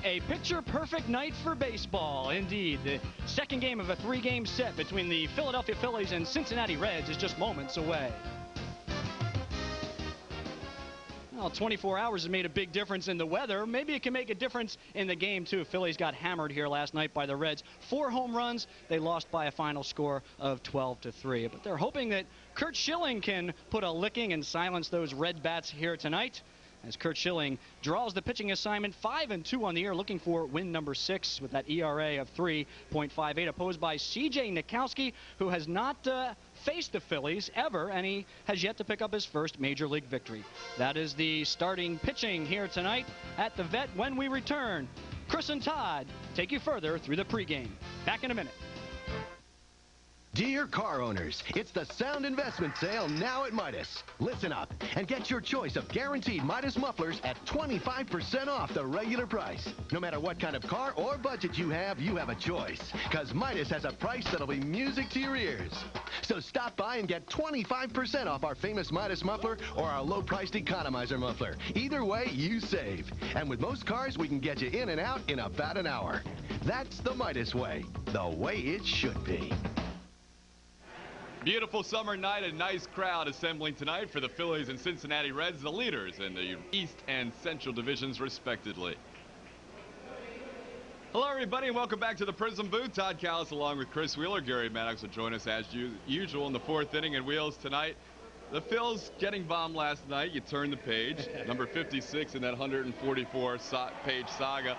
A picture-perfect night for baseball, indeed. The second game of a three-game set between the Philadelphia Phillies and Cincinnati Reds is just moments away. Well, 24 hours has made a big difference in the weather. Maybe it can make a difference in the game, too. Phillies got hammered here last night by the Reds. 4 home runs. They lost by a final score of 12-3. But they're hoping that Curt Schilling can put a licking and silence those Red bats here tonight, as Curt Schilling draws the pitching assignment. 5-2 on the year, looking for win number 6 with that ERA of 3.58, opposed by C.J. Nitkowski, who has not faced the Phillies ever, and he has yet to pick up his first major league victory. That is the starting pitching here tonight at the Vet. When we return, Chris and Todd take you further through the pregame. Back in a minute. Dear car owners, it's the Sound Investment Sale now at Midas. Listen up and get your choice of guaranteed Midas mufflers at 25% off the regular price. No matter what kind of car or budget you have a choice, because Midas has a price that'll be music to your ears. So stop by and get 25% off our famous Midas muffler or our low-priced economizer muffler. Either way, you save. And with most cars, we can get you in and out in about an hour. That's the Midas way, the way it should be. Beautiful summer night, a nice crowd assembling tonight for the Phillies and Cincinnati Reds, the leaders in the East and Central divisions, respectively. Hello, everybody, and welcome back to the Prism booth. Todd Callis along with Chris Wheeler. Gary Maddox will join us as usual in the 4th inning in Wheels tonight. The Phils getting bombed last night. You turn the page. Number 56 in that 144-page saga.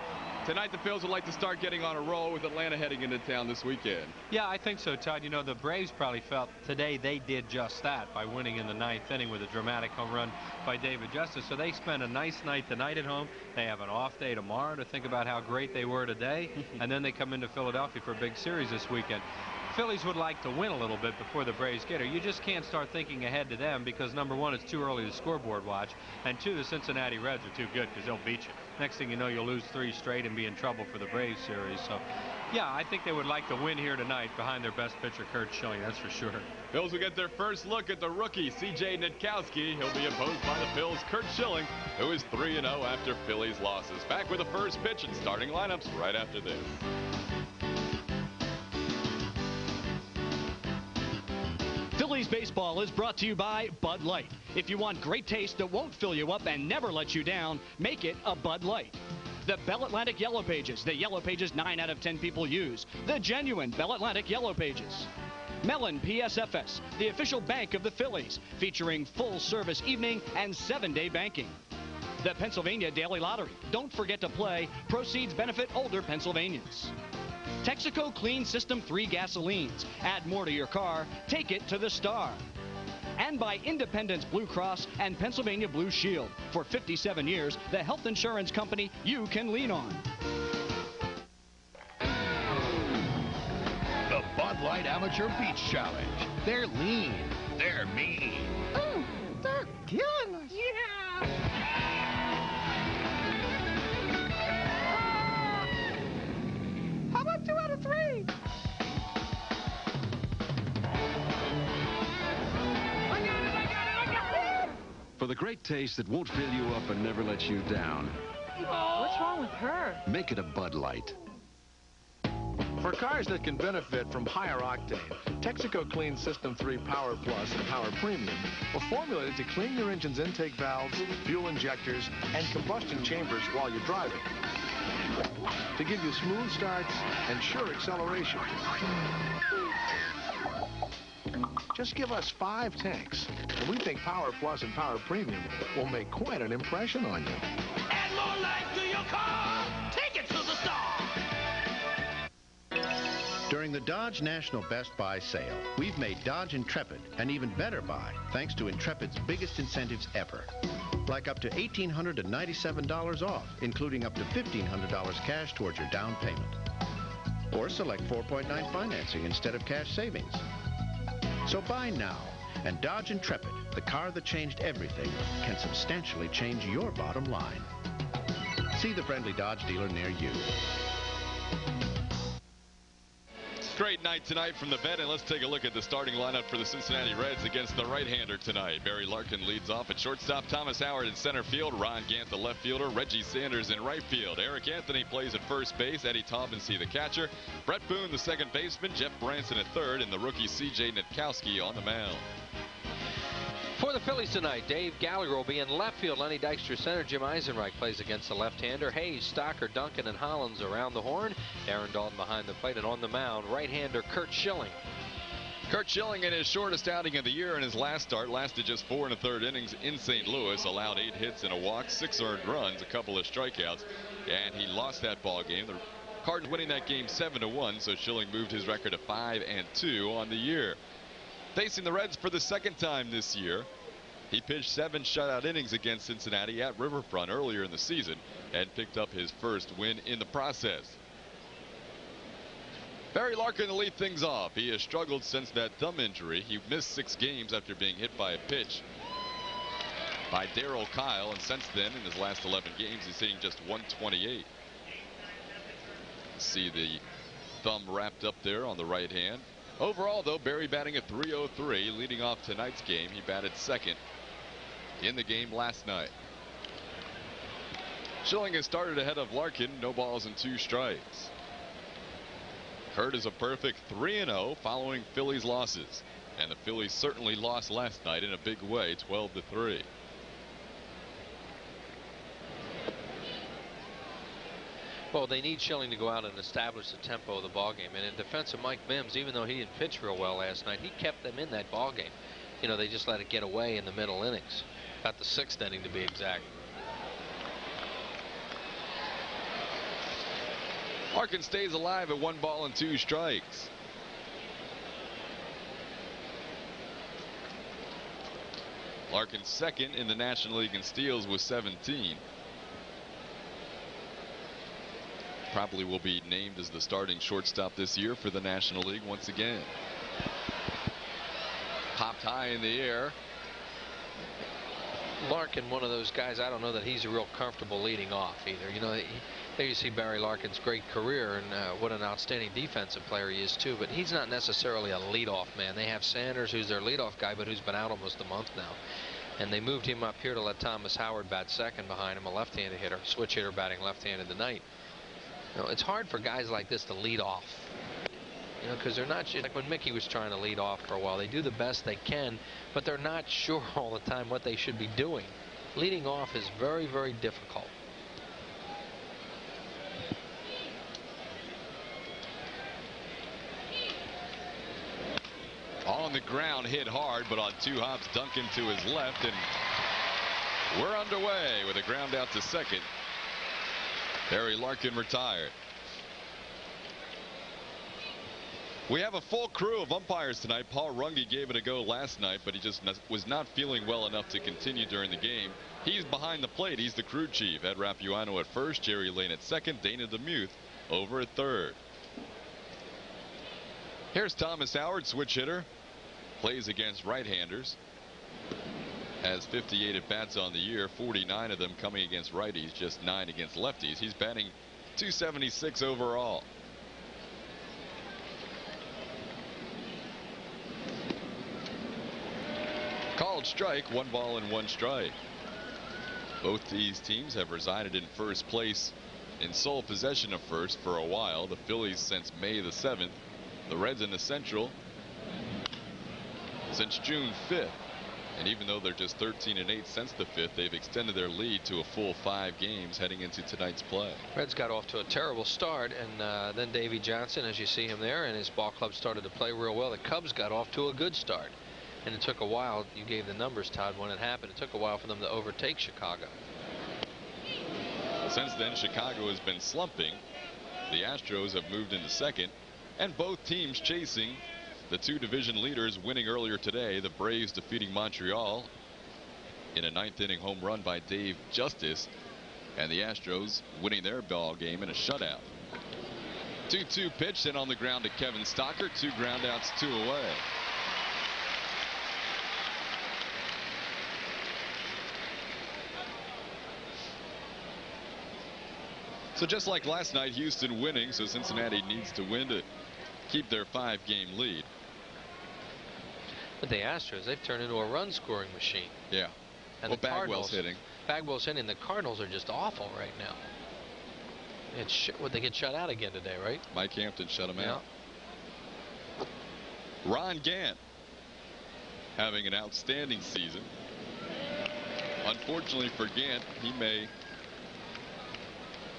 Tonight, the Phils would like to start getting on a roll with Atlanta heading into town this weekend. Yeah, I think so, Todd. You know, the Braves probably felt today they did just that by winning in the 9th inning with a dramatic home run by David Justice. So they spent a nice night tonight at home. They have an off day tomorrow to think about how great they were today. And then they come into Philadelphia for a big series this weekend. Phillies would like to win a little bit before the Braves get here. You just can't start thinking ahead to them because, number one, it's too early to scoreboard watch, and 2, the Cincinnati Reds are too good because they'll beat you. Next thing you know, you'll lose 3 straight and be in trouble for the Braves series. So, yeah, I think they would like to win here tonight behind their best pitcher, Curt Schilling, that's for sure. Phils will get their first look at the rookie, C.J. Nitkowski. He'll be opposed by the Phils' Curt Schilling, who is 3-0 after Phillies losses. Back with the first pitch and starting lineups right after this. Phillies baseball is brought to you by Bud Light. If you want great taste that won't fill you up and never let you down, make it a Bud Light. The Bell Atlantic Yellow Pages, the Yellow Pages 9 out of 10 people use. The genuine Bell Atlantic Yellow Pages. Mellon PSFS, the official bank of the Phillies, featuring full-service evening and 7-day banking. The Pennsylvania Daily Lottery. Don't forget to play. Proceeds benefit older Pennsylvanians. Texaco Clean System 3 gasolines. Add more to your car. Take it to the star. And by Independence Blue Cross and Pennsylvania Blue Shield. For 57 years, the health insurance company you can lean on. The Bud Light Amateur Beach Challenge. They're lean. They're mean. Oh, they're killing us. Yeah. How about 2 out of 3? I got it. For the great taste that won't fill you up and never let you down. What's wrong with her? Make it a Bud Light. For cars that can benefit from higher octane, Texaco Clean System 3 Power Plus and Power Premium were formulated to clean your engine's intake valves, fuel injectors, and combustion chambers while you're driving, to give you smooth starts and sure acceleration. Just give us 5 tanks, and we think Power Plus and Power Premium will make quite an impression on you. Add more life to your car. Take it to the star. During the Dodge National Best Buy sale, we've made Dodge Intrepid an even better buy thanks to Intrepid's biggest incentives ever. Like up to $1,897 off, including up to $1,500 cash towards your down payment. Or select 4.9 financing instead of cash savings. So buy now, and Dodge Intrepid, the car that changed everything, can substantially change your bottom line. See the friendly Dodge dealer near you. Great night tonight from the vet, and let's take a look at the starting lineup for the Cincinnati Reds against the right-hander tonight. Barry Larkin leads off at shortstop, Thomas Howard in center field, Ron Gant the left fielder, Reggie Sanders in right field, Eric Anthony plays at first base, Eddie Taubensee the catcher, Brett Boone the second baseman, Jeff Branson at third, and the rookie C.J. Nitkowski on the mound. For the Phillies tonight, Dave Gallagher will be in left field. Lenny Dykstra center. Jim Eisenreich plays against the left-hander. Hayes, Stocker, Duncan, and Hollins around the horn. Aaron Dalton behind the plate, and on the mound, right-hander Curt Schilling. Curt Schilling in his shortest outing of the year in his last start lasted just 4 1/3 innings in St. Louis, allowed 8 hits and a walk, 6 earned runs, a couple of strikeouts, and he lost that ball game. The Cardinals winning that game 7-1, so Schilling moved his record to 5-2 on the year. Facing the Reds for the second time this year, he pitched 7 shutout innings against Cincinnati at Riverfront earlier in the season and picked up his first win in the process. Barry Larkin to lead things off. He has struggled since that thumb injury. He missed 6 games after being hit by a pitch by Darryl Kyle, and since then, in his last 11 games, he's hitting just .128. See the thumb wrapped up there on the right hand. Overall, though, Barry batting at .303, leading off tonight's game. He batted second in the game last night. Schilling has started ahead of Larkin, no balls and 2 strikes. Curt is a perfect 3-0 following Phillies losses, and the Phillies certainly lost last night in a big way, 12-3. Well, they need Schilling to go out and establish the tempo of the ballgame. And in defense of Mike Mims, even though he didn't pitch real well last night, he kept them in that ballgame. You know, they just let it get away in the middle innings. About the 6th inning to be exact. Larkin stays alive at 1 ball and 2 strikes. Larkin second in the National League in steals with 17. Probably will be named as the starting shortstop this year for the National League once again. Popped high in the air. Larkin, one of those guys, I don't know that he's real comfortable leading off either. You know, there you see Barry Larkin's great career and what an outstanding defensive player he is too, but he's not necessarily a leadoff man. They have Sanders, who's their leadoff guy, but who's been out almost a month now. And they moved him up here to let Thomas Howard bat second behind him, a left-handed hitter, switch hitter batting left-handed tonight. You know, it's hard for guys like this to lead off. You know, because they're not, like when Mickey was trying to lead off for a while, they do the best they can, but they're not sure all the time what they should be doing. Leading off is very, very difficult. On the ground, hit hard, but on 2 hops, Duncan to his left, and we're underway with a ground out to second. Barry Larkin retired. We have a full crew of umpires tonight. Paul Runge gave it a go last night, but he just was not feeling well enough to continue during the game. He's behind the plate. He's the crew chief. Ed Rapuano at first, Jerry Lane at second, Dana DeMuth over at third. Here's Thomas Howard, switch hitter. Plays against right-handers. Has 58 at-bats on the year, 49 of them coming against righties, just 9 against lefties. He's batting .276 overall. Called strike, 1 ball and 1 strike. Both these teams have resided in first place in sole possession of first for a while. The Phillies since May the 7th. The Reds in the Central since June 5th. And even though they're just 13-8 since the 5th, they've extended their lead to a full 5 games heading into tonight's play. Reds got off to a terrible start, and then Davey Johnson, as you see him there, and his ball club started to play real well. The Cubs got off to a good start, and it took a while. You gave the numbers, Todd, when it happened. It took a while for them to overtake Chicago. Since then, Chicago has been slumping. The Astros have moved into second, and both teams chasing the 2 division leaders, winning earlier today. The Braves defeating Montreal in a 9th inning home run by Dave Justice, and the Astros winning their ball game in a shutout. 2-2 pitch, and on the ground to Kevin Stocker. 2 groundouts, 2 away. So just like last night, Houston winning, so Cincinnati needs to win to keep their 5-game lead. But the Astros, they've turned into a run-scoring machine. Yeah. And well, the Bagwell's hitting. Bagwell's hitting. The Cardinals are just awful right now. Would they get shut out again today, right? Mike Hampton shut them out. Ron Gant having an outstanding season. Unfortunately for Gant, he may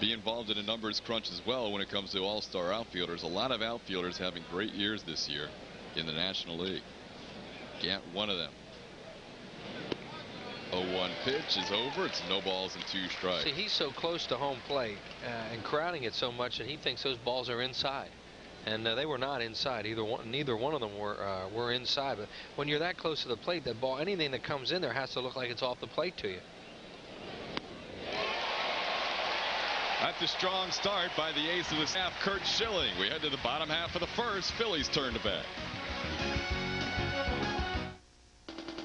be involved in a numbers crunch as well when it comes to all-star outfielders. A lot of outfielders having great years this year in the National League. Gant, one of them. 0-1 pitch is over. It's no balls and 2 strikes. See, he's so close to home plate and crowding it so much that he thinks those balls are inside. And they were not inside. Neither one of them were inside. But when you're that close to the plate, that ball, anything that comes in there has to look like it's off the plate to you. That's a strong start by the ace of the staff, Curt Schilling. We head to the bottom half of the first. Phillies turn to bat.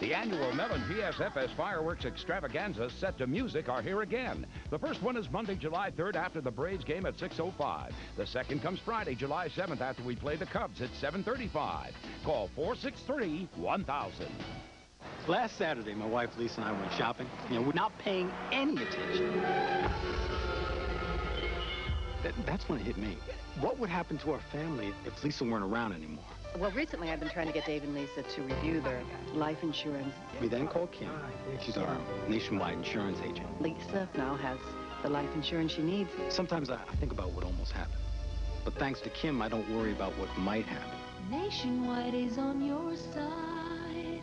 The annual Mellon PSFS Fireworks Extravaganza set to music are here again. The first one is Monday, July 3rd after the Braves game at 6:05. The second comes Friday, July 7th after we play the Cubs at 7:35. Call 463-1000. Last Saturday, my wife Lisa and I went shopping. We're not paying any attention. That's when it hit me. What would happen to our family if Lisa weren't around anymore? Well, recently I've been trying to get Dave and Lisa to review their life insurance. We then called Kim. She's our nationwide insurance agent. Lisa now has the life insurance she needs. Sometimes I think about what almost happened. But thanks to Kim, I don't worry about what might happen. Nationwide is on your side.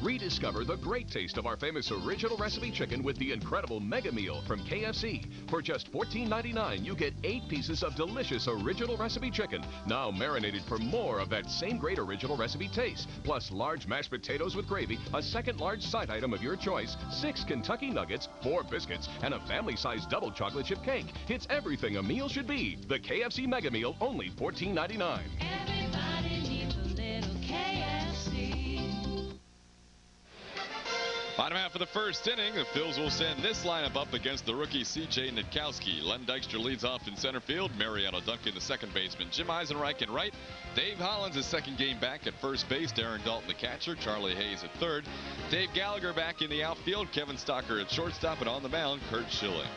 Rediscover the great taste of our famous original recipe chicken with the incredible Mega Meal from KFC. For just $14.99, you get 8 pieces of delicious original recipe chicken, now marinated for more of that same great original recipe taste. Plus large mashed potatoes with gravy, a second large side item of your choice, 6 Kentucky Nuggets, 4 biscuits, and a family-sized double chocolate chip cake. It's everything a meal should be. The KFC Mega Meal, only $14.99. Everybody needs a little KFC. Bottom half of the first inning, the Phils will send this lineup up against the rookie C.J. Nitkowski. Len Dykstra leads off in center field. Mariano Duncan, the second baseman. Jim Eisenreich in right. Dave Hollins, his second game back at first base. Darren Dalton, the catcher. Charlie Hayes at third. Dave Gallagher back in the outfield. Kevin Stocker at shortstop. And on the mound, Curt Schilling.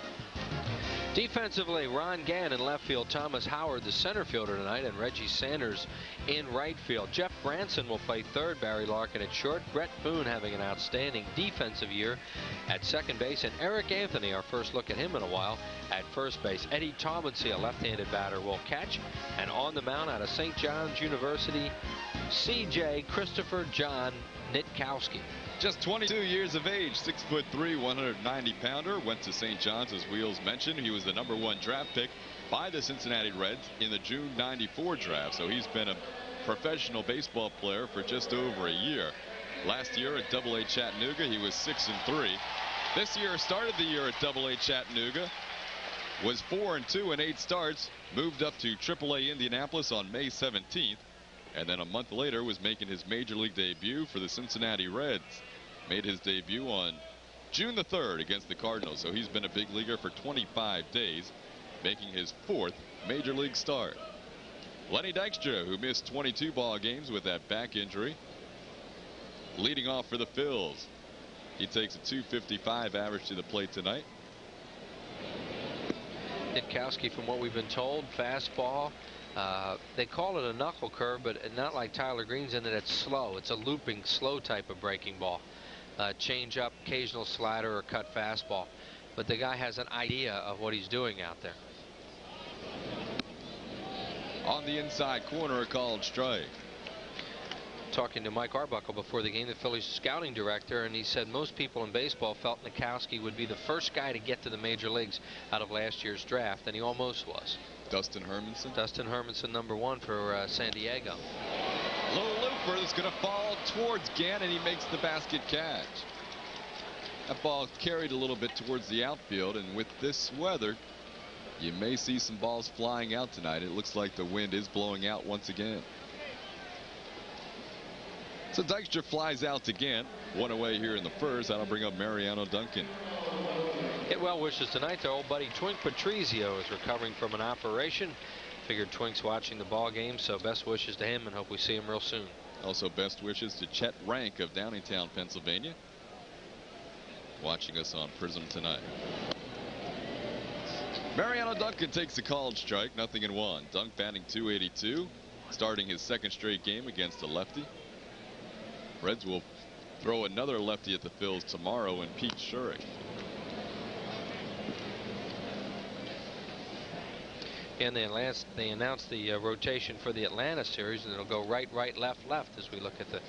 Defensively, Ron Gant in left field, Thomas Howard, the center fielder tonight, and Reggie Sanders in right field. Jeff Branson will play third, Barry Larkin at short, Brett Boone having an outstanding defensive year at second base, and Eric Anthony, our first look at him in a while, at first base. Eddie Talmadge, a left-handed batter, will catch, and on the mound out of St. John's University, C.J. Christopher John Nitkowski. Just 22 years of age, 6'3", 190-pounder. Went to St. John's, as Wheels mentioned. He was the #1 draft pick by the Cincinnati Reds in the June '94 draft. So he's been a professional baseball player for just over a year. Last year at AA Chattanooga, he was 6-3. This year started the year at AA Chattanooga. Was 4-2 in 8 starts. Moved up to AAA Indianapolis on May 17th. And then a month later was making his major league debut for the Cincinnati Reds. Made his debut on June the 3rd against the Cardinals. So he's been a big leaguer for 25 days, making his 4th major league start. Lenny Dykstra, who missed 22 ball games with that back injury, leading off for the Phils. He takes a .255 average to the plate tonight. Nitkowski, from what we've been told, fastball. They call it a knuckle curve, but not like Tyler Green's in that it's slow. It's a looping, slow type of breaking ball. Change up, occasional slider or cut fastball. But the guy has an idea of what he's doing out there. On the inside corner, a called strike. Talking to Mike Arbuckle before the game, the Phillies scouting director, and he said most people in baseball felt Nitkowski would be the first guy to get to the major leagues out of last year's draft, and he almost was. Dustin Hermanson? Dustin Hermanson, #1 for San Diego. Low looper that's going to fall towards Gant, and he makes the basket catch. That ball carried a little bit towards the outfield, and with this weather, you may see some balls flying out tonight. It looks like the wind is blowing out once again. So Dykstra flies out to Gant. One away here in the first. That'll bring up Mariano Duncan. Get well wishes tonight. Their old buddy Twink Patrizio is recovering from an operation. Figured Twink's watching the ball game, so best wishes to him and hope we see him real soon. Also best wishes to Chet Rank of Downingtown, Pennsylvania, watching us on Prism tonight. Mariano Duncan takes a called strike, 0-1. Dunk batting .282, starting his second straight game against a lefty. Reds will throw another lefty at the Phils tomorrow in Pete Shurik. And they announced the rotation for the Atlanta series, and it'll go right, right, left, left as we look at the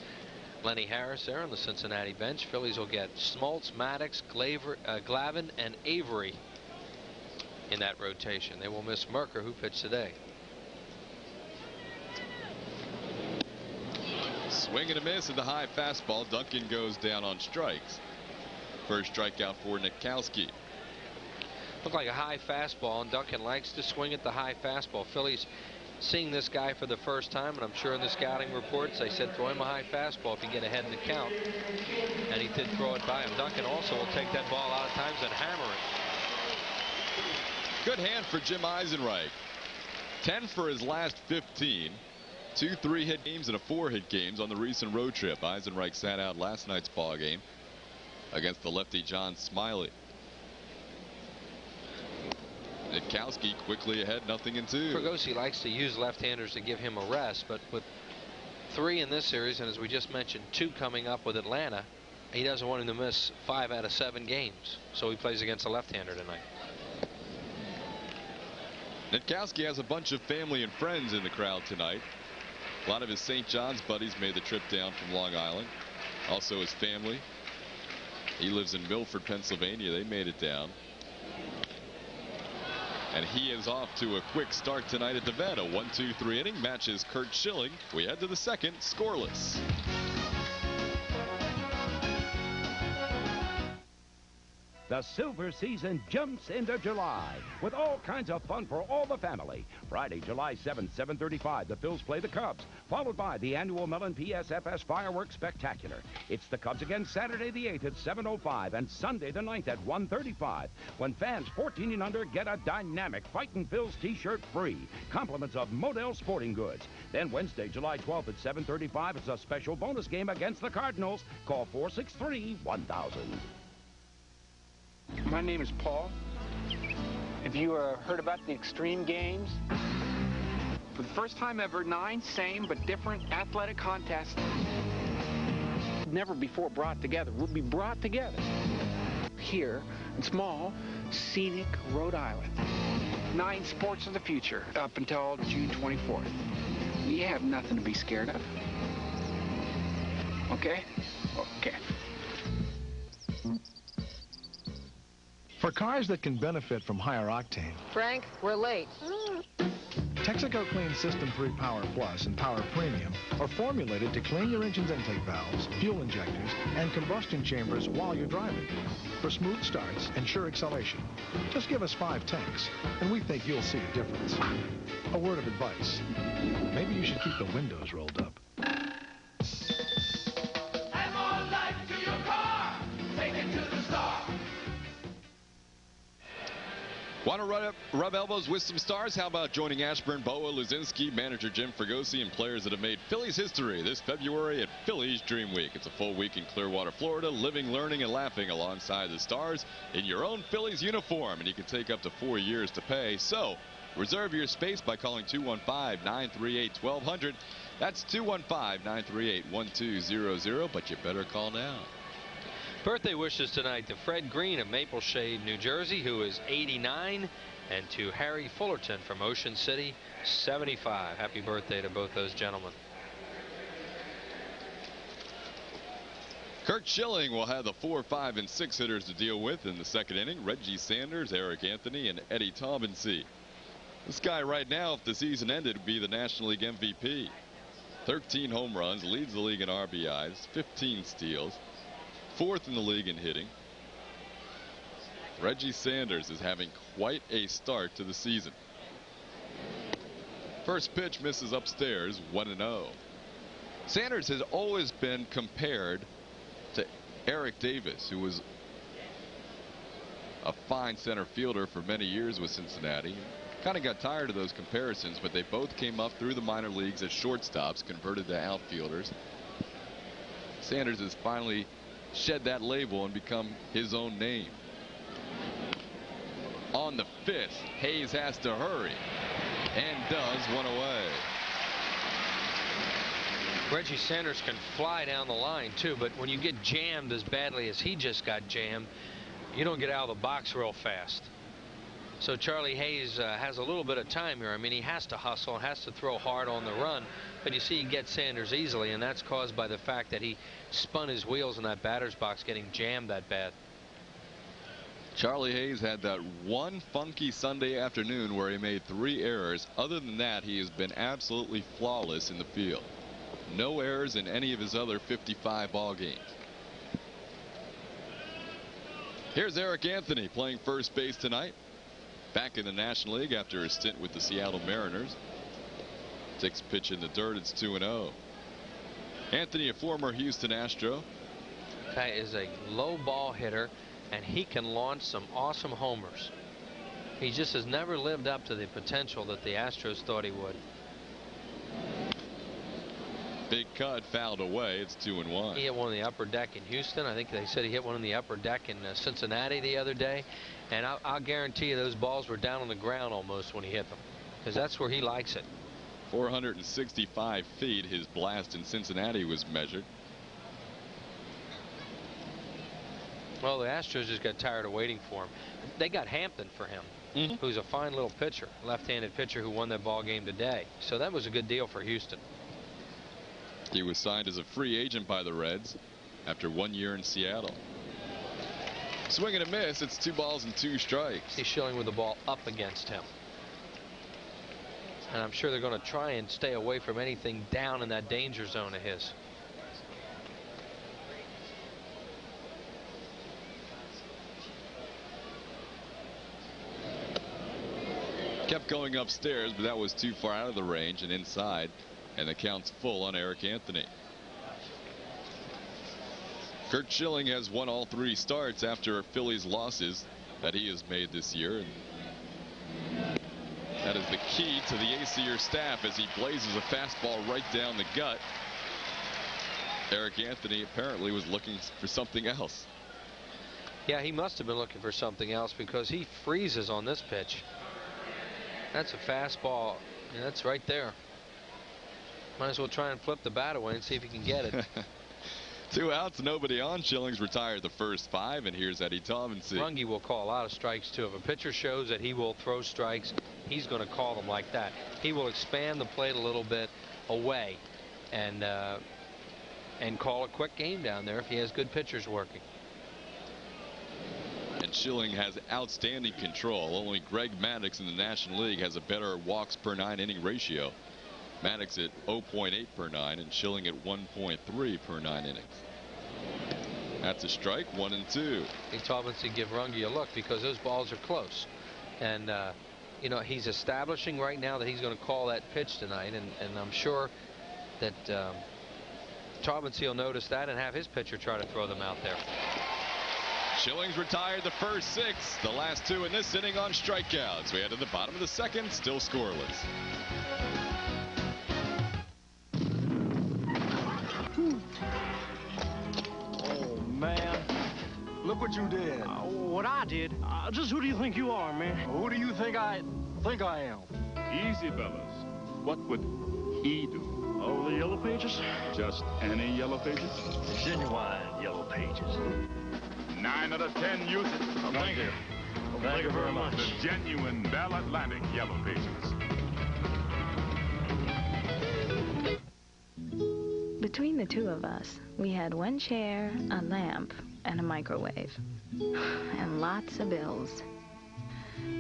Lenny Harris there on the Cincinnati bench. Phillies will get Smoltz, Maddox, Glavin, and Avery in that rotation. They will miss Merker, who pitched today. Swing and a miss at the high fastball. Duncan goes down on strikes. First strikeout for Nitkowski. Looked like a high fastball, and Duncan likes to swing at the high fastball. Phillies seeing this guy for the first time, and I'm sure in the scouting reports they said throw him a high fastball if you get ahead in the count. And he did throw it by him. Duncan also will take that ball a lot of times and hammer it. Good hand for Jim Eisenreich. 10 for his last 15. 2 3-hit games and a 4-hit games on the recent road trip. Eisenreich sat out last night's ball game against the lefty John Smiley. Nitkowski quickly ahead, 0-2. Fregosi likes to use left-handers to give him a rest, but with 3 in this series, and as we just mentioned, 2 coming up with Atlanta, he doesn't want him to miss 5 out of 7 games. So he plays against a left-hander tonight. Nitkowski has a bunch of family and friends in the crowd tonight. A lot of his St. John's buddies made the trip down from Long Island. Also his family. He lives in Milford, Pennsylvania. They made it down. And he is off to a quick start tonight at the Vet. A 1-2-3 inning matches Kurt Schilling. We head to the second, scoreless. The silver season jumps into July with all kinds of fun for all the family. Friday, July 7th, 7:35, the Phils play the Cubs, followed by the annual Mellon PSFS Fireworks Spectacular. It's the Cubs again Saturday the 8th at 7:05 and Sunday the 9th at 1:35, when fans 14 and under get a dynamic Fightin' Phils t-shirt free. Compliments of Model Sporting Goods. Then Wednesday, July 12th at 7:35, it's a special bonus game against the Cardinals. Call 463-1000. My name is Paul. Have you heard about the Extreme Games? For the first time ever, 9 same but different athletic contests, never before brought together, will be brought together here in small, scenic Rhode Island. 9 sports of the future up until June 24th. You have nothing to be scared of. Okay? Okay. For cars that can benefit from higher octane, Frank, we're late. Texaco Clean System 3 Power Plus and Power Premium are formulated to clean your engine's intake valves, fuel injectors, and combustion chambers while you're driving. For smooth starts and sure acceleration, just give us 5 tanks, and we think you'll see a difference. A word of advice, maybe you should keep the windows rolled up. Add more life to your car. Take it to the star. Want to rub elbows with some stars? How about joining Ashburn, Boa, Luzinski, manager Jim Fregosi, and players that have made Phillies history this February at Phillies Dream Week? It's a full week in Clearwater, Florida, living, learning, and laughing alongside the stars in your own Phillies uniform, and you can take up to 4 years to pay. So reserve your space by calling 215-938-1200. That's 215-938-1200, but you better call now. Birthday wishes tonight to Fred Green of Maple Shade, New Jersey, who is 89, and to Harry Fullerton from Ocean City, 75. Happy birthday to both those gentlemen. Kurt Schilling will have the 4, 5, and 6 hitters to deal with in the second inning. Reggie Sanders, Eric Anthony, and Eddie Tomlinson. This guy right now, if the season ended, would be the National League MVP. 13 home runs, leads the league in RBIs, 15 steals. 4th in the league in hitting. Reggie Sanders is having quite a start to the season. First pitch misses upstairs, 1-0. Sanders has always been compared to Eric Davis, who was a fine center fielder for many years with Cincinnati. Kind of got tired of those comparisons, but they both came up through the minor leagues as shortstops, converted to outfielders. Sanders has finally shed that label and become his own name. On the 5th, Hayes has to hurry and does one away. Reggie Sanders can fly down the line too, but when you get jammed as badly as he just got jammed, you don't get out of the box real fast. So Charlie Hayes has a little bit of time here. I mean, he has to hustle and has to throw hard on the run, but you see he gets Sanders easily, and that's caused by the fact that he spun his wheels in that batter's box getting jammed that bad. Charlie Hayes had that one funky Sunday afternoon where he made 3 errors. Other than that, he has been absolutely flawless in the field. No errors in any of his other 55 ball games. Here's Eric Anthony playing first base tonight. Back in the National League after a stint with the Seattle Mariners. Takes a pitch in the dirt. It's 2-0. Anthony, a former Houston Astro. Guy is a low ball hitter, and he can launch some awesome homers. He just has never lived up to the potential that the Astros thought he would. Big cut, fouled away. It's 2-1. He hit one in the upper deck in Houston. I think they said he hit one in the upper deck in Cincinnati the other day. And I'll guarantee you those balls were down on the ground almost when he hit them, because that's where he likes it. 465 feet. His blast in Cincinnati was measured. Well, the Astros just got tired of waiting for him. They got Hampton for him, who's a fine little pitcher, left-handed pitcher who won that ball game today. So that was a good deal for Houston. He was signed as a free agent by the Reds after 1 year in Seattle. Swing and a miss. It's 2 balls and 2 strikes. He's Schilling with the ball up against him. And I'm sure they're going to try and stay away from anything down in that danger zone of his. Kept going upstairs, but that was too far out of the range and inside. And the count's full on Eric Anthony. Curt Schilling has won all 3 starts after Phillies losses that he has made this year. And that is the key to the ACR staff as he blazes a fastball right down the gut. Eric Anthony apparently was looking for something else. Yeah, he must have been looking for something else because he freezes on this pitch. That's a fastball. Yeah, that's right there. Might as well try and flip the bat away and see if he can get it. 2 outs, nobody on. Schilling's retired the first 5, and here's Eddie Tomlinson. Runge will call a lot of strikes too. If a pitcher shows that he will throw strikes, he's going to call them like that. He will expand the plate a little bit away and call a quick game down there if he has good pitchers working. And Schilling has outstanding control. Only Greg Maddux in the National League has a better walks per 9 inning ratio. Maddux at 0.8 per 9 and Schilling at 1.3 per 9 innings. That's a strike. 1-2. Hey, Tomlinson, give Runge a look because those balls are close. And, you know, he's establishing right now that he's going to call that pitch tonight. And I'm sure that Tomlinson will notice that and have his pitcher try to throw them out there. Schilling's retired the first 6. The last 2 in this inning on strikeouts. We head to the bottom of the 2nd, still scoreless. Oh, man. Look what you did. What I did? Just who do you think you are, man? Who do you think I am? Easy, fellas. What would he do? Oh, the Yellow Pages? Just any Yellow Pages? The genuine Yellow Pages. 9 out of 10 use it. Oh, thank you. Well, thank you very much. The genuine Bell Atlantic Yellow Pages. Between the 2 of us, we had 1 chair, a lamp, and a microwave. And lots of bills.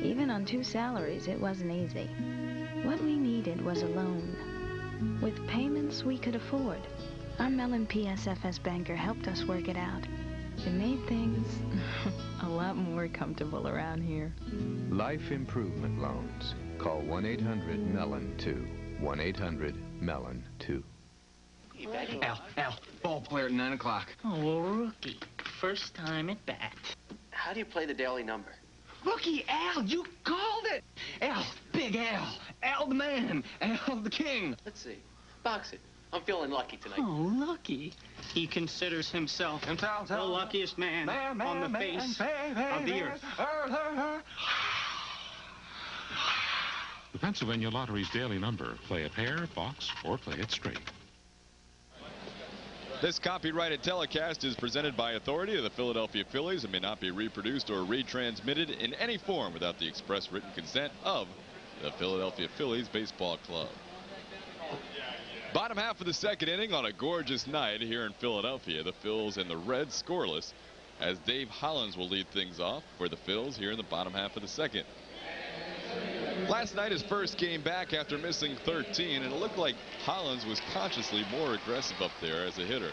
Even on 2 salaries, it wasn't easy. What we needed was a loan. With payments we could afford. Our Mellon PSFS banker helped us work it out. It made things a lot more comfortable around here. Life Improvement Loans. Call 1-800-MELON-2. 1-800-MELON-2. Al, ball player at 9 o'clock. Oh, rookie. First time at bat. How do you play the daily number? Rookie, Al, you called it. Al, Big Al. Al the man. Al the king. Let's see. Box it. I'm feeling lucky tonight. Oh, lucky. He considers himself the luckiest man on the face of the earth. The Pennsylvania Lottery's daily number. Play a pair, box, or play it straight. This copyrighted telecast is presented by authority of the Philadelphia Phillies and may not be reproduced or retransmitted in any form without the express written consent of the Philadelphia Phillies Baseball Club. Bottom half of the second inning on a gorgeous night here in Philadelphia. The Phils and the Reds scoreless as Dave Hollins will lead things off for the Phils here in the bottom half of the second. Last night his first game back after missing 13, and it looked like Hollins was consciously more aggressive up there as a hitter.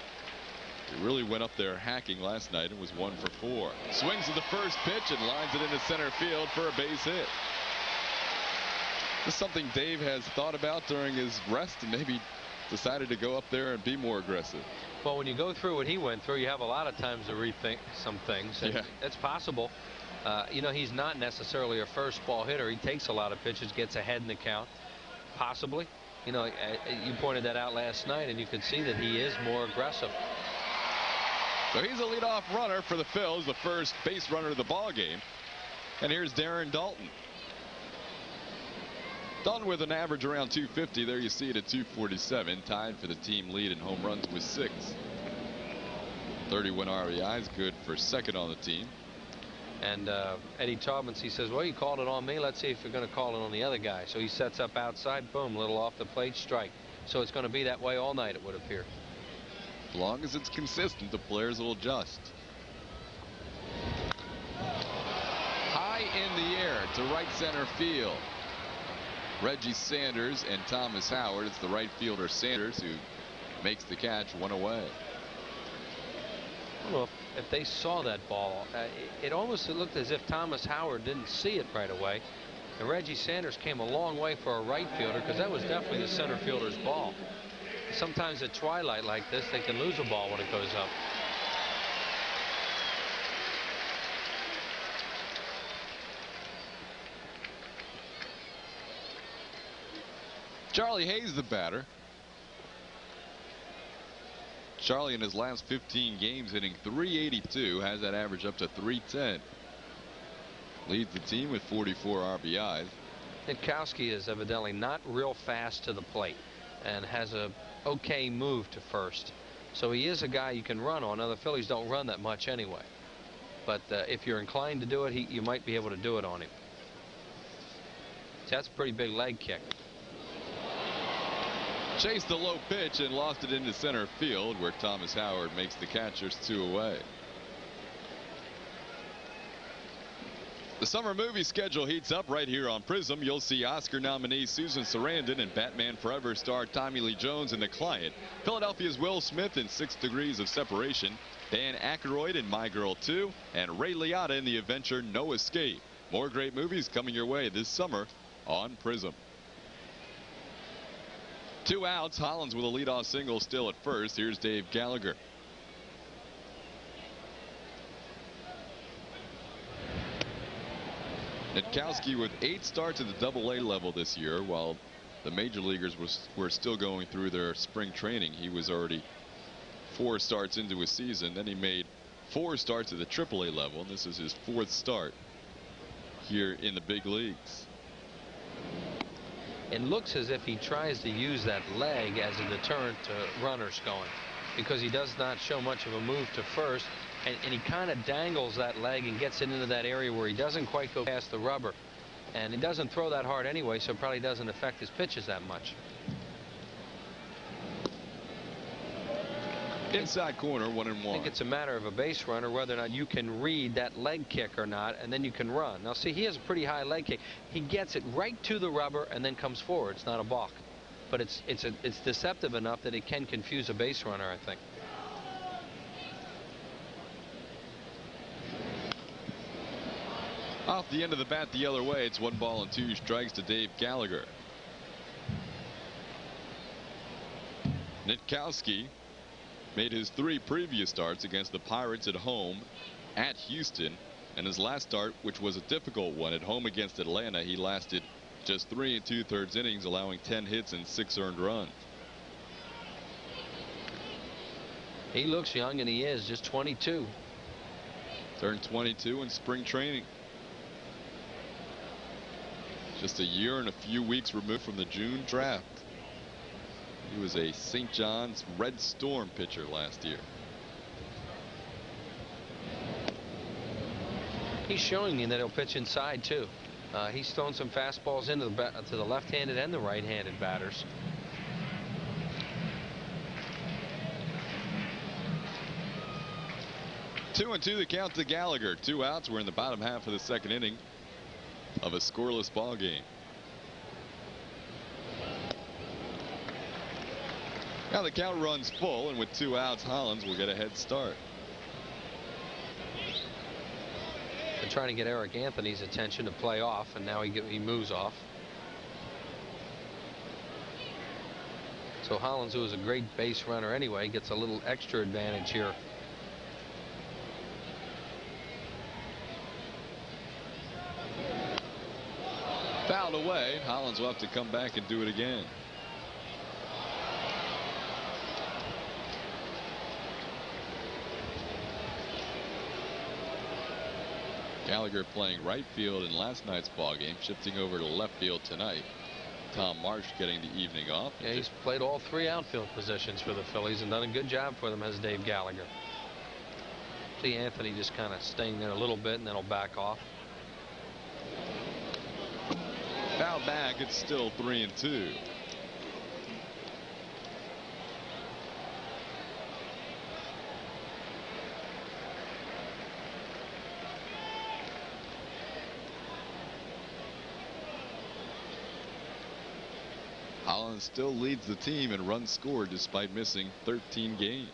He really went up there hacking last night and was 1 for 4. Swings at the first pitch and lines it into center field for a base hit. This is something Dave has thought about during his rest and maybe decided to go up there and be more aggressive. Well, when you go through what he went through, you have a lot of times to rethink some things. Yeah. It's possible. You know, he's not necessarily a first ball hitter. He takes a lot of pitches, gets ahead in the count. Possibly. You know, you pointed that out last night, and you could see that he is more aggressive. So he's a leadoff runner for the Phils, the first base runner of the ball game. And here's Darren Dalton. Dalton with an average around 250. There you see it at 247. Tied for the team lead in home runs with 6. 31 RBIs, good for second on the team. And Eddie Taubens, he says, well, you called it on me. Let's see if you're going to call it on the other guy. So he sets up outside. Boom, little off the plate strike. So it's going to be that way all night, it would appear. As long as it's consistent, the players will adjust. High in the air to right center field. Reggie Sanders and Thomas Howard. It's the right fielder Sanders who makes the catch, 1 away. I don't know if they saw that ball. It almost looked as if Thomas Howard didn't see it right away. And Reggie Sanders came a long way for a right fielder because that was definitely the center fielder's ball. Sometimes at twilight like this, they can lose a ball when it goes up. Charlie Hayes, the batter. Charlie in his last 15 games hitting .382, has that average up to .310. Leads the team with 44 RBIs. Nitkowski is evidently not real fast to the plate and has a okay move to first. So he is a guy you can run on. Now the Phillies don't run that much anyway. But if you're inclined to do it, you might be able to do it on him. So that's a pretty big leg kick. Chased the low pitch and lost it into center field where Thomas Howard makes the catchers 2 away. The summer movie schedule heats up right here on Prism. You'll see Oscar nominee Susan Sarandon and Batman Forever star Tommy Lee Jones in The Client. Philadelphia's Will Smith in 6 Degrees of Separation. Dan Aykroyd in My Girl 2. And Ray Liotta in the adventure No Escape. More great movies coming your way this summer on Prism. 2 outs. Hollins with a leadoff single still at first. Here's Dave Gallagher. Nitkowski with 8 starts at the Double-A level this year, while the major leaguers were still going through their spring training. He was already 4 starts into his season. Then he made 4 starts at the Triple-A level, and this is his 4th start here in the big leagues. It looks as if he tries to use that leg as a deterrent to runners going, because he does not show much of a move to first, and he kind of dangles that leg and gets it into that area where he doesn't quite go past the rubber, and he doesn't throw that hard anyway, so it probably doesn't affect his pitches that much. Inside corner, 1-1. I think it's a matter of a base runner whether or not you can read that leg kick or not, and then you can run. Now see, he has a pretty high leg kick. He gets it right to the rubber and then comes forward. It's not a balk, but it's deceptive enough that it can confuse a base runner, I think. Off the end of the bat the other way, it's 1 ball and 2 strikes to Dave Gallagher. Nitkowski made his 3 previous starts against the Pirates at home, at Houston, and his last start, which was a difficult one, at home against Atlanta, he lasted Just 3 2/3 innings, allowing 10 hits and 6 earned runs. He looks young, and he is just 22. Turned 22 in spring training. Just a year and a few weeks removed from the June draft. He was a St. John's Red Storm pitcher last year. He's showing me that he'll pitch inside too. He's thrown some fastballs into to the left-handed and the right-handed batters. Two and two the count to Gallagher. 2 outs. We're in the bottom half of the second inning of a scoreless ball game. Now the count runs full, and with 2 outs, Hollins will get a head start. They're trying to get Eric Anthony's attention to play off, and now he moves off. So Hollins, who is a great base runner anyway, gets a little extra advantage here. Fouled away. Hollins will have to come back and do it again. Gallagher playing right field in last night's ball game, shifting over to left field tonight. Tom Marsh getting the evening off. Yeah, he's played all 3 outfield positions for the Phillies and done a good job for them, has Dave Gallagher. See Anthony just kind of staying there a little bit, and then he'll back off. Foul back. It's still 3 and 2. Hollins still leads the team in runs scored despite missing 13 games.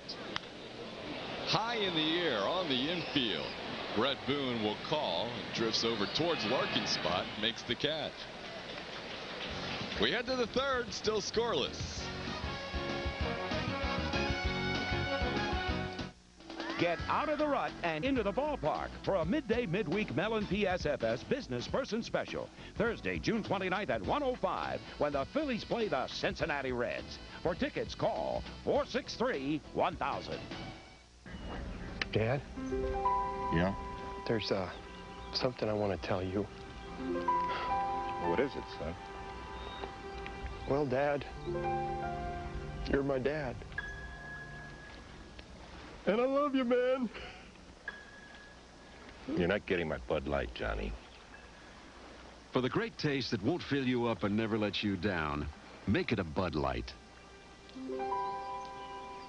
High in the air on the infield. Brett Boone will call and drifts over towards Larkin's spot, makes the catch. We head to the third, still scoreless. Get out of the rut and into the ballpark for a midweek Mellon PSFS Business Person Special. Thursday, June 29th at 1:05 when the Phillies play the Cincinnati Reds. For tickets, call 463-1000. Dad? Yeah? There's something I want to tell you. What is it, son? Well, Dad, you're my dad. And I love you, man. You're not getting my Bud Light, Johnny. For the great taste that won't fill you up and never let you down, make it a Bud Light.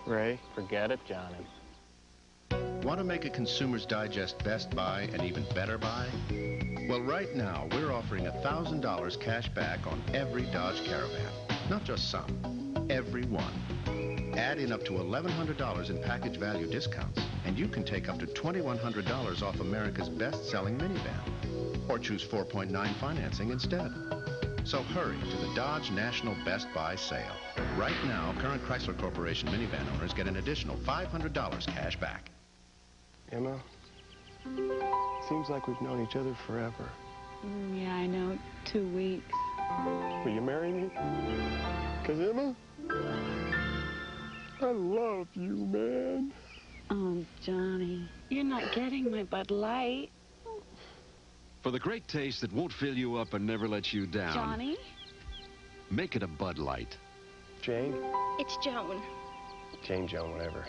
Ray, forget it, Johnny. Want to make a Consumer's Digest Best Buy and even better buy? Well, right now, we're offering $1,000 cash back on every Dodge Caravan. Not just some, every one. Add in up to $1,100 in package value discounts, and you can take up to $2,100 off America's best-selling minivan. Or choose 4.9 financing instead. So hurry to the Dodge National Best Buy sale. Right now, current Chrysler Corporation minivan owners get an additional $500 cash back. Emma, seems like we've known each other forever. Yeah, I know. 2 weeks. Will you marry me? 'Cause Emma, I love you, man. Oh, Johnny, you're not getting my Bud Light. For the great taste that won't fill you up and never let you down, Johnny? make it a Bud Light. Jane? It's Joan. Jane, Joan, whatever.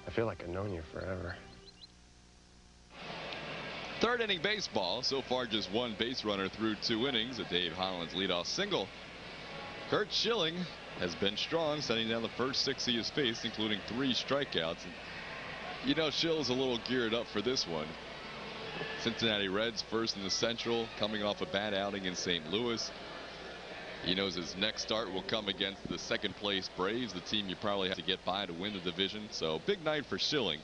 I feel like I've known you forever. Third inning baseball. So far, just one base runner through 2 innings. A Dave Hollins leadoff single. Kurt Schilling has been strong, sending down the first 6 he has faced, including 3 strikeouts. And, you know, Schill's a little geared up for this one. Cincinnati Reds first in the Central, coming off a bad outing in St. Louis. He knows his next start will come against the second-place Braves, the team you probably have to get by to win the division. So big night for Schilling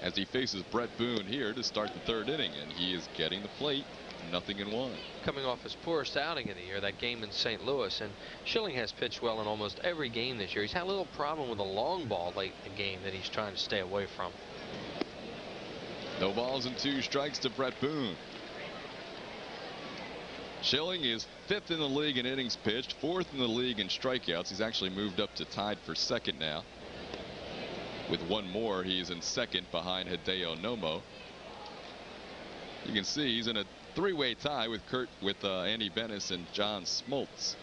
as he faces Brett Boone here to start the 3rd inning, and he is getting the plate. 0-1. Coming off his poorest outing of the year, that game in St. Louis, and Schilling has pitched well in almost every game this year. He's had a little problem with a long ball late in the game that he's trying to stay away from. No balls and 2 strikes to Brett Boone. Schilling is 5th in the league in innings pitched, 4th in the league in strikeouts. He's actually moved up to tied for 2nd now. With one more, he's in 2nd behind Hideo Nomo. You can see he's in a 3-way tie with Andy Bennis and John Smoltz.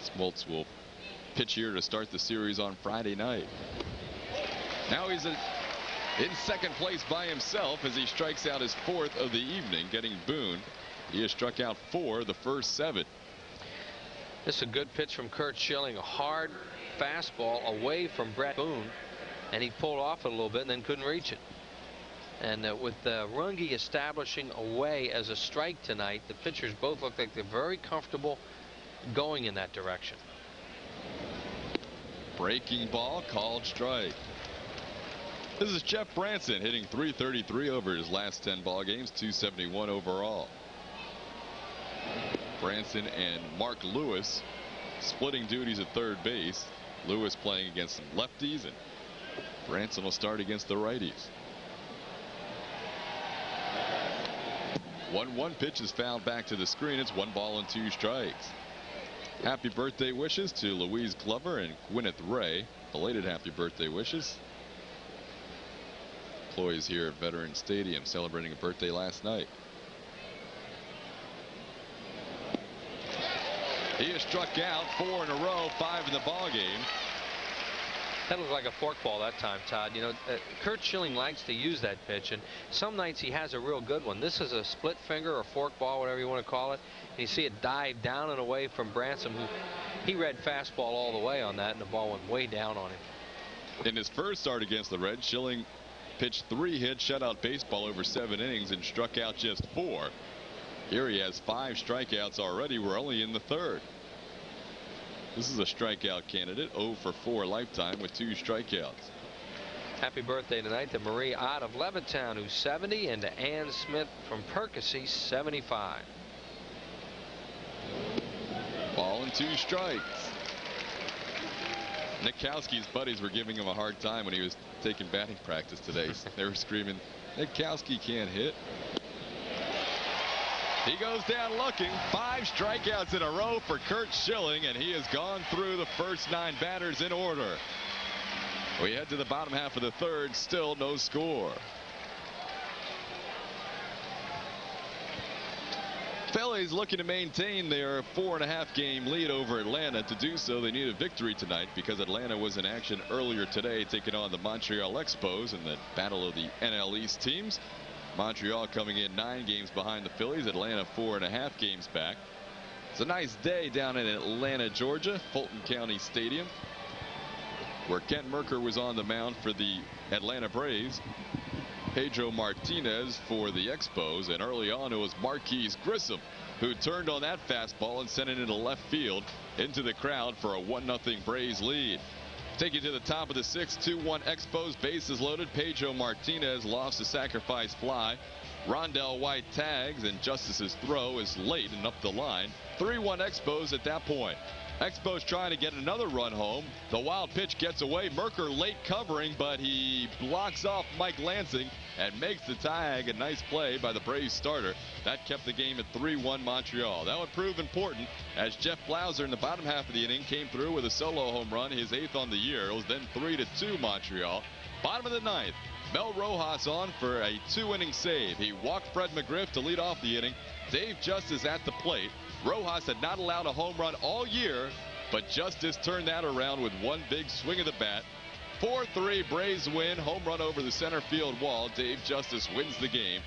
Smoltz will pitch here to start the series on Friday night. Now he's in 2nd place by himself as he strikes out his 4th of the evening, getting Boone. He has struck out 4 the first 7. This is a good pitch from Curt Schilling. A hard fastball away from Brett Boone, and he pulled off it a little bit and then couldn't reach it. And with Runge establishing away as a strike tonight, the pitchers both look like they're very comfortable going in that direction. Breaking ball called strike. This is Jeff Branson hitting .333 over his last 10 ball games, .271 overall. Branson and Mark Lewis splitting duties at third base. Lewis playing against some lefties, and Branson will start against the righties. 1-1 pitch is fouled back to the screen. It's 1 ball and 2 strikes. Happy birthday wishes to Louise Glover and Gwyneth Ray. Belated happy birthday wishes. Employees here at Veterans Stadium celebrating a birthday last night. He has struck out 4 in a row, 5 in the ball game. That looked like a forkball that time, Todd. You know, Curt Schilling likes to use that pitch, and some nights he has a real good one. This is a split finger or forkball, whatever you want to call it. And you see it dive down and away from Branson, who he read fastball all the way on that, and the ball went way down on him. In his first start against the Reds, Schilling pitched 3 hits, shutout baseball over 7 innings, and struck out just 4. Here he has 5 strikeouts already. We're only in the 3rd. This is a strikeout candidate, 0 for 4 lifetime with 2 strikeouts. Happy birthday tonight to Marie Ott of Levittown, who's 70, and to Ann Smith from Percy, 75. Ball and 2 strikes. Nickowski's buddies were giving him a hard time when he was taking batting practice today. They were screaming, Nickowski can't hit. He goes down looking. 5 strikeouts in a row for Curt Schilling, and he has gone through the first 9 batters in order. We head to the bottom half of the 3rd, still no score. Phillies looking to maintain their 4.5 game lead over Atlanta. To do so, they need a victory tonight because Atlanta was in action earlier today, taking on the Montreal Expos in the battle of the NL East teams. Montreal coming in 9 games behind the Phillies. Atlanta 4.5 games back. It's a nice day down in Atlanta, Georgia, Fulton County Stadium, where Kent Mercker was on the mound for the Atlanta Braves. Pedro Martinez for the Expos, and early on it was Marquise Grissom who turned on that fastball and sent it into left field into the crowd for a 1-0 Braves lead. Take it to the top of the 6th, 2-1 Expos, bases loaded. Pedro Martinez lost a sacrifice fly. Rondell White tags, and Justice's throw is late and up the line. 3-1 Expos at that point. Expos trying to get another run home. The wild pitch gets away. Mercker late covering, but he blocks off Mike Lansing and makes the tag. A nice play by the Braves starter. That kept the game at 3-1 Montreal. That would prove important as Jeff Blauser in the bottom half of the inning came through with a solo home run, his 8th on the year. It was then 3-2 Montreal. Bottom of the 9th. Mel Rojas on for a 2-inning save. He walked Fred McGriff to lead off the inning. Dave Justice at the plate. Rojas had not allowed a home run all year, but Justice turned that around with one big swing of the bat. 4-3 Braves win. Home run over the center field wall. Dave Justice wins the game,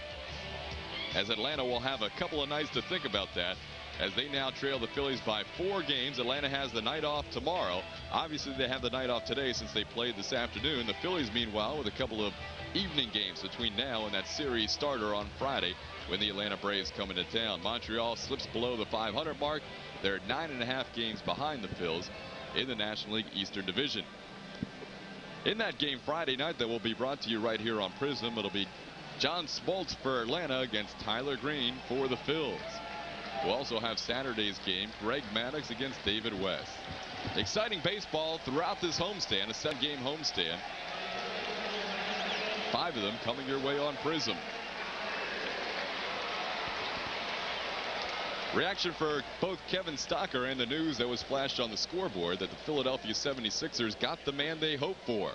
as Atlanta will have a couple of nights to think about that, as they now trail the Phillies by 4 games. Atlanta has the night off tomorrow. Obviously they have the night off today since they played this afternoon. The Phillies meanwhile with a couple of evening games between now and that series starter on Friday when the Atlanta Braves come into town. Montreal slips below the 500 mark. They're 9.5 games behind the Phils in the National League Eastern Division. In that game Friday night that will be brought to you right here on Prism, it'll be John Smoltz for Atlanta against Tyler Green for the Phils. We'll also have Saturday's game, Greg Maddux against David West. Exciting baseball throughout this homestand, a 7-game homestand. 5 of them coming your way on Prism. Reaction for both Kevin Stocker and the news that was flashed on the scoreboard that the Philadelphia 76ers got the man they hoped for.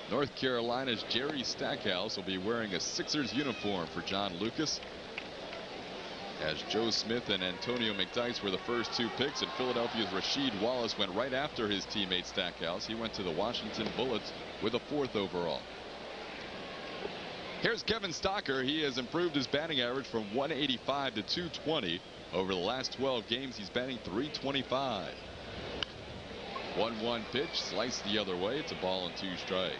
North Carolina's Jerry Stackhouse will be wearing a Sixers uniform for John Lucas, as Joe Smith and Antonio McDyess were the first 2 picks, and Philadelphia's Rasheed Wallace went right after his teammate Stackhouse. He went to the Washington Bullets with a 4th overall. Here's Kevin Stocker. He has improved his batting average from 185 to 220. Over the last 12 games, he's batting .325. 1-1 pitch, sliced the other way. It's a ball and 2 strikes.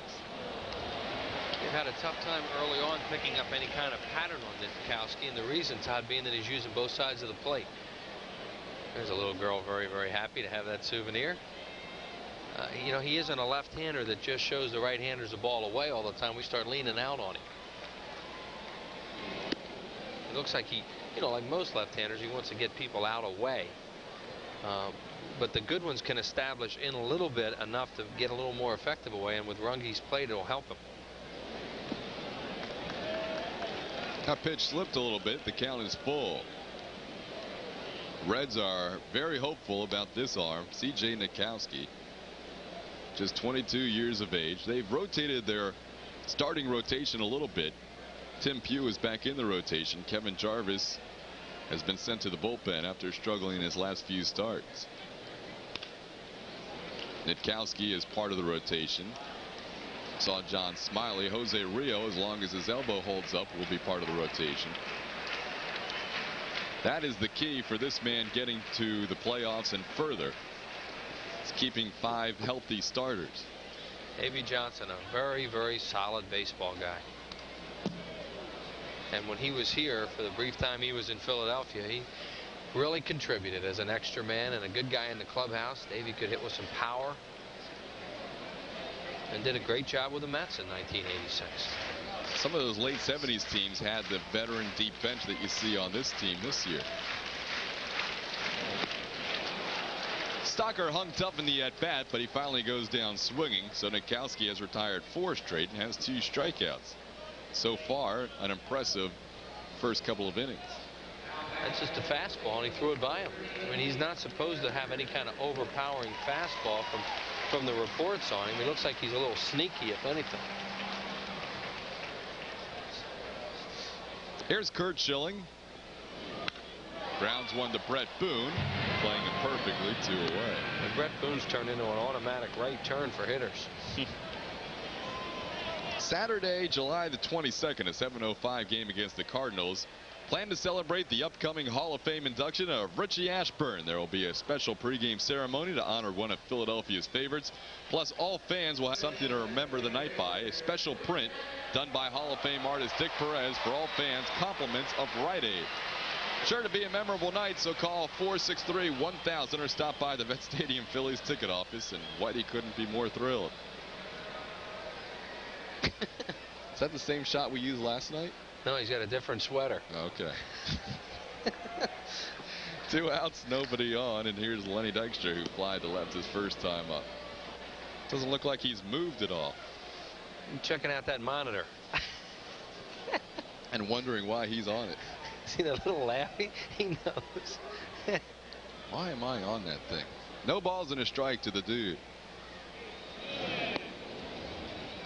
They've had a tough time early on picking up any kind of pattern on Nitkowski, and the reason, Todd, being that he's using both sides of the plate. There's a little girl very, very happy to have that souvenir. You know, he isn't a left-hander that just shows the right-handers the ball away all the time. We start leaning out on him. It looks like he, you know, like most left-handers, he wants to get people out away. But the good ones can establish in a little bit enough to get a little more effective away, and with Runge's plate, it'll help him. That pitch slipped a little bit. The count is full. Reds are very hopeful about this arm. C.J. Nitkowski, just 22 years of age. They've rotated their starting rotation a little bit. Tim Pugh is back in the rotation. Kevin Jarvis has been sent to the bullpen after struggling in his last few starts. Nitkowski is part of the rotation. Saw John Smiley. Jose Rio, as long as his elbow holds up, will be part of the rotation. That is the key for this man getting to the playoffs and further. It's keeping 5 healthy starters. A.B. Johnson, a very, very solid baseball guy. And when he was here, for the brief time he was in Philadelphia, he really contributed as an extra man and a good guy in the clubhouse. Davey could hit with some power, and did a great job with the Mets in 1986. Some of those late 70s teams had the veteran deep bench that you see on this team this year. Stocker hung tough in the at-bat, but he finally goes down swinging. So Nitkowski has retired 4 straight and has 2 strikeouts. So far, an impressive first couple of innings. That's just a fastball, and he threw it by him. I mean, he's not supposed to have any kind of overpowering fastball from the reports on him. He looks like he's a little sneaky, if anything. Here's Kurt Schilling. Grounds one to Brett Boone, playing it perfectly, 2 away. And Brett Boone's turned into an automatic right turn for hitters. Saturday, July the 22nd, a 7:05 game against the Cardinals. Plan to celebrate the upcoming Hall of Fame induction of Richie Ashburn. There will be a special pregame ceremony to honor one of Philadelphia's favorites. Plus, all fans will have something to remember the night by. A special print done by Hall of Fame artist Dick Perez for all fans. Compliments of Rite Aid. Sure to be a memorable night, so call 463-1000 or stop by the Vet Stadium Phillies ticket office, and Whitey couldn't be more thrilled. Is that the same shot we used last night? No, he's got a different sweater. Okay. 2 outs, nobody on, and here's Lenny Dykstra, who flied to left his first time up. Doesn't look like he's moved at all. I'm checking out that monitor. And wondering why he's on it. See that little laugh? He knows. Why am I on that thing? No balls and a strike to the dude.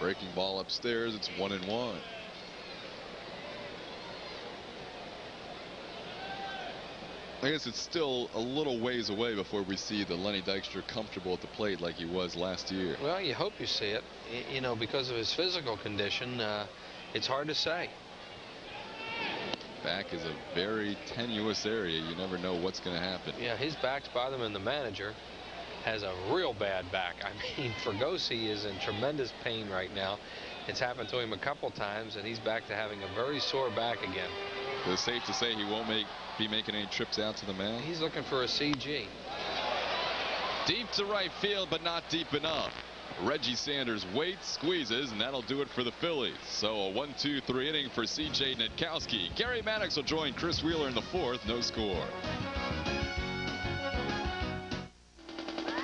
Breaking ball upstairs. It's 1-1. I guess it's still a little ways away before we see the Lenny Dykstra comfortable at the plate like he was last year. Well, you hope you see it. You know, because of his physical condition, it's hard to say. Back is a very tenuous area. You never know what's going to happen. Yeah, his back's bothering him, and the manager has a real bad back. I mean, Fregosi is in tremendous pain right now. It's happened to him a couple times, and he's back to having a very sore back again. Is it safe to say he won't be making any trips out to the mound? He's looking for a CG. Deep to right field, but not deep enough. Reggie Sanders waits, squeezes, and that'll do it for the Phillies. So a 1-2-3 inning for C.J. Nitkowski. Gary Maddox will join Chris Wheeler in the 4th. No score.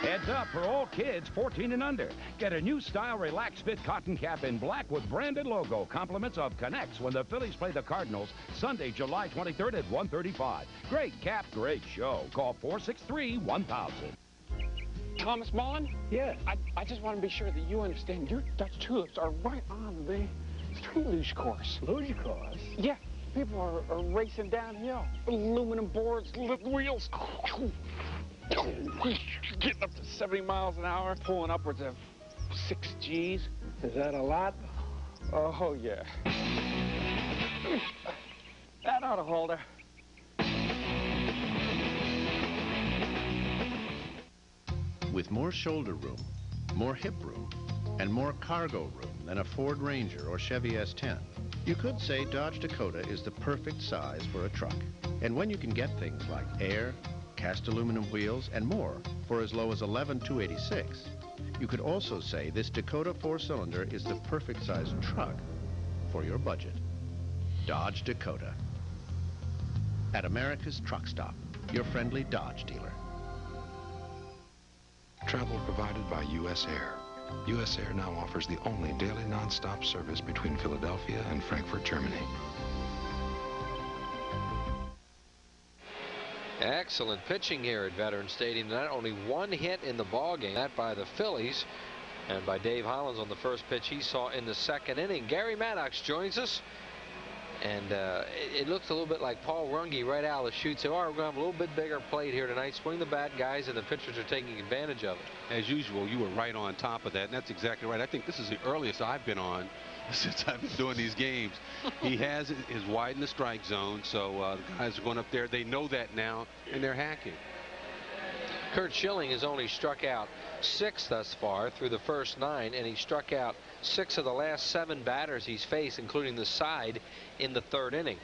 Head Heads up for all kids 14 and under. Get a new style relaxed fit cotton cap in black with branded logo. Compliments of Connects when the Phillies play the Cardinals Sunday, July 23rd at 1:35. Great cap, great show. Call 463-1000. Thomas Mullen? Yeah. I just want to be sure that you understand your Dutch tulips are right on the street luge course. Luge course? Yeah. People are racing downhill. Aluminum boards, wheels. Getting up to 70 miles an hour, pulling upwards of 6 Gs. Is that a lot? Oh, yeah. That ought to hold her. With more shoulder room, more hip room, and more cargo room than a Ford Ranger or Chevy S10, you could say Dodge Dakota is the perfect size for a truck. And when you can get things like air, cast aluminum wheels, and more for as low as $11,286, you could also say this Dakota 4-cylinder is the perfect size truck for your budget. Dodge Dakota. At America's Truck Stop, your friendly Dodge dealer. Travel provided by U.S. Air. U.S. Air now offers the only daily non-stop service between Philadelphia and Frankfurt, Germany. Excellent pitching here at Veterans Stadium. Not only one hit in the ballgame, that by the Phillies and by Dave Hollins on the first pitch he saw in the second inning. Gary Maddox joins us. And it looks a little bit like Paul Runge right out of the chute. So, all right, we're going to have a little bit bigger plate here tonight. Swing the bat, guys, and the pitchers are taking advantage of it. As usual, you were right on top of that, and that's exactly right. I think this is the earliest I've been on since I've been doing these games. He has his wide in the strike zone, so the guys are going up there. They know that now, and they're hacking. Curt Schilling has only struck out 6 thus far through the first 9, and he struck out 6 of the last 7 batters he's faced, including the side in the 3rd inning.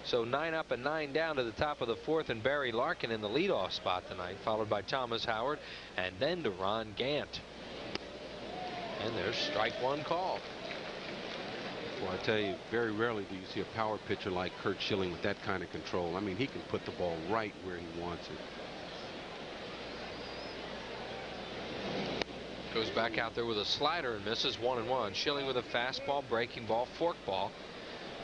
So 9 up and 9 down to the top of the 4th, and Barry Larkin in the leadoff spot tonight, followed by Thomas Howard and then to Ron Gant. And there's strike 1 call. Well, I tell you, very rarely do you see a power pitcher like Curt Schilling with that kind of control. I mean, he can put the ball right where he wants it. Goes back out there with a slider and misses 1-1. Schilling with a fastball, breaking ball, forkball.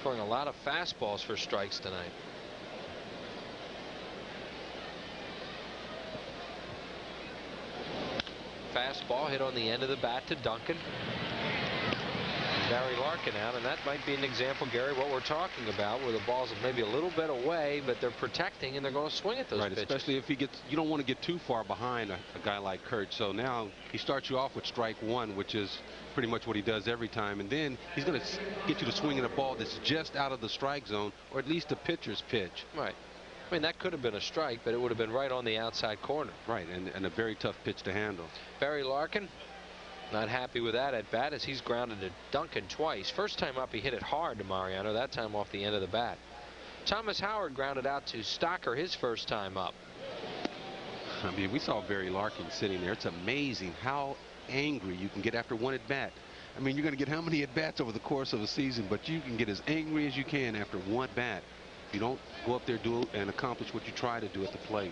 Throwing a lot of fastballs for strikes tonight. Fastball hit on the end of the bat to Duncan. Barry Larkin out, and that might be an example, Gary, what we're talking about, where the ball's maybe a little bit away, but they're protecting and they're going to swing at those pitches. Especially if he gets, you don't want to get too far behind a guy like Curt. So now he starts you off with strike 1, which is pretty much what he does every time, and then he's going to get you to swing in a ball that's just out of the strike zone, or at least a pitcher's pitch. Right. I mean, that could have been a strike, but it would have been right on the outside corner. Right, and a very tough pitch to handle. Barry Larkin not happy with that at bat as he's grounded to Duncan twice. First time up he hit it hard to Mariano, that time off the end of the bat. Thomas Howard grounded out to Stocker his first time up. I mean, we saw Barry Larkin sitting there. It's amazing how angry you can get after one at bat. I mean, you're going to get how many at bats over the course of a season, but you can get as angry as you can after one bat. If you don't go up there and accomplish what you try to do at the plate.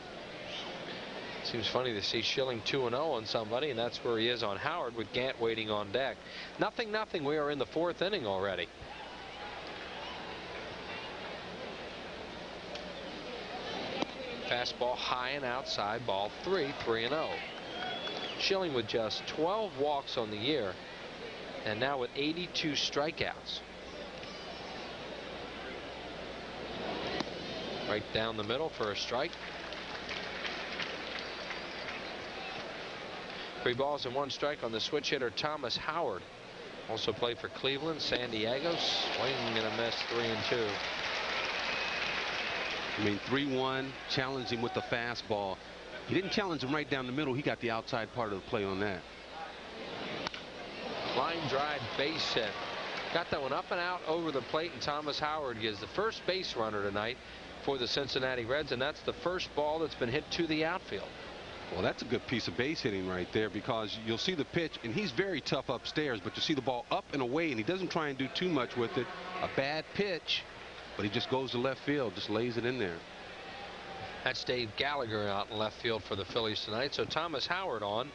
Seems funny to see Schilling 2-0 on somebody, and that's where he is on Howard with Gant waiting on deck. 0-0. We are in the 4th inning already. Fastball high and outside, ball 3, 3-0. Schilling with just 12 walks on the year, and now with 82 strikeouts. Right down the middle for a strike. 3 balls and 1 strike on the switch hitter Thomas Howard. Also played for Cleveland, San Diego. Swing and a miss, 3-2. I mean, 3-1, challenged him with the fastball. He didn't challenge him right down the middle. He got the outside part of the play on that. Line drive base hit. Got that one up and out over the plate, and Thomas Howard is the first base runner tonight for the Cincinnati Reds, and that's the first ball that's been hit to the outfield. Well, that's a good piece of base hitting right there, because you'll see the pitch, and he's very tough upstairs, but you see the ball up and away, and he doesn't try and do too much with it. A bad pitch, but he just goes to left field, just lays it in there. That's Dave Gallagher out in left field for the Phillies tonight. So Thomas Howard on.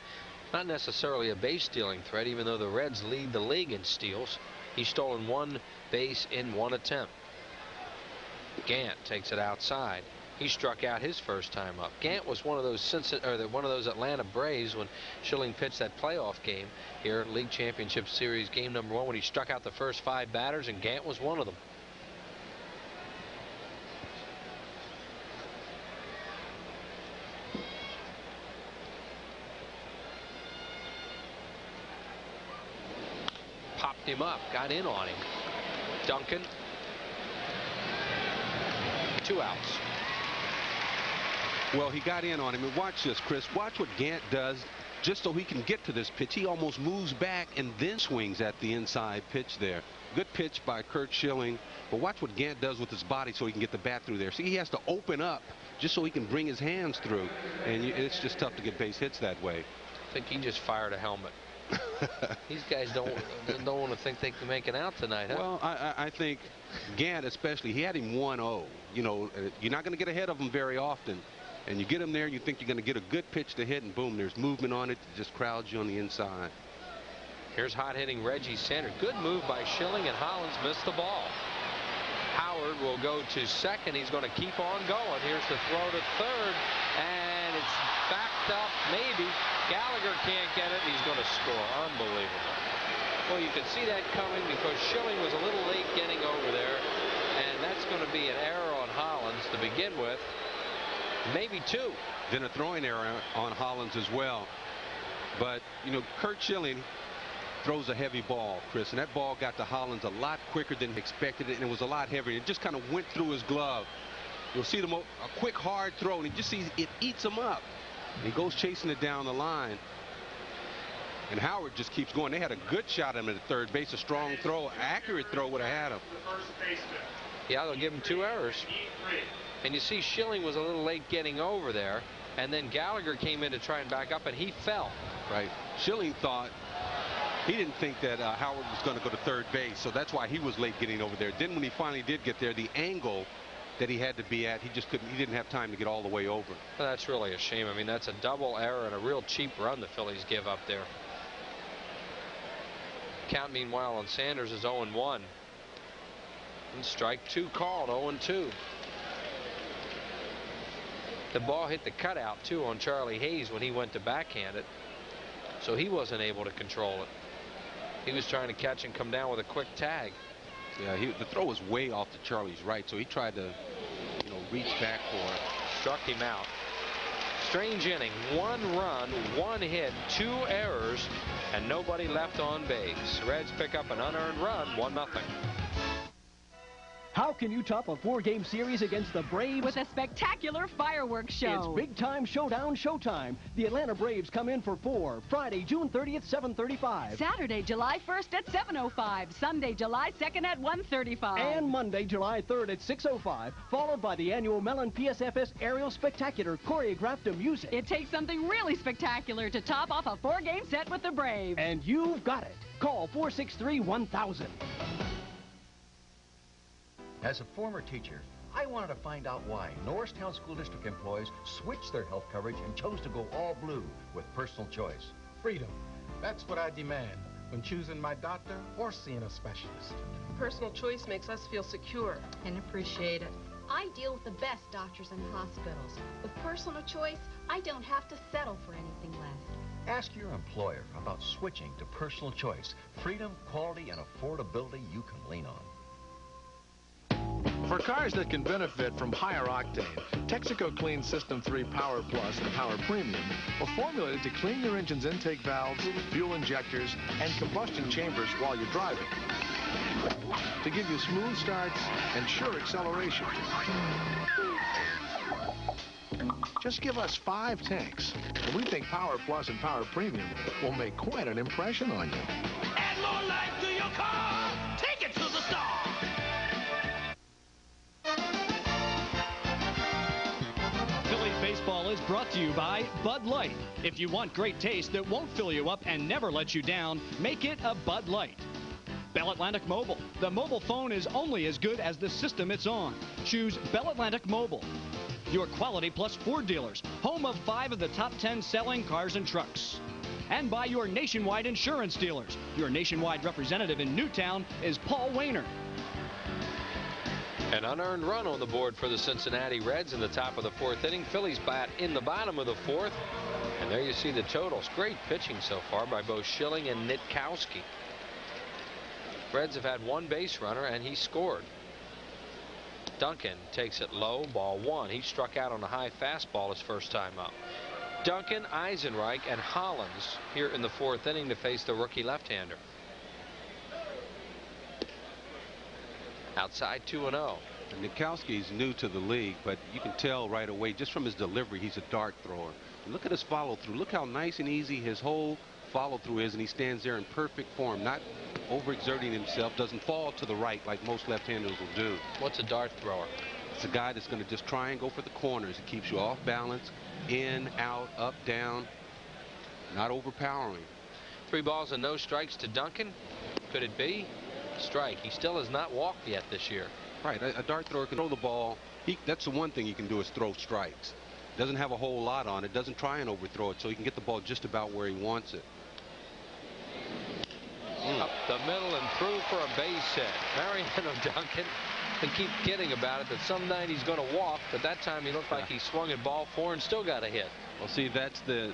Not necessarily a base stealing threat, even though the Reds lead the league in steals. He's stolen 1 base in 1 attempt. Gant takes it outside. He struck out his first time up. Gant was one of those Atlanta Braves when Schilling pitched that playoff game here, League Championship Series game number 1, when he struck out the first 5 batters, and Gant was one of them. Popped him up, got in on him. Duncan. 2 outs. Well, he got in on him. And watch this, Chris. Watch what Gant does just so he can get to this pitch. He almost moves back and then swings at the inside pitch there. Good pitch by Curt Schilling. But watch what Gant does with his body so he can get the bat through there. See, he has to open up just so he can bring his hands through. And it's just tough to get base hits that way. I think he just fired a helmet. These guys don't want to think they can make it out tonight, huh? Well, I think Gant especially, he had him 1-0. You know, you're not going to get ahead of him very often. And you get him there and you think you're going to get a good pitch to hit, and boom, there's movement on it. It just crowds you on the inside. Here's hot-hitting Reggie Sanders. Good move by Schilling, and Hollins missed the ball. Howard will go to second. He's going to keep on going. Here's the throw to third, and it's backed up, maybe. Gallagher can't get it, and he's going to score. Unbelievable. Well, you could see that coming because Schilling was a little late getting over there, and that's going to be an error on Hollins to begin with. Maybe 2. Then a throwing error on Hollins as well. But, you know, Curt Schilling throws a heavy ball, Chris, and that ball got to Hollins a lot quicker than expected, and it was a lot heavier. It just kind of went through his glove. You'll see a quick, hard throw, and he just sees it eats him up. He goes chasing it down the line. And Howard just keeps going. They had a good shot at him at third base. A strong throw, accurate throw would have had him. Yeah, they'll give him 2 errors. And you see Schilling was a little late getting over there, and then Gallagher came in to try and back up, and he fell. Right. Schilling thought, he didn't think that Howard was going to go to third base, so that's why he was late getting over there. Then when he finally did get there, the angle that he had to be at, he didn't have time to get all the way over. Well, that's really a shame. I mean, that's a double error and a real cheap run the Phillies give up there. Count, meanwhile, on Sanders is 0-1. And strike 2 called, 0-2. The ball hit the cutout, too, on Charlie Hayes when he went to backhand it. So he wasn't able to control it. He was trying to catch and come down with a quick tag. Yeah, the throw was way off to Charlie's right, so he tried to, you know, reach back for it. Struck him out. Strange inning. 1 run, 1 hit, 2 errors, and nobody left on base. Reds pick up an unearned run, 1-0. How can you top a 4-game series against the Braves? With a spectacular fireworks show. It's big-time showdown showtime. The Atlanta Braves come in for 4. Friday, June 30th, 7:35. Saturday, July 1st at 7:05. Sunday, July 2nd at 1:35. And Monday, July 3rd at 6:05, followed by the annual Mellon PSFS Aerial Spectacular choreographed to music. It takes something really spectacular to top off a 4-game set with the Braves. And you've got it. Call 463-1000. As a former teacher, I wanted to find out why Norristown School District employees switched their health coverage and chose to go all blue with personal choice. Freedom. That's what I demand when choosing my doctor or seeing a specialist. Personal choice makes us feel secure and appreciated. I deal with the best doctors and hospitals. With personal choice, I don't have to settle for anything less. Ask your employer about switching to personal choice. Freedom, quality, and affordability you can lean on. For cars that can benefit from higher octane, Texaco Clean System 3 Power Plus and Power Premium were formulated to clean your engine's intake valves, fuel injectors, and combustion chambers while you're driving. To give you smooth starts and sure acceleration. Just give us 5 tanks, and we think Power Plus and Power Premium will make quite an impression on you. Add more life to your car. Take it to the star. Phillies baseball is brought to you by Bud Light. If you want great taste that won't fill you up and never let you down, make it a Bud Light. Bell Atlantic Mobile. The mobile phone is only as good as the system it's on. Choose Bell Atlantic Mobile. your quality plus Ford dealers, home of 5 of the top 10 selling cars and trucks. And by your nationwide insurance dealers. Your nationwide representative in Newtown is Paul Wayner. An unearned run on the board for the Cincinnati Reds in the top of the 4th inning. Phillies bat in the bottom of the 4th. And there you see the totals. Great pitching so far by both Schilling and Nitkowski. Reds have had 1 base runner, and he scored. Duncan takes it low, ball 1. He struck out on a high fastball his first time up. Duncan, Eisenreich, and Hollins here in the 4th inning to face the rookie left-hander. Outside 2-0. Nitkowski's new to the league, but you can tell right away just from his delivery he's a dart thrower. And look at his follow-through. Look how nice and easy his whole follow-through is, and he stands there in perfect form, not overexerting himself, doesn't fall to the right like most left-handers will do. What's a dart thrower? It's a guy that's going to just try and go for the corners. It keeps you off balance, in, out, up, down, not overpowering. 3 balls and no strikes to Duncan. Could it be? Strike. He still has not walked yet this year. Right. A dart thrower can throw the ball. That's the one thing he can do is throw strikes. Doesn't have a whole lot on it. Doesn't try and overthrow it, so he can get the ball just about where he wants it. Up the middle and through for a base hit. Mariano Duncan. And keep kidding about it that some night he's going to walk, but that time he looked like he swung at ball 4 and still got a hit. Well, see, that's the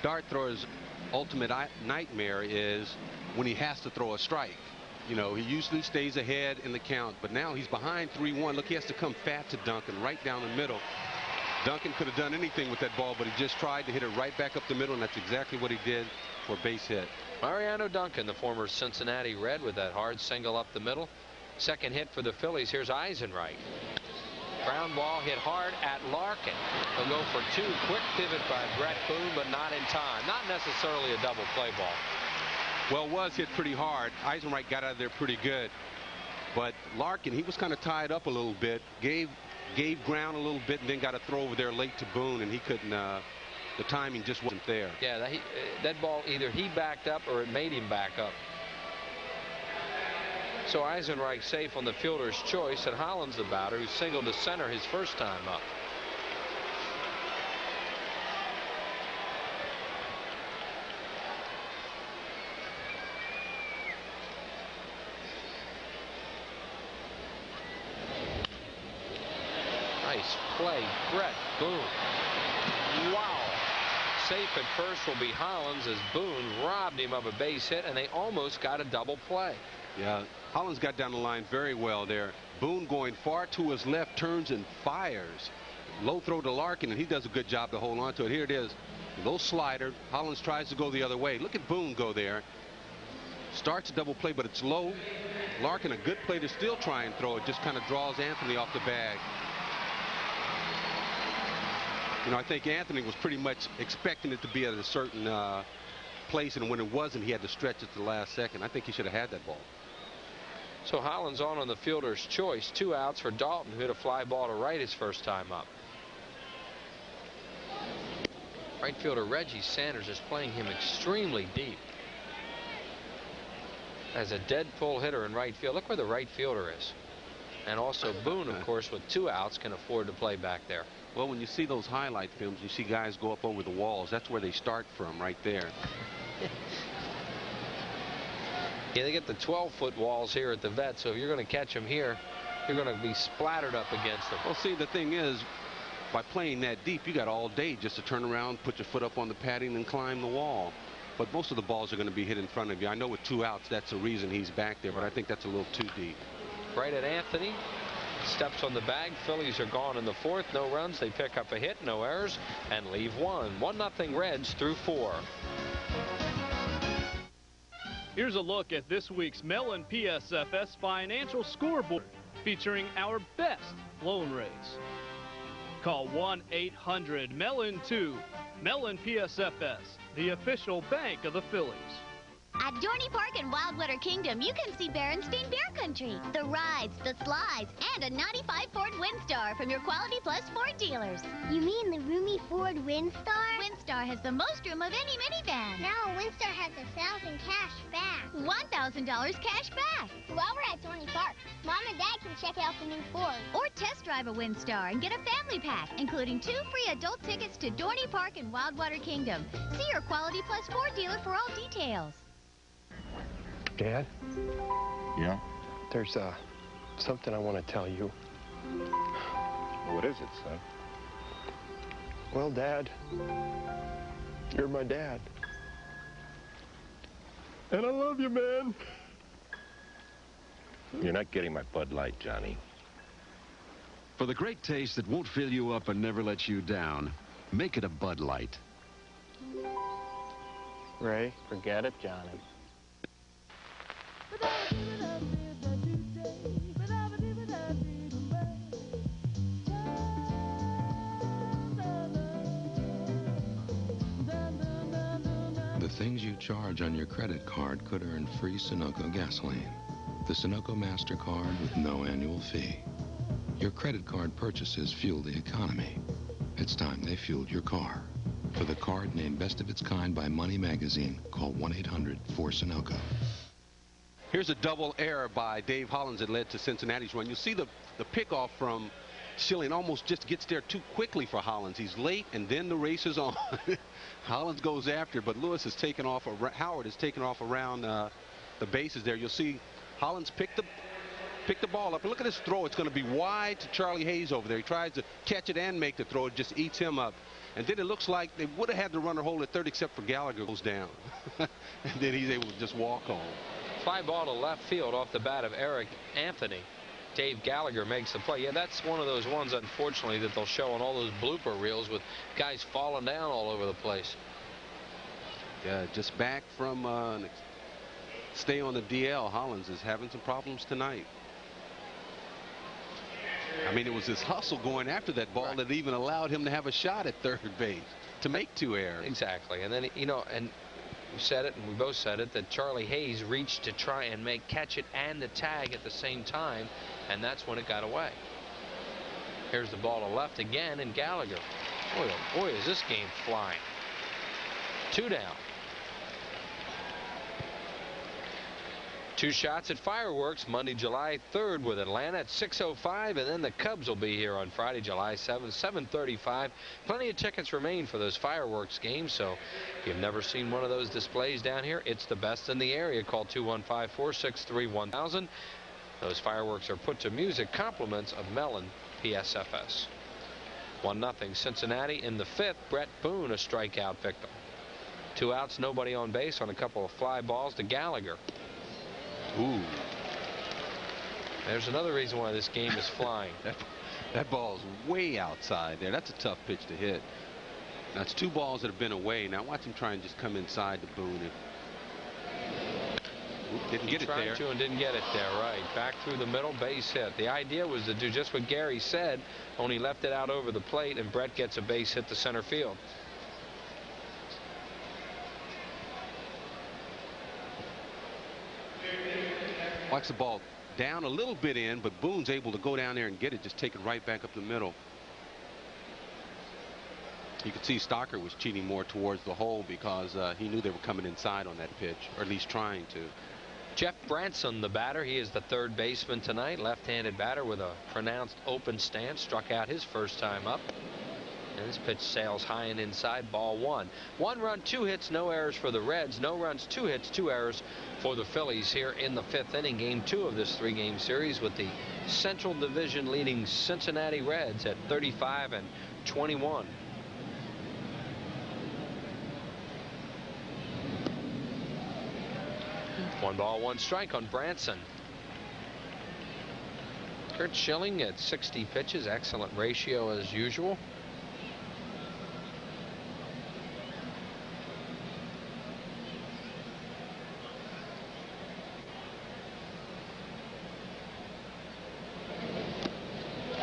dart thrower's ultimate nightmare is when he has to throw a strike. You know, he usually stays ahead in the count, but now he's behind 3-1. Look, he has to come fat to Duncan right down the middle. Duncan could have done anything with that ball, but he just tried to hit it right back up the middle, and that's exactly what he did for a base hit. Mariano Duncan, the former Cincinnati Red, with that hard single up the middle. Second hit for the Phillies. Here's Eisenreich. Ground ball hit hard at Larkin. He'll go for 2. Quick pivot by Brett Boone, but not in time. Not necessarily a double play ball. Well, it was hit pretty hard. Eisenreich got out of there pretty good. But Larkin, he was kind of tied up a little bit. Gave ground a little bit and then got a throw over there late to Boone, and he couldn't. The timing just wasn't there. Yeah, that ball, either he backed up or it made him back up. So Eisenreich safe on the fielder's choice, and Hollins the batter, who singled to center his first time up. Nice play, Brett Boone. Wow. Safe at first will be Hollins as Boone robbed him of a base hit, and they almost got a double play. Yeah, Hollins got down the line very well there. Boone going far to his left, turns and fires. Low throw to Larkin, and he does a good job to hold on to it. Here it is. Low slider. Hollins tries to go the other way. Look at Boone go there. Starts a double play, but it's low. Larkin, a good play to still try and throw it. Just kind of draws Anthony off the bag. You know, I think Anthony was pretty much expecting it to be at a certain place, and when it wasn't, he had to stretch it to the last second. I think he should have had that ball. So Hollins on the fielder's choice. 2 outs for Dalton, who hit a fly ball to right his first time up. Right fielder Reggie Sanders is playing him extremely deep. As a dead pull hitter in right field. Look where the right fielder is. And also Boone, of course, with 2 outs, can afford to play back there. Well, when you see those highlight films, you see guys go up over the walls. That's where they start from, right there. Yeah, they get the 12-foot walls here at the vet, so if you're going to catch them here, you're going to be splattered up against them. Well, see, the thing is, by playing that deep, you got all day just to turn around, put your foot up on the padding, and climb the wall. But most of the balls are going to be hit in front of you. I know with 2 outs, that's the reason he's back there, but I think that's a little too deep. Right at Anthony. Steps on the bag. Phillies are gone in the 4th. No runs. They pick up a hit, no errors, and leave 1. 1-0 Reds through 4. Here's a look at this week's Mellon PSFS Financial Scoreboard, featuring our best loan rates. Call 1-800-MELLON-2. Mellon PSFS, the official bank of the Phillies. At Dorney Park and Wildwater Kingdom, you can see Berenstain Bear Country, the rides, the slides, and a 95 Ford Windstar from your Quality Plus Ford dealers. You mean the roomy Ford Windstar? Windstar has the most room of any minivan. No, Windstar has $1,000 cash back. $1,000 cash back. While we're at Dorney Park, Mom and Dad can check out the new Ford. Or test drive a Windstar and get a family pack, including 2 free adult tickets to Dorney Park and Wildwater Kingdom. See your Quality Plus Ford dealer for all details. Dad? Yeah? There's something I want to tell you. What is it, son? Well, Dad, you're my dad. And I love you, man. You're not getting my Bud Light, Johnny. For the great taste that won't fill you up and never let you down, make it a Bud Light. Ray, forget it, Johnny. The things you charge on your credit card could earn free Sunoco gasoline. The Sunoco MasterCard with no annual fee. Your credit card purchases fuel the economy. It's time they fueled your car. For the card named Best of Its Kind by Money Magazine, call 1-800-4SUNOCO. Here's a double error by Dave Hollins that led to Cincinnati's run. You see the pickoff from Schilling almost just gets there too quickly for Hollins. He's late, and then the race is on. Hollins goes after, but Lewis has taken off. Howard has taken off around the bases there. You'll see Hollins pick the ball up. And look at his throw. It's going to be wide to Charlie Hayes over there. He tries to catch it and make the throw. It just eats him up. And then it looks like they would have had the runner hold at third, except for Gallagher goes down. And then he's able to just walk home. Fly ball to left field off the bat of Eric Anthony. Dave Gallagher makes the play. Yeah, that's one of those ones, unfortunately, that they'll show on all those blooper reels with guys falling down all over the place. Yeah, just back from stay on the DL. Hollins is having some problems tonight. I mean, it was his hustle going after that ball that even allowed him to have a shot at third base to make 2 errors. Exactly. And then, you know, and we said it, and we both said it, that Charlie Hayes reached to try and catch it and the tag at the same time, and that's when it got away. Here's the ball to left again, and Gallagher. Boy, oh boy, is this game flying. 2 down. 2 shots at Fireworks Monday, July 3rd with Atlanta at 6:05, and then the Cubs will be here on Friday, July 7th, 7:35. Plenty of tickets remain for those Fireworks games, so if you've never seen one of those displays down here, it's the best in the area. Call 215-463-1000. Those fireworks are put to music, compliments of Mellon PSFS. 1-0 Cincinnati in the 5th. Brett Boone, a strikeout victim. 2 outs, nobody on base on a couple of fly balls to Gallagher. Ooh. There's another reason why this game is flying. That ball's way outside there. That's a tough pitch to hit. That's 2 balls that have been away. Now watch him try and just come inside to Boone. Didn't get it there. He tried to and didn't get it there. Right. Back through the middle, base hit. The idea was to do just what Gary said, only left it out over the plate, and Brett gets a base hit to center field. Watch the ball down a little bit in, but Boone's able to go down there and get it, just take it right back up the middle. You could see Stocker was cheating more towards the hole because he knew they were coming inside on that pitch, or at least trying to. Jeff Branson, the batter. He is the third baseman tonight. Left-handed batter with a pronounced open stance. Struck out his first time up. And this pitch sails high and inside, ball 1. 1 run, 2 hits, no errors for the Reds. No runs, 2 hits, 2 errors for the Phillies here in the 5th inning, game 2 of this 3-game series, with the Central Division leading Cincinnati Reds at 35-21. One ball, 1 strike on Branson. Kurt Schilling at 60 pitches, excellent ratio as usual.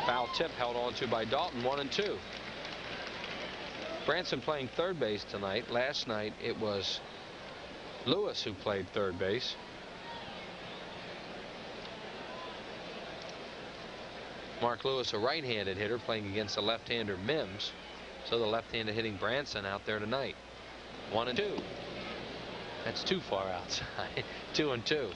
Foul tip held on to by Dalton, 1-2. Branson playing third base tonight. Last night it was Lewis, who played third base. Mark Lewis, a right-handed hitter, playing against the left-hander Mims. So the left-handed hitting Branson out there tonight. 1-2. That's too far outside. 2-2.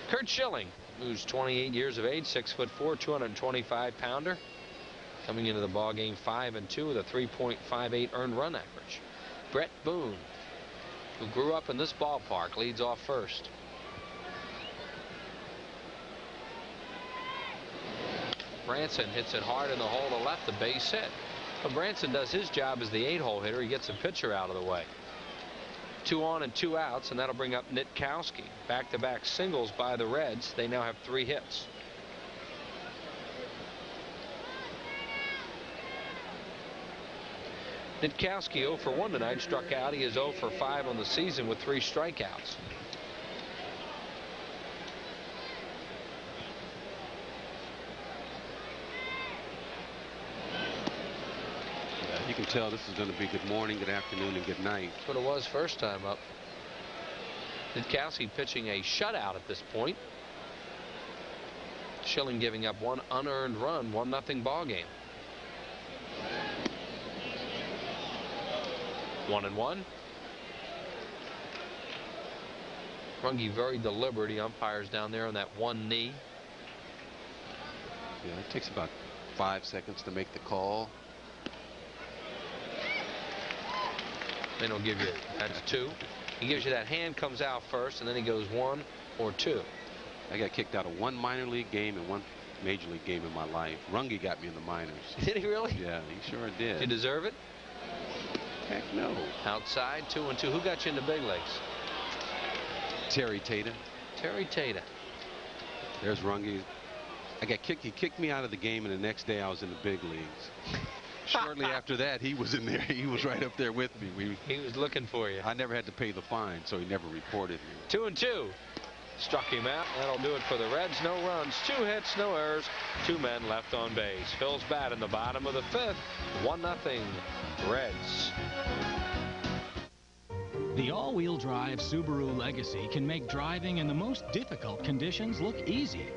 Kurt Schilling, who's 28 years of age, 6'4", 225-pounder, coming into the ball game 5-2 with a 3.58 earned run average. Brett Boone, who grew up in this ballpark, leads off first. Branson hits it hard in the hole to left, the base hit. But Branson does his job as the 8-hole hitter. He gets a pitcher out of the way. 2 on and 2 outs, and that'll bring up Nitkowski. Back-to-back singles by the Reds. They now have 3 hits. Nitkowski 0 for 1 tonight, struck out. He is 0 for 5 on the season with 3 strikeouts. You can tell this is going to be good morning, good afternoon, and good night. That's what it was first time up. Nitkowski pitching a shutout at this point. Schilling giving up 1 unearned run, 1-0 ball game. 1-1. Runge very deliberate. He umpires down there on that one knee. Yeah, it takes about 5 seconds to make the call. They don't give you, that's 2. He gives you that hand comes out first, and then he goes 1 or 2. I got kicked out of 1 minor league game and 1 major league game in my life. Runge got me in the minors. Did he really? Yeah, he sure did. Did you deserve it? Heck no. Outside, 2-2. Who got you in the big leagues? Terry Tata. Terry Tata. There's Runge. I got kicked. He kicked me out of the game, and the next day I was in the big leagues. Shortly after that, he was in there. He was right up there with me. He was looking for you. I never had to pay the fine, so he never reported me. 2-2. Struck him out. That'll do it for the Reds. No runs, 2 hits, no errors, 2 men left on base. Phil's bat in the bottom of the 5th. 1-0 Reds. The all-wheel drive Subaru Legacy can make driving in the most difficult conditions look easy.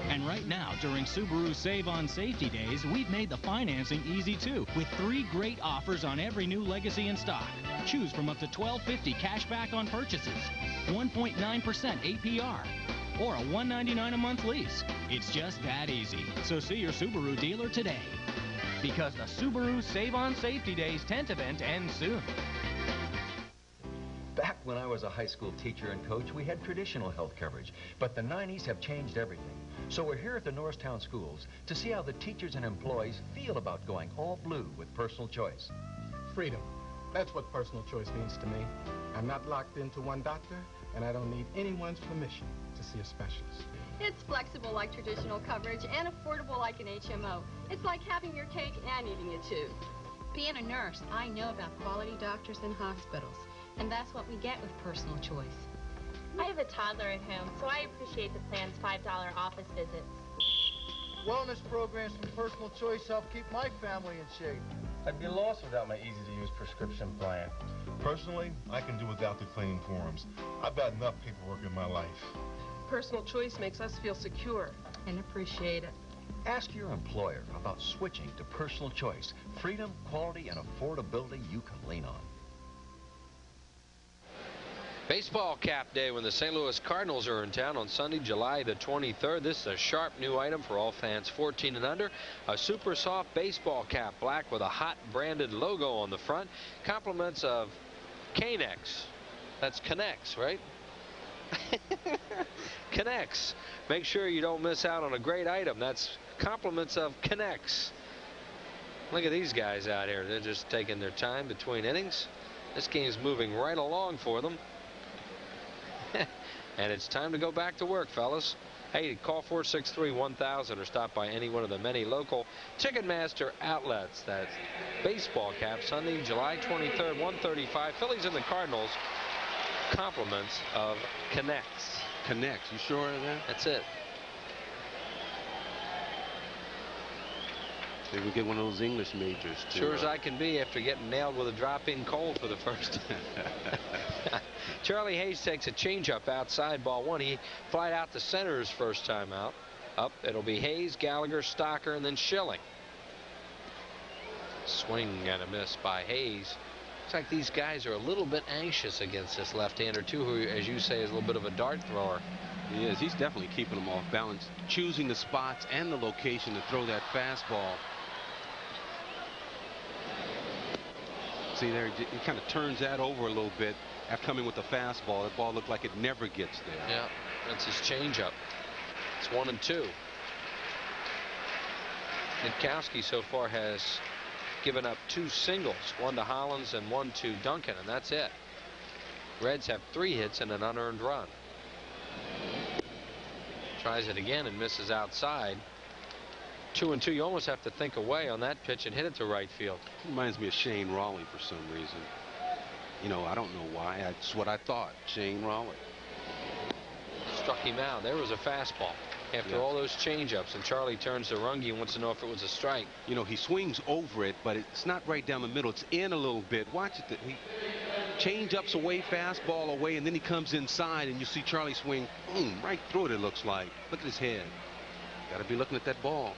And right now, during Subaru Save on Safety Days, we've made the financing easy too, with 3 great offers on every new Legacy in stock. Choose from up to $1,250 cash back on purchases, 1.9% APR, or a $199 a month lease. It's just that easy. So see your Subaru dealer today. Because the Subaru Save on Safety Days tent event ends soon. Back when I was a high school teacher and coach, we had traditional health coverage, but the 90s have changed everything. So we're here at the Norristown schools to see how the teachers and employees feel about going all blue with personal choice. Freedom. That's what personal choice means to me. I'm not locked into one doctor, and I don't need anyone's permission to see a specialist. It's flexible like traditional coverage and affordable like an HMO. It's like having your cake and eating it too. Being a nurse, I know about quality doctors and hospitals, and that's what we get with personal choice. I have a toddler at home, so I appreciate the plan's $5 office visits. Wellness programs from Personal Choice help keep my family in shape. I'd be lost without my easy-to-use prescription plan. Personally, I can do without the cleaning forms. I've got enough paperwork in my life. Personal choice makes us feel secure and appreciate it. Ask your employer about switching to Personal Choice. Freedom, quality, and affordability you can lean on. Baseball cap day when the St. Louis Cardinals are in town on Sunday, July the 23rd. This is a sharp new item for all fans 14 and under. A super soft baseball cap, black with a hot branded logo on the front. Compliments of Canex. That's Connex, right? Connex. Make sure you don't miss out on a great item. That's compliments of Connex. Look at these guys out here. They're just taking their time between innings. This game's moving right along for them. And it's time to go back to work, fellas. Hey, call 463-1000 or stop by any one of the many local Ticketmaster outlets. That's baseball cap, Sunday, July 23rd, 1:35. Phillies and the Cardinals. Compliments of Connex. Connex, you sure of that? That's it. Maybe we'll get one of those English majors, too. Sure as I can be after getting nailed with a drop-in cold for the first time. Charlie Hayes takes a changeup outside, ball one. He flied out to center his first time out. Up, it'll be Hayes, Gallagher, Stocker, and then Schilling. Swing and a miss by Hayes. Looks like these guys are a little bit anxious against this left-hander, too, who, as you say, is a little bit of a dart thrower. He is. He's definitely keeping them off balance, choosing the spots and the location to throw that fastball. See there, he kind of turns that over a little bit after coming with the fastball. That ball looked like it never gets there. Yeah, that's his changeup. It's 1-2. Nitkowski so far has given up 2 singles, one to Hollins and one to Duncan, and that's it. Reds have 3 hits and an unearned run. Tries it again and misses outside. 2-2. You almost have to think away on that pitch and hit it to right field. Reminds me of Shane Raleigh for some reason. You know, I don't know why. That's what I thought. Shane Raleigh. Struck him out. There was a fastball after all those changeups, and Charlie turns to Runge and wants to know if it was a strike. You know, he swings over it, but it's not right down the middle. It's in a little bit. Watch it. He change-ups away, fastball away, and then he comes inside, and you see Charlie swing, boom, right through it, it looks like. Look at his head. Got to be looking at that ball.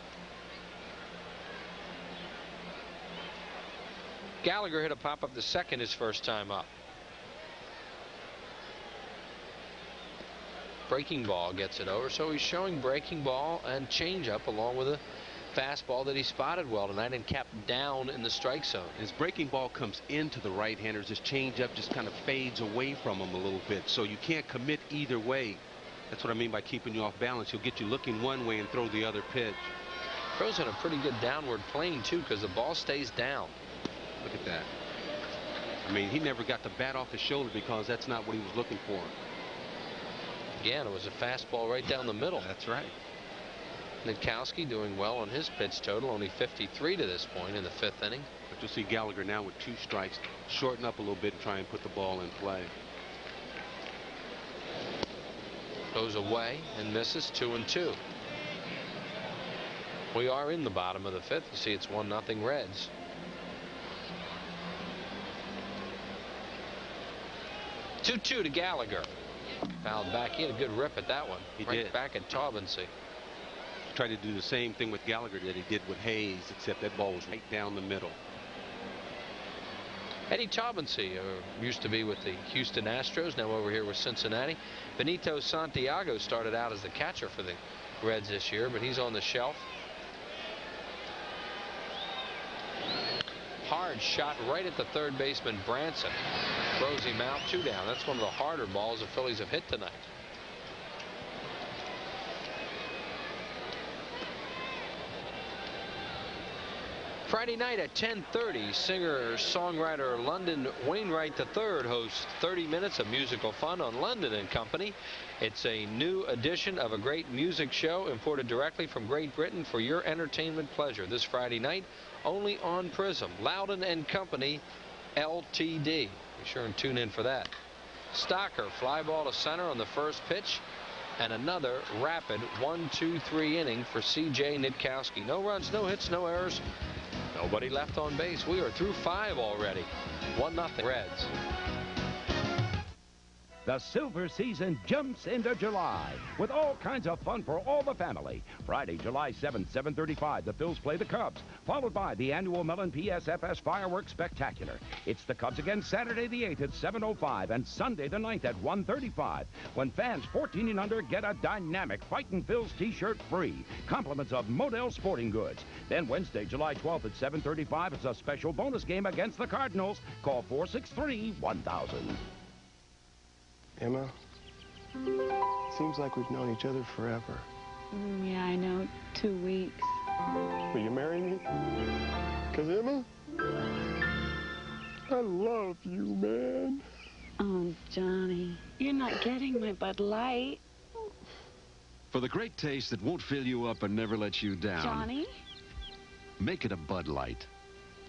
Gallagher hit a pop-up to second his first time up. Breaking ball gets it over, so he's showing breaking ball and changeup along with a fastball that he spotted well tonight and kept down in the strike zone. His breaking ball comes into the right-handers. His changeup just kind of fades away from him a little bit, so you can't commit either way. That's what I mean by keeping you off balance. He'll get you looking one way and throw the other pitch. Throws in a pretty good downward plane, too, because the ball stays down. Look at that. I mean, he never got the bat off his shoulder because that's not what he was looking for. Again, it was a fastball right down the middle. That's right. Nitkowski doing well on his pitch total, only 53 to this point in the 5th inning. But you'll see Gallagher now with 2 strikes, shorten up a little bit and try and put the ball in play. Goes away and misses. 2-2. We are in the bottom of the 5th. You see it's 1-0 Reds. Two to Gallagher. Fouled back. He had a good rip at that one. He right did. Back at Taubensee. Tried to do the same thing with Gallagher that he did with Hayes, except that ball was right down the middle. Eddie Taubensee used to be with the Houston Astros, now over here with Cincinnati. Benito Santiago started out as the catcher for the Reds this year, but he's on the shelf. Hard shot right at the third baseman, Branson. Throws him out, 2 down. That's one of the harder balls the Phillies have hit tonight. Friday night at 10:30, singer-songwriter London Wainwright III hosts 30 minutes of musical fun on London and Company. It's a new edition of a great music show imported directly from Great Britain for your entertainment pleasure. This Friday night, only on Prism. Loudon and Company, LTD. Be sure and tune in for that. Stocker, fly ball to center on the first pitch. And another rapid 1-2-3 inning for C.J. Nitkowski. No runs, no hits, no errors. Nobody left on base. We are through 5 already. 1-0 Reds. The silver season jumps into July with all kinds of fun for all the family. Friday, July 7th, 7:35, the Phils play the Cubs, followed by the annual Mellon PSFS Fireworks Spectacular. It's the Cubs again Saturday the 8th at 7:05 and Sunday the 9th at 1:35 when fans 14 and under get a dynamic Fightin' Phils t-shirt free. Compliments of Model Sporting Goods. Then Wednesday, July 12th at 7:35, it's a special bonus game against the Cardinals. Call 463-1000. Emma, seems like we've known each other forever. Yeah, I know. 2 weeks. Will you marry me? 'Cause Emma, I love you, man. Oh, Johnny, you're not getting my Bud Light. For the great taste that won't fill you up and never let you down. Johnny? Make it a Bud Light.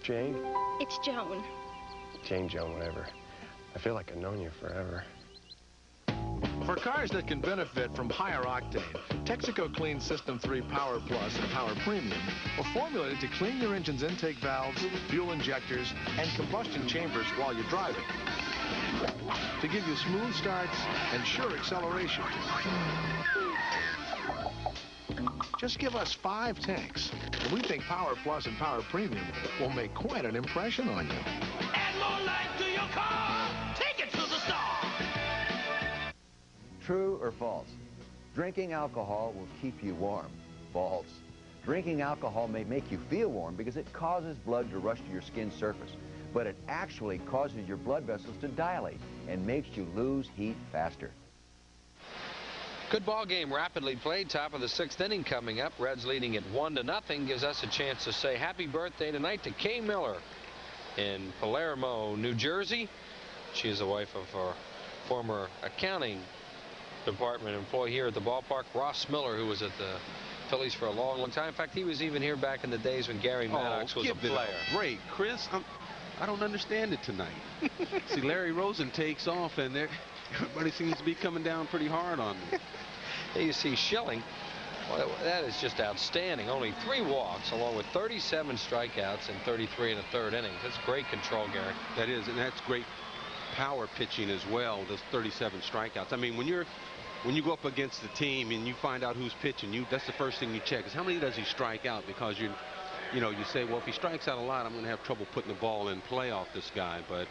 Jane? It's Joan. Jane, Joan, whatever. I feel like I've known you forever. For cars that can benefit from higher octane, Texaco Clean System 3 Power Plus and Power Premium were formulated to clean your engine's intake valves, fuel injectors, and combustion chambers while you're driving. To give you smooth starts and sure acceleration. Just give us 5 tanks, and we think Power Plus and Power Premium will make quite an impression on you. Add more life to your car. Take it to the star. True or false? Drinking alcohol will keep you warm. False. Drinking alcohol may make you feel warm because it causes blood to rush to your skin surface, but it actually causes your blood vessels to dilate and makes you lose heat faster. Good ball game, rapidly played. Top of the 6th inning coming up. Reds leading at 1-0 gives us a chance to say happy birthday tonight to Kay Miller in Palermo, New Jersey. She is the wife of our former accounting department employee here at the ballpark, Ross Miller, who was at the Phillies for a long, long time. In fact, he was even here back in the days when Gary Maddox was a player. Great, Chris. I don't understand it tonight. See, Larry Rosen takes off, and everybody seems to be coming down pretty hard on me. There you see Schilling. Well, that is just outstanding. Only 3 walks, along with 37 strikeouts and 33 in the 3rd inning. That's great control, Gary. That is, and that's great power pitching as well. Those 37 strikeouts. I mean, when you go up against the team and you find out who's pitching, that's the first thing you check is how many does he strike out, because you say, well, if he strikes out a lot, I'm going to have trouble putting the ball in play off this guy. But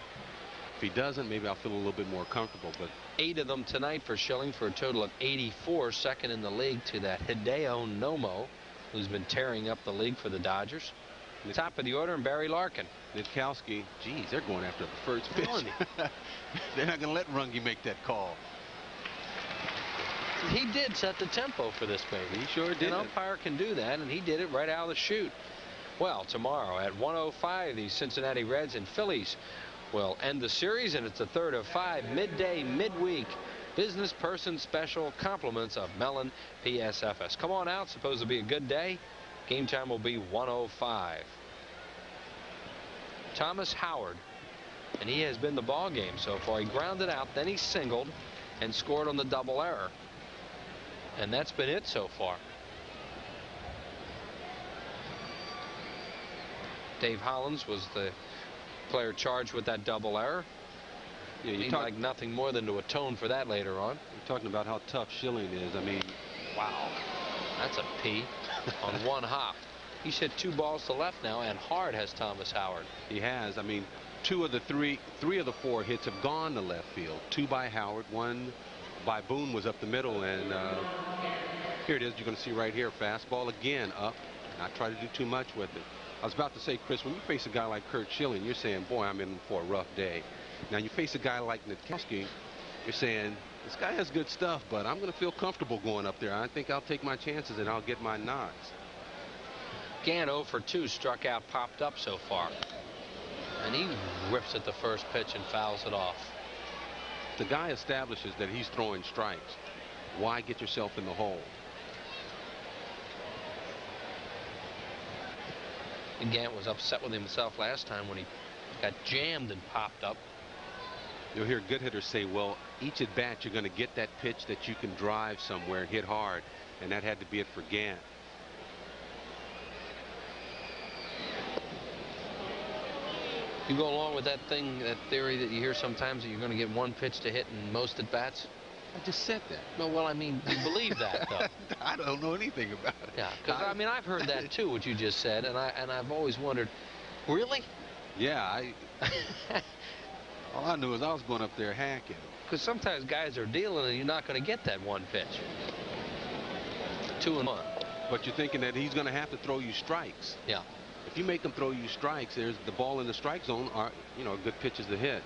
if he doesn't, maybe I'll feel a little bit more comfortable. But 8 of them tonight for Schilling for a total of 84, second in the league to that Hideo Nomo, who's been tearing up the league for the Dodgers. Top of the order, and Barry Larkin. Nitkowski, geez, they're going after the first pitch. They're not going to let Runge make that call. He did set the tempo for this baby. He sure did. An umpire can do that, and he did it right out of the chute. Well, tomorrow at 1:05, the Cincinnati Reds and Phillies will end the series, and it's a 3rd of 5 midday, midweek business person special compliments of Mellon PSFS. Come on out. Supposed to be a good day. Game time will be 1:05. Thomas Howard, and he has been the ball game so far. He grounded out, then he singled and scored on the double error. And that's been it so far. Dave Hollins was the player charged with that double error. Yeah, He'd like nothing more than to atone for that later on. You're talking about how tough Schilling is. I mean, wow. That's a P on 1 hop. He's hit 2 balls to left now, and hard has Thomas Howard. He has. I mean, 2 of the 3 of the 4 hits have gone to left field. 2 by Howard, 1 by Boone was up the middle, and here it is. You're going to see right here, fastball again up. Not try to do too much with it. I was about to say, Chris, when you face a guy like Curt Schilling, you're saying, boy, I'm in for a rough day. Now you face a guy like Nitkowski, you're saying, this guy has good stuff, but I'm going to feel comfortable going up there. I think I'll take my chances and I'll get my knocks. Gann 0 for 2, struck out, popped up so far. And he rips at the first pitch and fouls it off. The guy establishes that he's throwing strikes. Why get yourself in the hole? And Gant was upset with himself last time when he got jammed and popped up. You'll hear good hitters say, well, each at bat you're going to get that pitch that you can drive somewhere and hit hard, and that had to be it for Gant. You go along with that theory that you hear sometimes that you're going to get 1 pitch to hit in most at bats? I just said that. No, well, I mean, you believe that, though. I don't know anything about it. Yeah, because I mean, I've heard that too, what you just said, and I've always wondered, really? Yeah, all I knew is I was going up there hacking. Because sometimes guys are dealing, and you're not going to get that 1 pitch. 2 and 1. But you're thinking that he's going to have to throw you strikes. Yeah. If you make him throw you strikes, there's the ball in the strike zone are, good pitches to hit.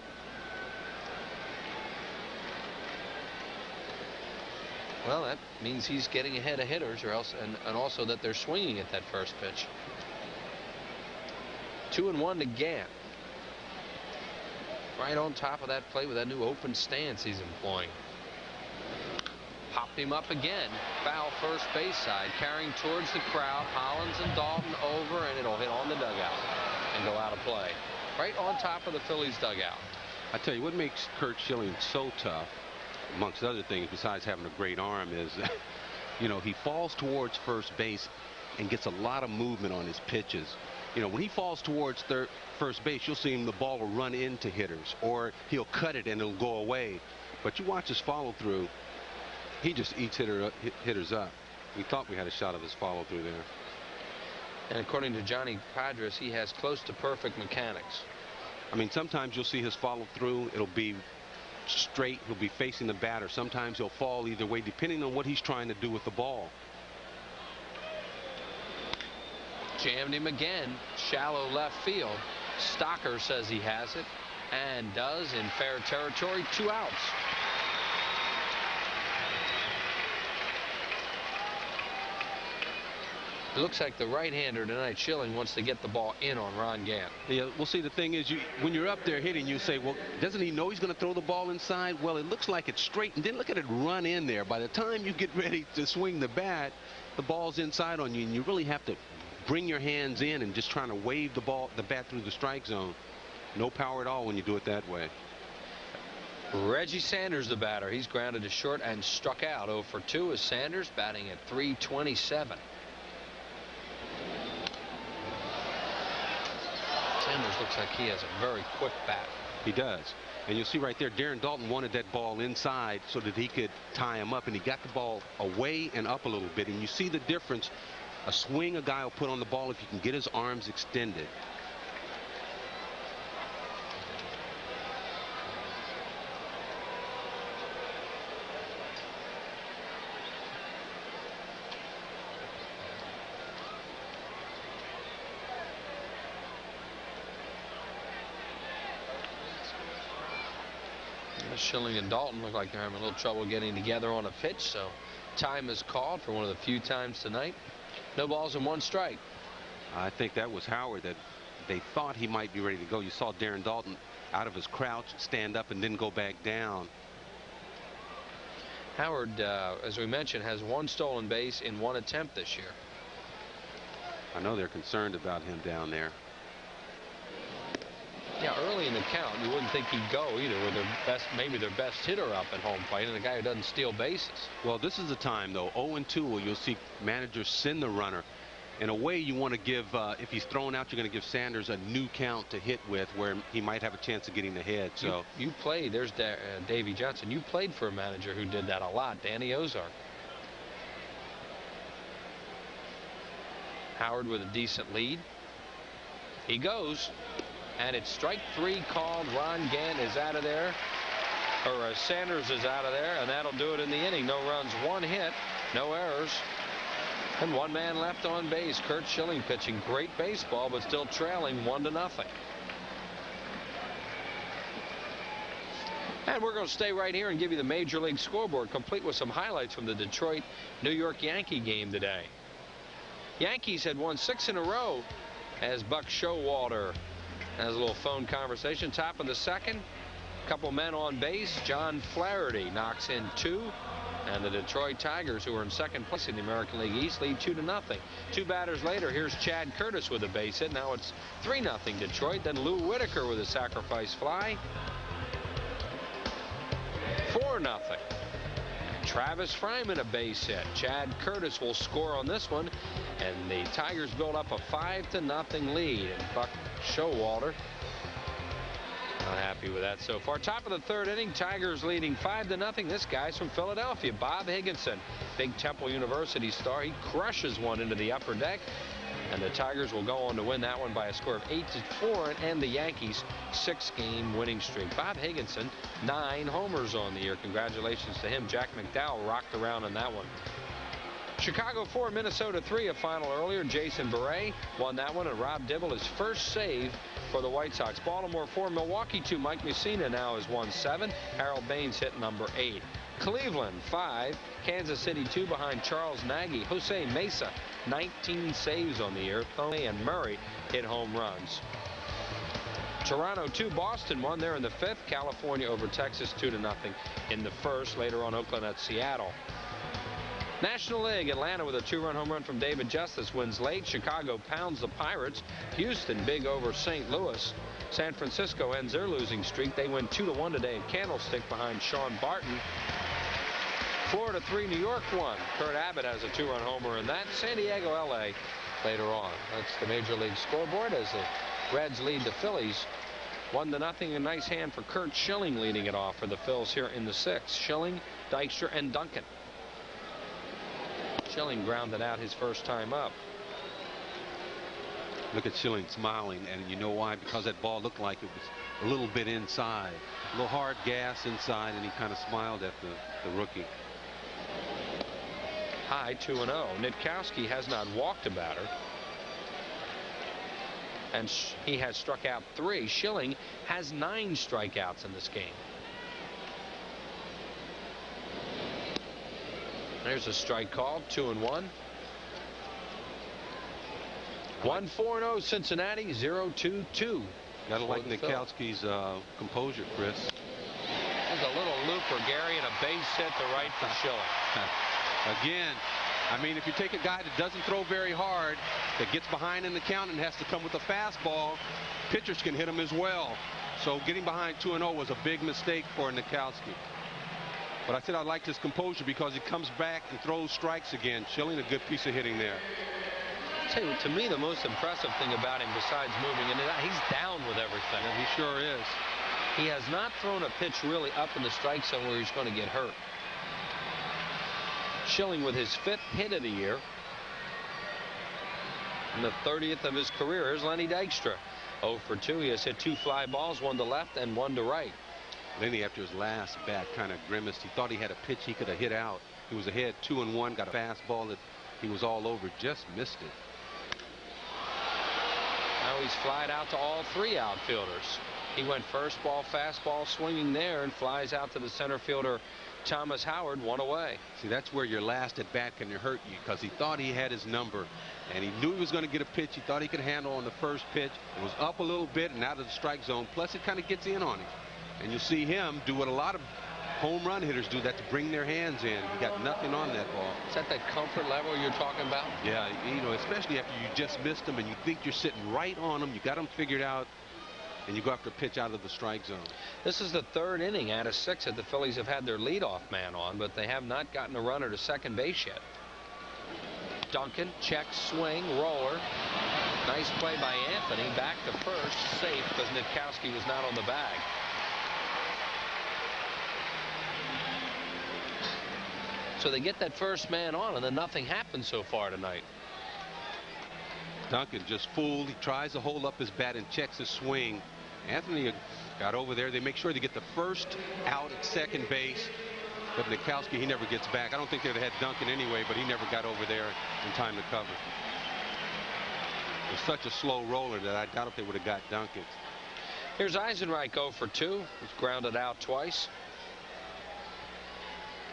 Well, that means he's getting ahead of hitters, or else, and also that they're swinging at that first pitch. 2 and 1 to Gant. Right on top of that play with that new open stance he's employing. Popped him up again. Foul first base side, carrying towards the crowd. Hollins and Dalton over, and it'll hit on the dugout and go out of play. Right on top of the Phillies dugout. I tell you what makes Curt Schilling so tough amongst other things, besides having a great arm, is, you know, he falls towards first base and gets a lot of movement on his pitches. You know, when he falls towards first base, you'll see him, the ball will run into hitters, or he'll cut it and it'll go away. But you watch his follow through, he just eats hitters up. We thought we had a shot of his follow through there. And according to Johnny Padres, he has close to perfect mechanics. I mean, sometimes you'll see his follow through, it'll be straight, he'll be facing the batter. Sometimes he'll fall either way, depending on what he's trying to do with the ball. Jammed him again, shallow left field. Stocker says he has it, and does, in fair territory. 2 outs. It looks like the right-hander tonight, Schilling, wants to get the ball in on Ron Gant. Yeah, well, see, the thing is, when you're up there hitting, you say, well, doesn't he know he's going to throw the ball inside? Well, it looks like it's straight, and then look at it run in there. By the time you get ready to swing the bat, the ball's inside on you, and you really have to bring your hands in and just trying to wave the bat through the strike zone. No power at all when you do it that way. Reggie Sanders, the batter. He's grounded to short and struck out. 0 for 2 is Sanders, batting at .327. Sanders looks like he has a very quick bat. He does. And you'll see right there, Darren Daulton wanted that ball inside so that he could tie him up, and he got the ball away and up a little bit. And you see the difference. A swing a guy will put on the ball if you can get his arms extended. Schilling and Daulton look like they're having a little trouble getting together on a pitch, so time is called for one of the few times tonight. No balls and 1 strike. I think that was Howard that they thought he might be ready to go. You saw Darren Daulton out of his crouch, stand up, and then go back down. Howard, as we mentioned, has 1 stolen base in 1 attempt this year. I know they're concerned about him down there. Yeah, early in the count, you wouldn't think he'd go either with maybe their best hitter up at home plate and a guy who doesn't steal bases. Well, this is the time, though, 0-2, where you'll see managers send the runner. In a way, you want to give, if he's thrown out, you're going to give Sanders a new count to hit with where he might have a chance of getting ahead. So you played, there's Davey Johnson. You played for a manager who did that a lot, Danny Ozark. Howard with a decent lead. He goes. And it's strike 3 called. Ron Gant is out of there. Or Sanders is out of there. And that'll do it in the inning. No runs, 1 hit. No errors. And 1 man left on base. Curt Schilling pitching great baseball, but still trailing 1-0. And we're going to stay right here and give you the Major League scoreboard, complete with some highlights from the Detroit-New York Yankee game today. Yankees had won 6 in a row as Buck Showalter has a little phone conversation. Top of the 2nd, a couple men on base. John Flaherty knocks in 2, and the Detroit Tigers, who are in 2nd place in the American League East, lead 2-0. 2 batters later, here's Chad Curtis with a base hit. Now it's 3-0 Detroit. Then Lou Whitaker with a sacrifice fly. 4-0. Travis Fryman a base hit. Chad Curtis will score on this one, and the Tigers build up a 5-0 lead. And Buck Showalter not happy with that so far. Top of the 3rd inning, Tigers leading 5-0. This guy's from Philadelphia, Bob Higginson, big Temple University star. He crushes one into the upper deck, and the Tigers will go on to win that one by a score of 8-4 and end the Yankees' 6-game winning streak. Bob Higginson, 9 homers on the year. Congratulations to him. Jack McDowell rocked around in that one. Chicago 4, Minnesota 3, a final earlier. Jason Beret won that one, and Rob Dibble his first save for the White Sox. Baltimore 4, Milwaukee 2. Mike Mussina now is 1-7. Harold Baines hit number 8. Cleveland 5, Kansas City 2 behind Charles Nagy. Jose Mesa 19 saves on the year. Thome and Murray hit home runs. Toronto 2, Boston 1 there in the 5th. California over Texas 2-0 in the 1st. Later on, Oakland at Seattle. National League, Atlanta with a 2-run home run from David Justice wins late. Chicago pounds the Pirates. Houston big over St. Louis. San Francisco ends their losing streak. They win 2-1 today at Candlestick behind Sean Barton. Florida 3, New York 1. Kurt Abbott has a 2-run homer in that. San Diego, LA later on. That's the Major League scoreboard as the Reds lead the Phillies 1-0. A nice hand for Kurt Schilling leading it off for the Phils here in the 6th. Schilling, Dykstra, and Duncan. Schilling grounded out his first time up. Look at Schilling smiling, and you know why? Because that ball looked like it was a little bit inside. A little hard gas inside, and he kind of smiled at the rookie. High 2-0. Nitkowski has not walked a batter, and he has struck out 3. Schilling has 9 strikeouts in this game. There's a strike called. 2-1. 1-4-0 Cincinnati. 0-2-2. Gotta like Nitkowski's composure, Chris. There's a little loop for Gary and a base hit to right for Schilling. Again, I mean, if you take a guy that doesn't throw very hard, that gets behind in the count and has to come with a fastball, pitchers can hit him as well. So getting behind 2-0 was a big mistake for Nitkowski. But I said I liked his composure because he comes back and throws strikes again. Schilling, a good piece of hitting there. To me, the most impressive thing about him, besides moving in, he's down with everything. Yeah, he sure is. He has not thrown a pitch really up in the strike zone where he's going to get hurt. Schilling with his 5th hit of the year and the 30th of his career. Here's Lenny Dykstra. 0 for 2. He has hit 2 fly balls, 1 to left and 1 to right. Lenny, after his last bat, kind of grimaced. He thought he had a pitch he could have hit out. He was ahead 2-1, got a fastball that he was all over, just missed it. Now he's flied out to all 3 outfielders. He went first ball, fastball swinging there, and flies out to the center fielder Thomas Howard, 1 away. See, that's where your last at bat can hurt you, because he thought he had his number and he knew he was going to get a pitch he thought he could handle on the first pitch. It was up a little bit and out of the strike zone, plus it kind of gets in on him, and you see him do what a lot of home run hitters do, that to bring their hands in. He got nothing on that ball. Is that comfort level you're talking about? Yeah, you know, especially after you just missed him and you think you're sitting right on him, you got him figured out, and you go after a pitch out of the strike zone. This is the 3rd inning out of 6 that the Phillies have had their leadoff man on, but they have not gotten a runner to second base yet. Duncan, check, swing, roller. Nice play by Anthony. Back to first, safe because Nitkowski was not on the bag. So they get that first man on, and then nothing happens so far tonight. Duncan just fooled. He tries to hold up his bat and checks his swing. Anthony got over there. They make sure they get the first out at second base. But Nitkowski, he never gets back. I don't think they'd have had Duncan anyway, but he never got over there in time to cover. It was such a slow roller that I doubt if they would have got Duncan. Here's Eisenreich 0 for 2. He's grounded out twice.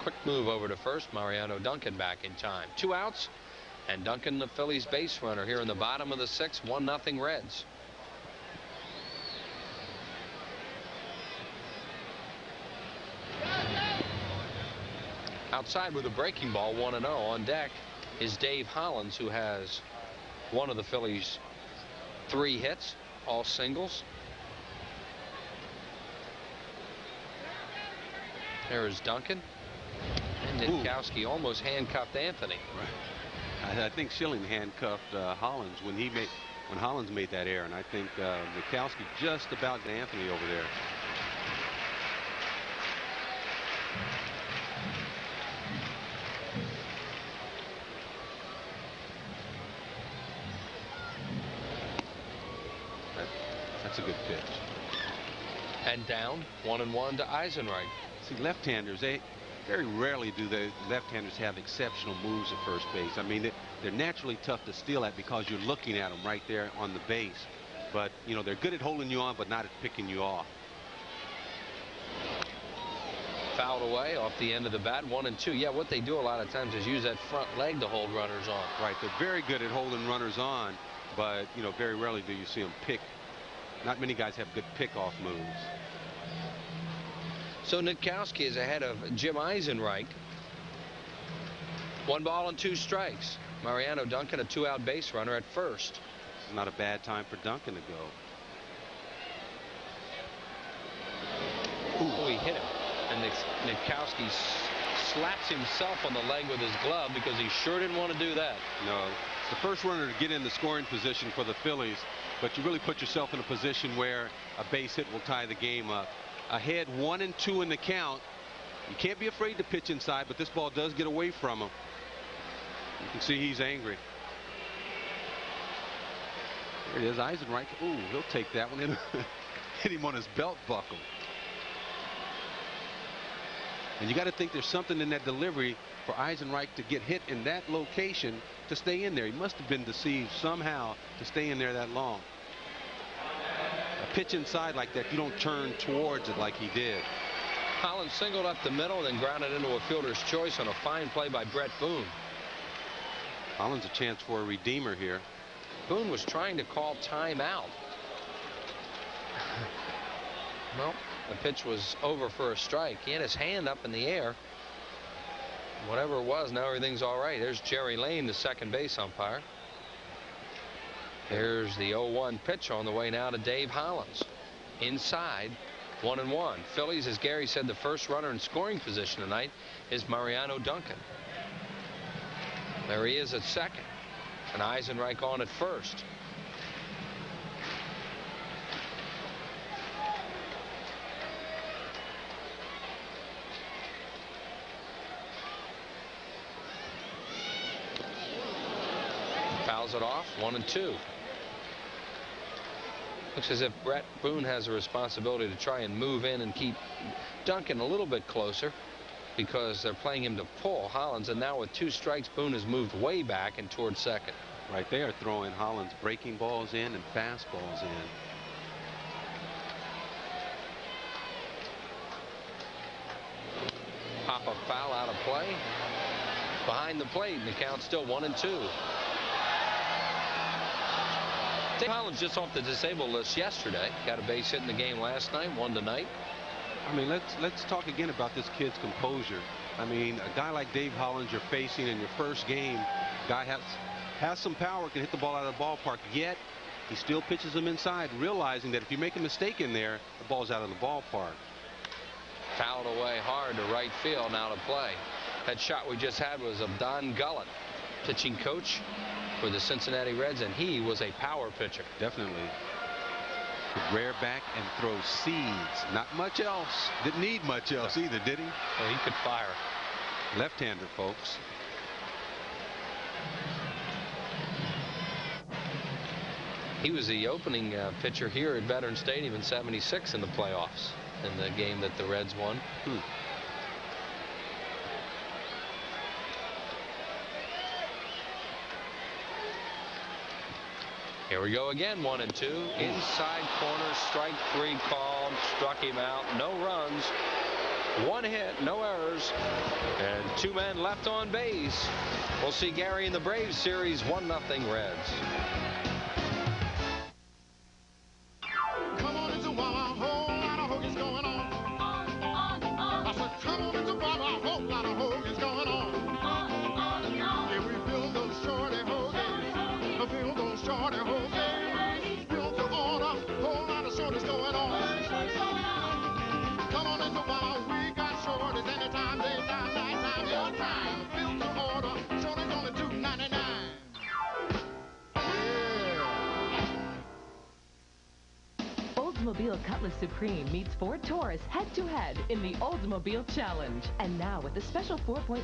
Quick move over to first. Mariano Duncan back in time. 2 outs, and Duncan, the Phillies base runner, here in the bottom of the 6th. 1-0 Reds. Outside with a breaking ball, 1-0. On deck is Dave Hollins, who has one of the Phillies' 3 hits, all singles. There is Duncan. And Nitkowski almost handcuffed Anthony. Right. I think Schilling handcuffed Hollins when Hollins made that error, and I think Nitkowski just about got Anthony over there. That's a good pitch. And down 1-1 to Eisenreich. See, left-handers, they very rarely do the left-handers have exceptional moves at first base. I mean, they're naturally tough to steal at because you're looking at them right there on the base. But, you know, they're good at holding you on, but not at picking you off. Fouled away off the end of the bat, 1-2. Yeah, what they do a lot of times is use that front leg to hold runners on. Right, they're very good at holding runners on, but, you know, very rarely do you see them pick. Not many guys have good pickoff moves. So Nitkowski is ahead of Jim Eisenreich. 1 ball and 2 strikes. Mariano Duncan, a 2-out base runner at first. Not a bad time for Duncan to go. Ooh, he hit him. And Nitkowski slaps himself on the leg with his glove because he sure didn't want to do that. No, it's the first runner to get in the scoring position for the Phillies, but you really put yourself in a position where a base hit will tie the game up. Ahead 1-2 in the count. You can't be afraid to pitch inside, but this ball does get away from him. You can see he's angry. There it is, Eisenreich. Ooh, he'll take that one in. Hit him on his belt buckle. And you got to think there's something in that delivery for Eisenreich to get hit in that location to stay in there. He must have been deceived somehow to stay in there that long. A pitch inside like that, you don't turn towards it like he did. Hollins singled up the middle, then grounded into a fielder's choice on a fine play by Brett Boone. Hollins a chance for a redeemer here. Boone was trying to call timeout. Well, the pitch was over for a strike. He had his hand up in the air. Whatever it was, now everything's all right. There's Jerry Lane, the second base umpire. There's the 0-1 pitch on the way now to Dave Hollins. Inside, 1-1. Phillies, as Gary said, the first runner in scoring position tonight is Mariano Duncan. There he is at second, and Eisenreich on at first. Fouls it off, 1-2. Looks as if Brett Boone has a responsibility to try and move in and keep Duncan a little bit closer because they're playing him to pull Hollins, and now with 2 strikes, Boone has moved way back and towards second. Right, they are throwing Hollins breaking balls in and fastballs in. Pop a foul out of play. Behind the plate, and the count's still 1-2. Dave Hollins just off the disabled list yesterday. Got a base hit in the game last night, 1 tonight. I mean, let's talk again about this kid's composure. I mean, a guy like Dave Hollins you're facing in your first game, guy has some power, can hit the ball out of the ballpark, yet he still pitches them inside, realizing that if you make a mistake in there, the ball's out of the ballpark. Fouled away hard to right field, now to play. That shot we just had was of Don Gullett, pitching coach for the Cincinnati Reds, and he was a power pitcher. Definitely. Could rear back and throw seeds. Not much else. Didn't need much else either, did he? Well, he could fire. Left-hander, folks. He was the opening pitcher here at Veterans Stadium in '76 in the playoffs, in the game that the Reds won. Here we go again, 1-2. Inside corner, strike 3 called, struck him out. No runs, 1 hit, no errors, and 2 men left on base. We'll see Gary in the Braves series, 1-0 Reds. Come on into Wawa, whole lot of hogan's going on. I said, come on into Wawa, whole lot of hogan's going on. Yeah, we build those shorty hoagies. We build those shorty hoagies. Build to order, whole lot of shorties going on. Come on into Wawa, we got shorties anytime, daytime, nighttime, your time. Build to order, shorties only $2.99. Oldsmobile Cutlass Supreme meets Ford Taurus head-to-head in the Oldsmobile Challenge. And now with the special 4.9%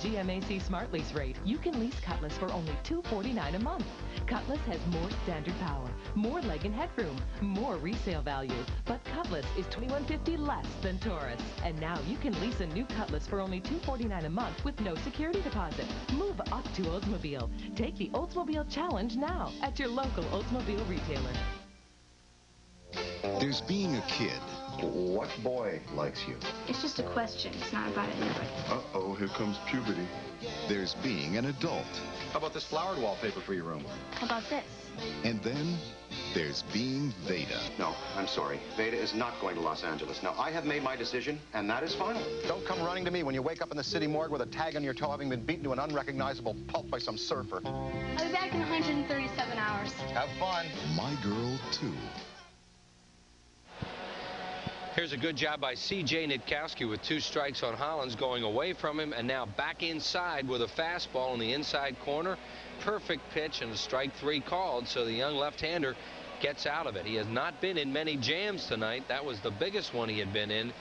GMAC Smart Lease rate, you can lease Cutlass for only $249 a month. Cutlass has more standard power, more leg and headroom, more resale value. But Cutlass is $2,150 less than Taurus. And now you can lease a new Cutlass for only $249 a month with no security deposit. Move up to Oldsmobile. Take the Oldsmobile Challenge now at your local Oldsmobile retailer. There's being a kid. What boy likes you? It's just a question. It's not about anybody. Uh-oh, here comes puberty. There's being an adult. How about this flowered wallpaper for your room? How about this? And then there's being Veda. No, I'm sorry. Veda is not going to Los Angeles. Now, I have made my decision, and that is final. Don't come running to me when you wake up in the city morgue with a tag on your toe having been beaten to an unrecognizable pulp by some surfer. I'll be back in 137 hours. Have fun. My Girl, too. Here's a good job by C.J. Nitkowski with 2 strikes on Hollins, going away from him and now back inside with a fastball in the inside corner. Perfect pitch and a strike 3 called, so the young left-hander gets out of it. He has not been in many jams tonight. That was the biggest one he had been in.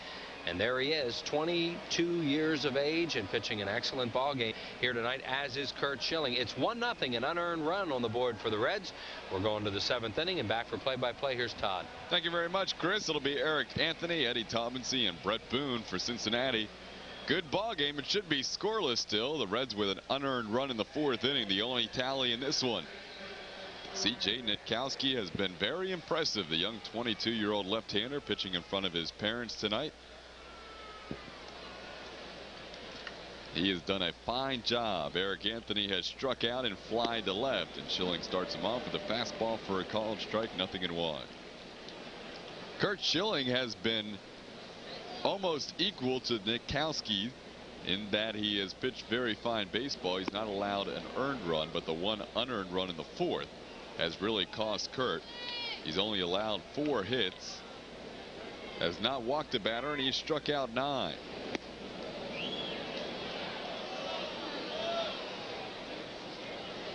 And there he is, 22 years of age and pitching an excellent ball game here tonight, as is Curt Schilling. It's 1-0, an unearned run on the board for the Reds. We're going to the 7th inning, and back for play-by-play. Here's Todd. Thank you very much, Chris. It'll be Eric Anthony, Eddie Tomlinson, and Brett Boone for Cincinnati. Good ball game. It should be scoreless still. The Reds with an unearned run in the 4th inning, the only tally in this one. C.J. Nitkowski has been very impressive. The young 22-year-old left-hander pitching in front of his parents tonight. He has done a fine job. Eric Anthony has struck out and flied to left, and Schilling starts him off with a fastball for a called strike, 0-1. Curt Schilling has been almost equal to Nitkowski in that he has pitched very fine baseball. He's not allowed an earned run, but the one unearned run in the 4th has really cost Curt. He's only allowed 4 hits, has not walked a batter, and he's struck out 9.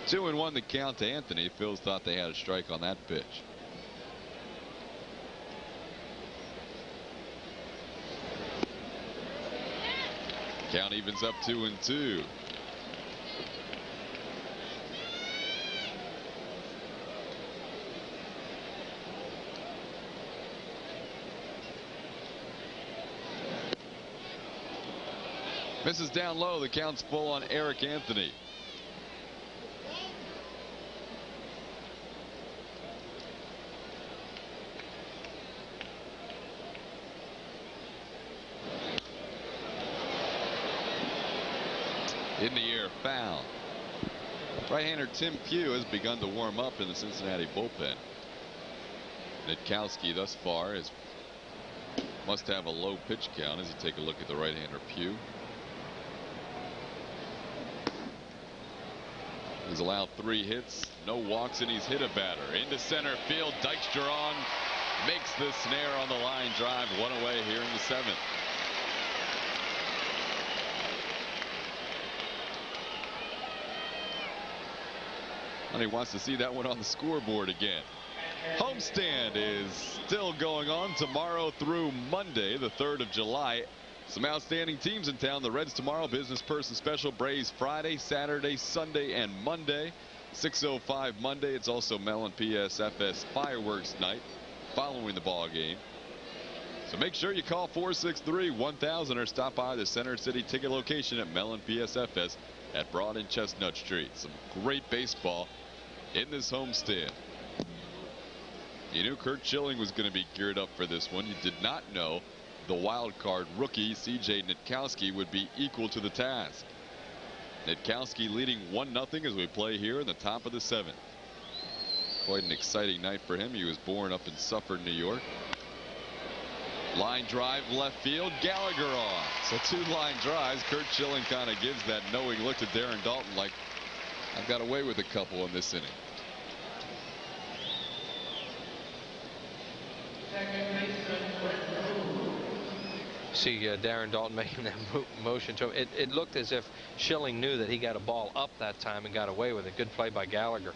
Two and 1 the count to Anthony. Phils thought they had a strike on that pitch. Count evens up 2-2. Misses down low. The count's full on Eric Anthony. In the air, foul. Right-hander Tim Pugh has begun to warm up in the Cincinnati bullpen. Nitkowski thus far must have a low pitch count as you take a look at the right-hander Pugh. He's allowed 3 hits, no walks, and he's hit a batter. Into center field, Dykstra makes the snare on the line drive, 1 away here in the 7th. And he wants to see that one on the scoreboard again. Homestand is still going on tomorrow through Monday, the 3rd of July. Some outstanding teams in town. The Reds tomorrow, business person special. Braves Friday, Saturday, Sunday, and Monday. 6:05 Monday. It's also Mellon PSFS fireworks night following the ball game. So make sure you call 463-1000 or stop by the Center City ticket location at Mellon PSFS at Broad and Chestnut Street. Some great baseball in this homestand. You knew Curt Schilling was going to be geared up for this one. You did not know the wild card rookie C.J. Nitkowski would be equal to the task. Nitkowski leading 1-0 as we play here in the top of the 7th. Quite an exciting night for him. He was born up in Suffolk, New York. Line drive left field, Gallagher on. So 2 line drives. Curt Schilling kind of gives that knowing look to Darren Dalton like, I've got away with a couple in this inning. See Darren Dalton making that motion to him. It looked as if Schilling knew that he got a ball up that time and got away with it. Good play by Gallagher.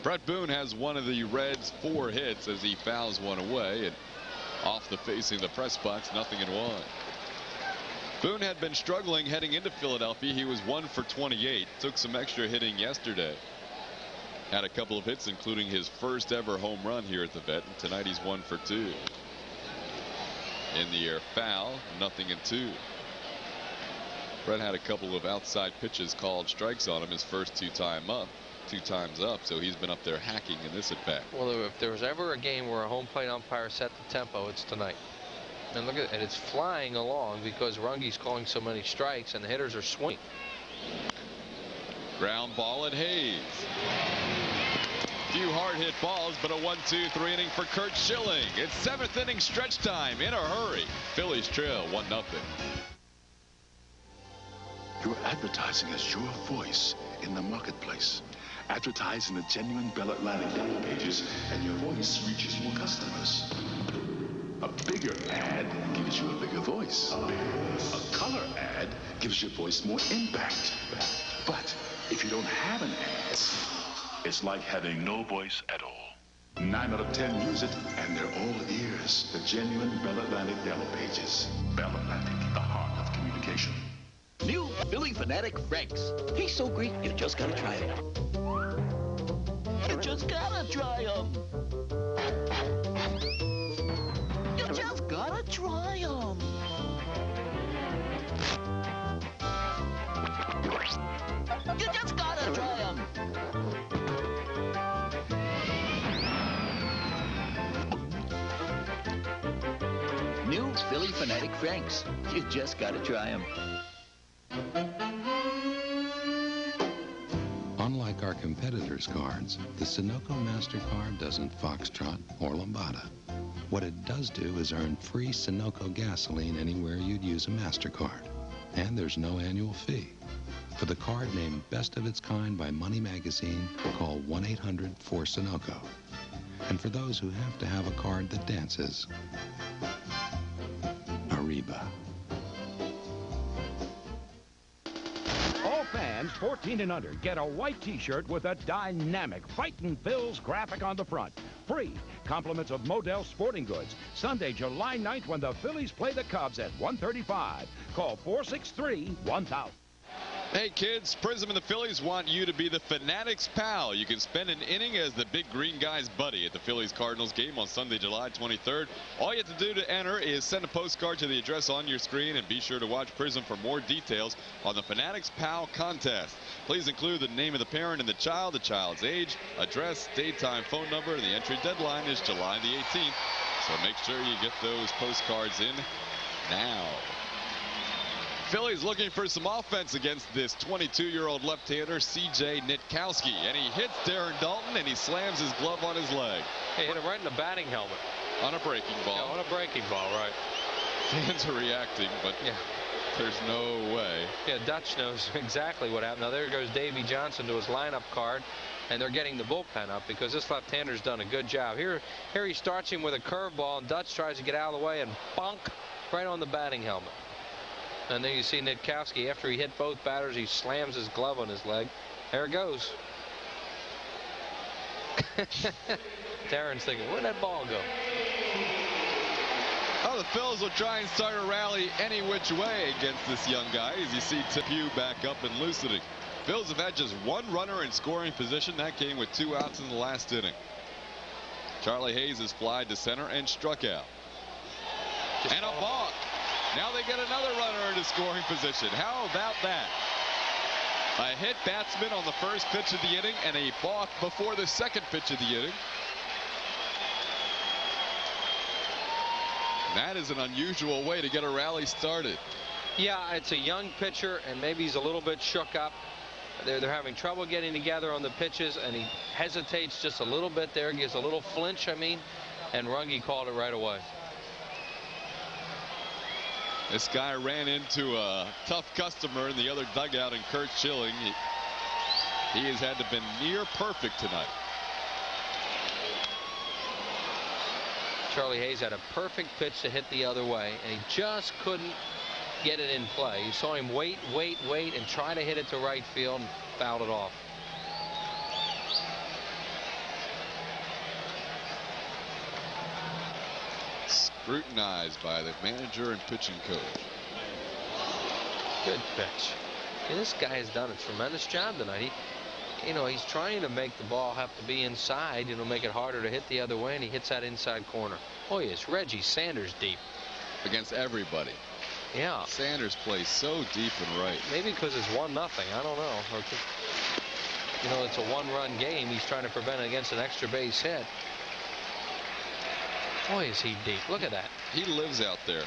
Brett Boone has one of the Reds' 4 hits as he fouls one away and off the facing the press box, 0-1. Boone had been struggling heading into Philadelphia. He was 1 for 28. Took some extra hitting yesterday. Had a couple of hits, including his first ever home run here at the Vet. And tonight he's 1 for 2. In the air, foul, 0-2. Brett had a couple of outside pitches called strikes on him his first 2 times up, so he's been up there hacking in this at bat. Well, if there was ever a game where a home plate umpire set the tempo, it's tonight. And look at it, and it's flying along because Runge's calling so many strikes and the hitters are swinging. Ground ball at Hayes. Few hard hit balls, but a 1-2-3 inning for Curt Schilling. It's 7th inning stretch time in a hurry. Phillies trail 1-0. Your advertising is your voice in the marketplace. Advertise in the genuine Bell Atlantic Yellow Pages, and your voice reaches more customers. A bigger ad gives you a bigger voice. A color ad gives your voice more impact. But if you don't have an ad, it's like having no voice at all. 9 out of 10 use it, and they're all ears. The genuine Bell Atlantic Yellow Pages. Bell Atlantic, the heart of communication. New Philly fanatic Franks. He's so great, you just gotta try him. You just gotta try him. You just gotta try him. You just gotta try him. New Philly fanatic Franks. You just gotta try him. Unlike our competitors' cards, the Sunoco MasterCard doesn't foxtrot or lambada. What it does do is earn free Sunoco gasoline anywhere you'd use a MasterCard. And there's no annual fee. For the card named Best of Its Kind by Money Magazine, call 1-800-4SUNOCO. And for those who have to have a card that dances, Ariba. All fans 14 and under get a white T-shirt with a dynamic Fightin' Phil's graphic on the front. Free. Compliments of Model Sporting Goods. Sunday, July 9th, when the Phillies play the Cubs at 1:35. Call 463-1000. Hey kids, Prism and the Phillies want you to be the Fanatics' pal. You can spend an inning as the big green guy's buddy at the Phillies-Cardinals game on Sunday, July 23rd. All you have to do to enter is send a postcard to the address on your screen, and be sure to watch Prism for more details on the Fanatics' Pal contest. Please include the name of the parent and the child's age, address, date, time, phone number. The entry deadline is July the 18th, so make sure you get those postcards in now. Phillies looking for some offense against this 22-year-old left-hander, C.J. Nitkowski. And he hits Darren Dalton, and he slams his glove on his leg. He hit him right in the batting helmet. On a breaking ball. Yeah, on a breaking ball, right. Fans are reacting, but yeah, there's no way. Yeah, Dutch knows exactly what happened. Now, there goes Davey Johnson to his lineup card, and they're getting the bullpen up because this left-hander's done a good job. Here he starts him with a curveball, and Dutch tries to get out of the way, and bonk, right on the batting helmet. And then you see Nitkowski, after he hit both batters, he slams his glove on his leg. There it goes. Darren's thinking, where'd that ball go? Oh, the Phils will try and start a rally any which way against this young guy, as you see Tipu back up and loosening. Phils have had just one runner in scoring position. That came with 2 outs in the last inning. Charlie Hayes has flied to center and struck out. And a balk. Now they get another runner into scoring position. How about that? A hit batsman on the first pitch of the inning and a balk before the second pitch of the inning. That is an unusual way to get a rally started. Yeah, it's a young pitcher, and maybe he's a little bit shook up. They're having trouble getting together on the pitches, and he hesitates just a little bit there, gives a little flinch, and Runge called it right away. This guy ran into a tough customer in the other dugout, and Kurt Schilling. He has had to been near perfect tonight. Charlie Hayes had a perfect pitch to hit the other way, and he just couldn't get it in play. You saw him wait, and try to hit it to right field and fouled it off. Scrutinized by the manager and pitching coach. Good pitch. Yeah, this guy has done a tremendous job tonight. He's trying to make the ball have to be inside, make it harder to hit the other way, and he hits that inside corner. Oh, yes, Reggie Sanders deep. Against everybody. Yeah. Sanders plays so deep and right. Maybe because it's 1-0. I don't know. It's a one-run game. He's trying to prevent it against an extra base hit. Boy, is he deep. Look at that. He lives out there.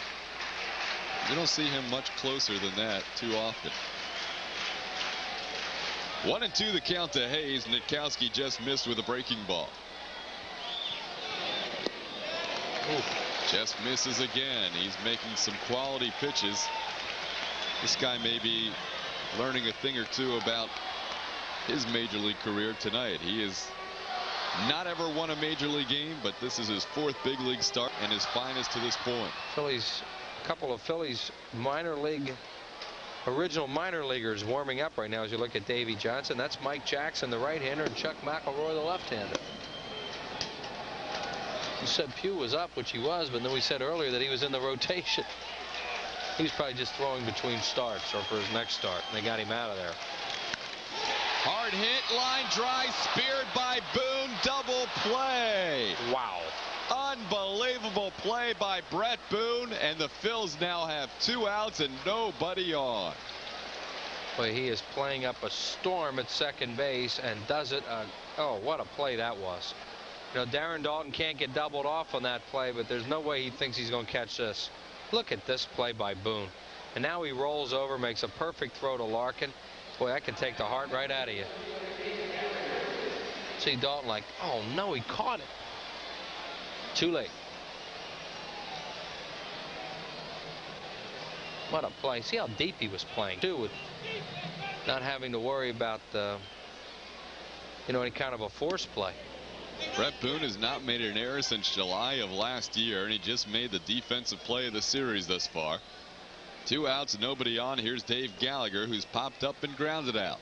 You don't see him much closer than that too often. 1-2 the count to Hayes. Nitkowski just missed with a breaking ball. Ooh. Just misses again. He's making some quality pitches. This guy may be learning a thing or two about his major league career tonight. He has not ever won a major league game, but this is his 4th big league start and his finest to this point. Phillies, a couple of Phillies original minor leaguers warming up right now as you look at Davey Johnson. That's Mike Jackson, the right-hander, and Chuck McElroy, the left-hander. You said Pugh was up, which he was, but then we said earlier that he was in the rotation. He's probably just throwing between starts or for his next start, and they got him out of there. Hard hit, line drive, speared by Boone, double play. Wow. Unbelievable play by Brett Boone, and the Phils now have 2 outs and nobody on. Boy, he is playing up a storm at second base and does it. Oh, what a play that was. You know, Darren Dalton can't get doubled off on that play, but there's no way he thinks he's going to catch this. Look at this play by Boone. And now he rolls over, makes a perfect throw to Larkin. Boy, that could take the heart right out of you. See Dalton like, oh no, he caught it. Too late. What a play. See how deep he was playing, too, with not having to worry about, any kind of a force play. Brett Boone has not made an error since July of last year, and he just made the defensive play of the series thus far. 2 outs, nobody on. Here's Dave Gallagher, who's popped up and grounded out.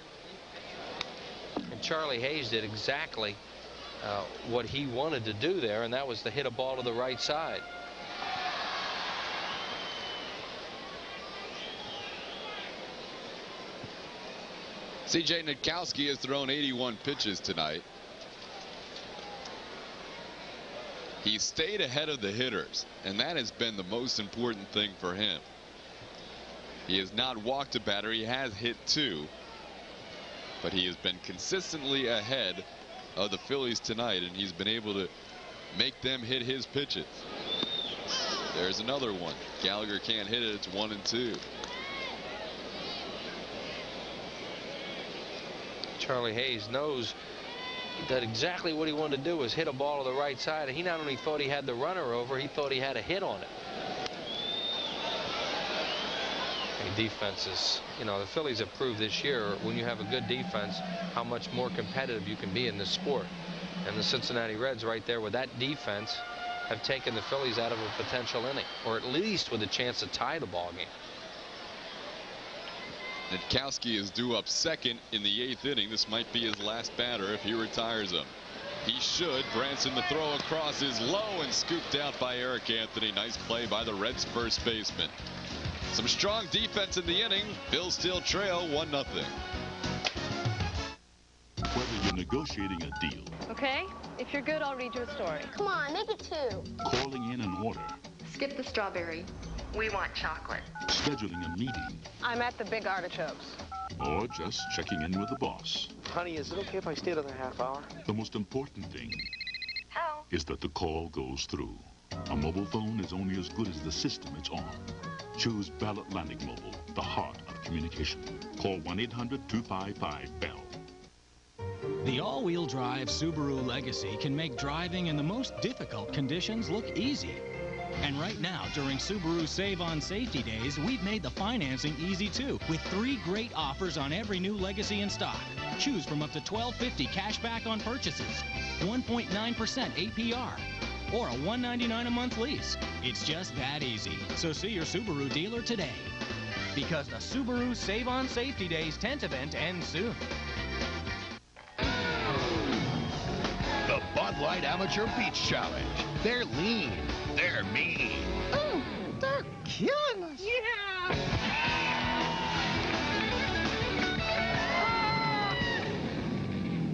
And Charlie Hayes did exactly what he wanted to do there, and that was to hit a ball to the right side. C.J. Nitkowski has thrown 81 pitches tonight. He stayed ahead of the hitters, and that has been the most important thing for him. He has not walked a batter. He has hit 2, but he has been consistently ahead of the Phillies tonight, and he's been able to make them hit his pitches. There's another one. Gallagher can't hit it. It's 1-2. Charlie Hayes knows that exactly what he wanted to do was hit a ball to the right side. And he not only thought he had the runner over, he thought he had a hit on it. And defenses, the Phillies have proved this year when you have a good defense how much more competitive you can be in this sport. And the Cincinnati Reds right there with that defense have taken the Phillies out of a potential inning, or at least with a chance to tie the ball game. Nitkowski is due up second in the 8th inning. This might be his last batter if he retires him. He should. Branson, the throw across is low and scooped out by Eric Anthony. Nice play by the Reds first baseman. Some strong defense in the inning. Phillies still trail 1-0. Whether you're negotiating a deal, Okay, if you're good, I'll read you a story. Come on, make it 2. calling in an order, Skip the strawberry. We want chocolate. scheduling a meeting, I'm at the Big Artichokes. or just checking in with the boss, Honey, is it okay if I stay another half hour? the most important thing How? is that the call goes through. A mobile phone is only as good as the system it's on. Choose Bell Atlantic Mobile, the heart of communication. Call 1-800-255-BELL. The all-wheel drive Subaru Legacy can make driving in the most difficult conditions look easy. And right now, during Subaru Save on Safety Days, we've made the financing easy too, with 3 great offers on every new Legacy in stock. Choose from up to $1,250 cash back on purchases, 1.9% APR, or a $199 a month lease. It's just that easy. So see your Subaru dealer today, because the Subaru Save on Safety Days tent event ends soon. The Bud Light Amateur Beach Challenge. They're lean. They're mean. Oh, they're killing us. Yeah.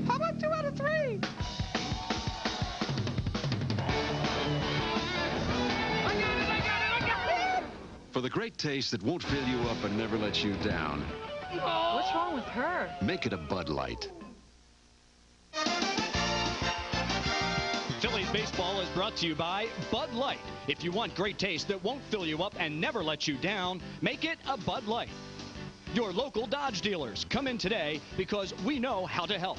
How about 2 out of 3? For the great taste that won't fill you up and never let you down, What's wrong with her? make it a Bud Light. Phillies baseball is brought to you by Bud Light. If you want great taste that won't fill you up and never let you down, make it a Bud Light. Your local Dodge dealers, come in today because we know how to help.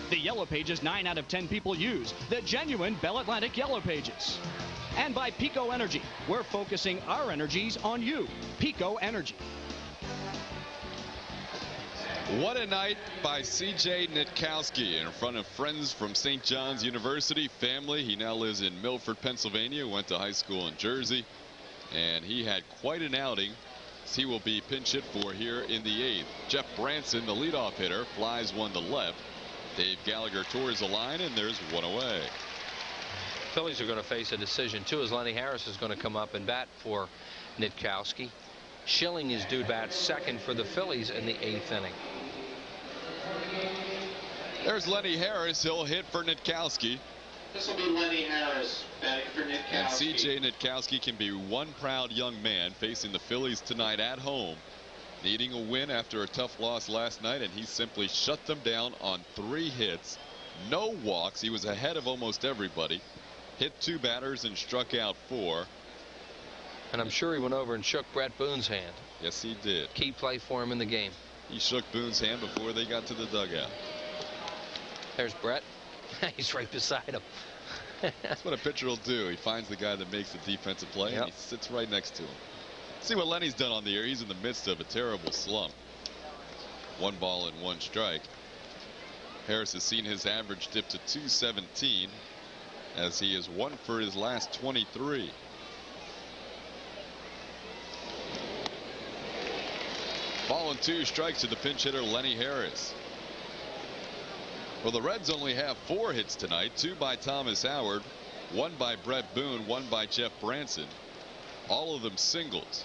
The Yellow Pages 9 out of 10 people use, the genuine Bell Atlantic Yellow Pages. And by Pico Energy, we're focusing our energies on you. Pico Energy. What a night by C.J. Nitkowski in front of friends from St. John's University, family. He now lives in Milford, Pennsylvania, went to high school in Jersey, and he had quite an outing. He will be pinch hit for here in the 8th. Jeff Branson, the leadoff hitter, flies one to left. Dave Gallagher towards the line, and there's one away. Phillies are going to face a decision, too, as Lenny Harris is going to come up and bat for Nitkowski. Schilling is due to bat second for the Phillies in the 8th inning. There's Lenny Harris. He'll hit for Nitkowski. This will be Lenny Harris batting for Nitkowski. And C.J. Nitkowski can be one proud young man facing the Phillies tonight at home, needing a win after a tough loss last night, and he simply shut them down on 3 hits, no walks. He was ahead of almost everybody, hit 2 batters and struck out 4. And I'm sure he went over and shook Brett Boone's hand. Yes, he did. Key play for him in the game. He shook Boone's hand before they got to the dugout. There's Brett. He's right beside him. That's what a pitcher will do. He finds the guy that makes the defensive play, and he sits right next to him. See what Lenny's done on the air. He's in the midst of a terrible slump. 1 ball and 1 strike. Harris has seen his average dip to 217 as he is 1 for his last 23. Ball and 2 strikes to the pinch hitter Lenny Harris. Well, the Reds only have 4 hits tonight, 2 by Thomas Howard, 1 by Brett Boone, 1 by Jeff Branson. All of them singles.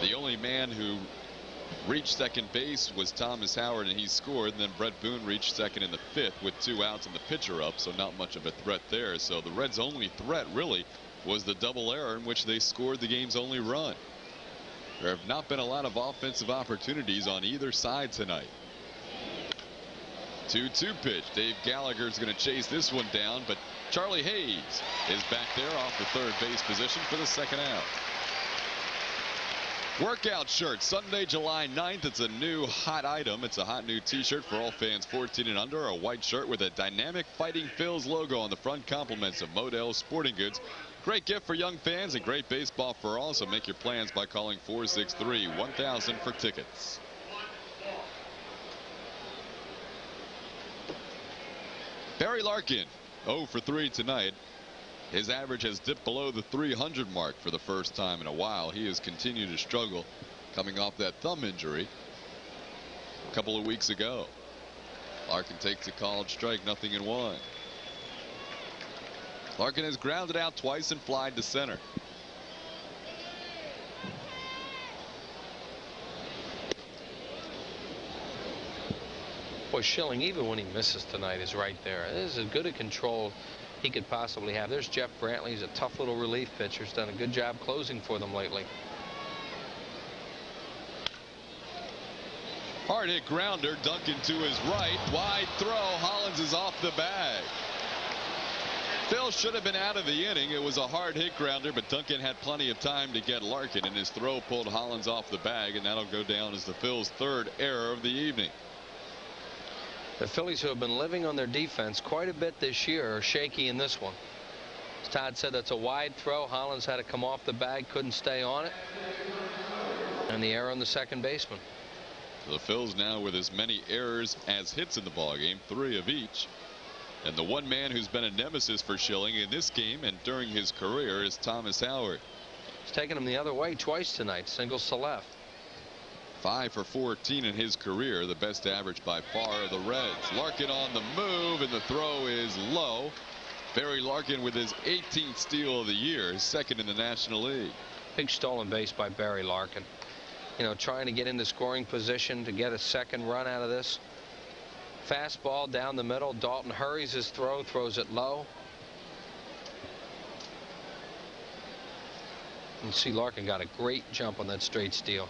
The only man who reached second base was Thomas Howard, and he scored. And then Brett Boone reached second in the 5th with 2 outs and the pitcher up, so not much of a threat there. So the Reds' only threat really was the double error in which they scored the game's only run. There have not been a lot of offensive opportunities on either side tonight. 2-2 pitch. Dave Gallagher's going to chase this one down, but Charlie Hayes is back there off the third base position for the second out. Workout shirt, Sunday, July 9th. It's a new hot item. It's a hot new t-shirt for all fans 14 and under. A white shirt with a dynamic Fighting Phils logo on the front, compliments of Modell Sporting Goods. Great gift for young fans and great baseball for all. So make your plans by calling 463-1000 for tickets. Barry Larkin, 0 for 3 tonight. His average has dipped below the 300 mark for the first time in a while. He has continued to struggle coming off that thumb injury a couple of weeks ago. Larkin takes a called strike, 0-1. Larkin has grounded out twice and flied to center. Boy, Schilling, even when he misses tonight, is right there. This is as good a control he could possibly have. There's Jeff Brantley. He's a tough little relief pitcher. He's done a good job closing for them lately. Hard hit grounder. Duncan to his right. Wide throw. Hollins is off the bag. Phil should have been out of the inning. It was a hard hit grounder, but Duncan had plenty of time to get Larkin, and his throw pulled Hollins off the bag, and that'll go down as the Phil's 3rd error of the evening. The Phillies, who have been living on their defense quite a bit this year, are shaky in this one. As Todd said, that's a wide throw. Hollins had to come off the bag, couldn't stay on it. And the error on the second baseman. The Phils now with as many errors as hits in the ballgame, 3 of each. And the one man who's been a nemesis for Schilling in this game and during his career is Thomas Howard. He's taken him the other way twice tonight, singles to left. 5 for 14 in his career, the best average by far of the Reds. Larkin on the move, and the throw is low. Barry Larkin with his 18th steal of the year, his 2nd in the National League. Big stolen base by Barry Larkin. You know, trying to get into scoring position to get a second run out of this. Fastball down the middle. Dalton hurries his throw, throws it low. You see Larkin got a great jump on that straight steal.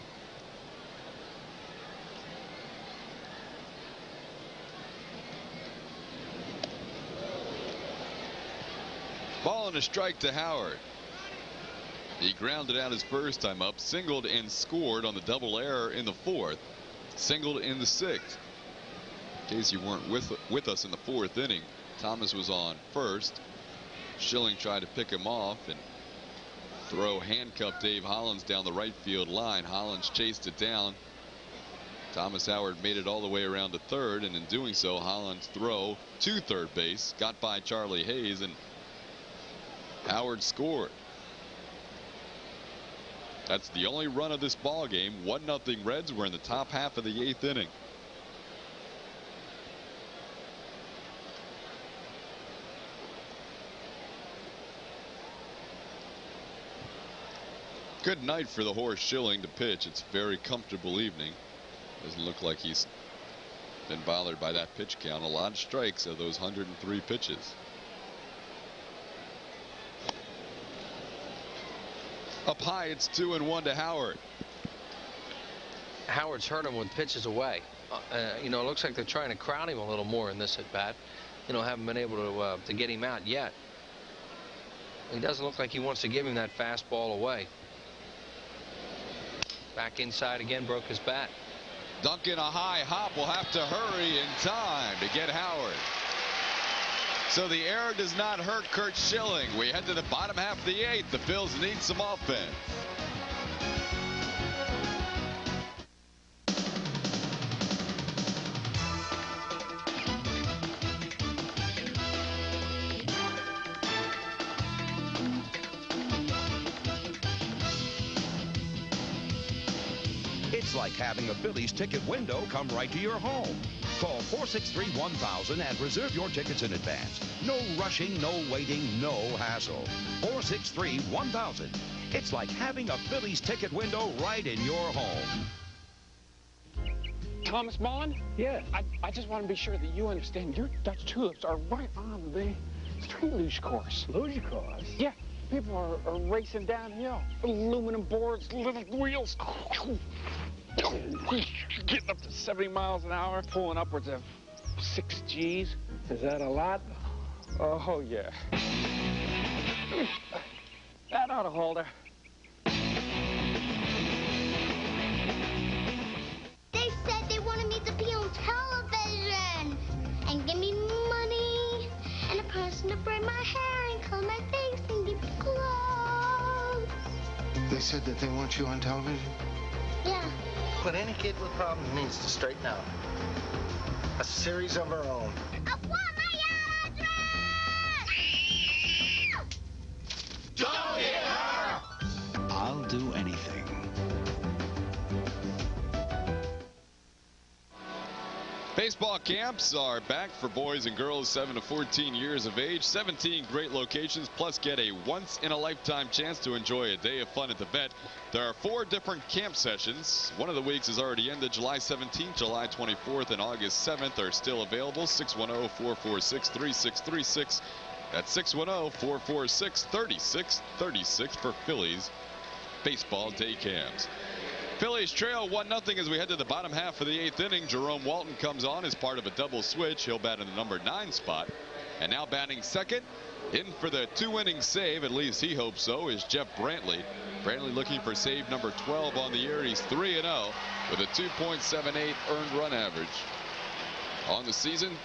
Ball and a strike to Howard. He grounded out his first time up, singled and scored on the double error in the 4th, singled in the 6th. In case you weren't with us in the 4th inning, Thomas was on first. Schilling tried to pick him off and throw handcuffed Dave Hollins down the right field line. Hollins chased it down Thomas Howard made it all the way around to third, and in doing so, Holland's throw to third base got by Charlie Hayes, and Howard scored. That's the only run of this ball game. 1-0 Reds. We're in the top half of the 8th inning. Good night for the horse Schilling to pitch. It's a very comfortable evening. Doesn't look like he's been bothered by that pitch count. A lot of strikes of those 103 pitches. Up high, it's 2-1 to Howard. Howard's hurt him with pitches away. You know, it looks like they're trying to crowd him a little more in this at bat. You know, haven't been able to get him out yet. He doesn't look like he wants to give him that fastball away. Back inside again, broke his bat. Duncan, a high hop, will have to hurry in time to get Howard. So the error does not hurt Curt Schilling. We head to the bottom half of the 8th. The Phils need some offense. It's like having a Phillies ticket window come right to your home. Call 463-1000 and reserve your tickets in advance. No rushing, no waiting, no hassle. 463-1000. It's like having a Phillies ticket window right in your home. Thomas Bond? Yeah. I just want to be sure that you understand your Dutch tulips are right on the street luge course. Luge course? Yeah. People are racing downhill. Aluminum boards, little wheels. Getting up to 70 miles an hour, pulling upwards of 6 Gs. Is that a lot? Oh, yeah. That ought to hold her. They said they wanted me to be on television and give me money and a person to braid my hair and color my face and give me clothes. They said that they want you on television? Yeah. But any kid with problems needs to straighten out. A series of her own. I want my address! Don't hit her! I'll do anything. Baseball camps are back for boys and girls 7 to 14 years of age. 17 great locations, plus get a once-in-a-lifetime chance to enjoy a day of fun at the vet. There are 4 different camp sessions. One of the weeks has already ended. July 17th, July 24th, and August 7th are still available. 610-446-3636. That's 610-446-3636 for Phillies baseball day camps. Phillies trail 1-0 as we head to the bottom half of the 8th inning. Jerome Walton comes on as part of a double switch. He'll bat in the number 9 spot. And now batting second, in for the 2-inning save, at least he hopes so, is Jeff Brantley. Brantley looking for save number 12 on the year. He's 3-0 with a 2.78 earned run average. On the season,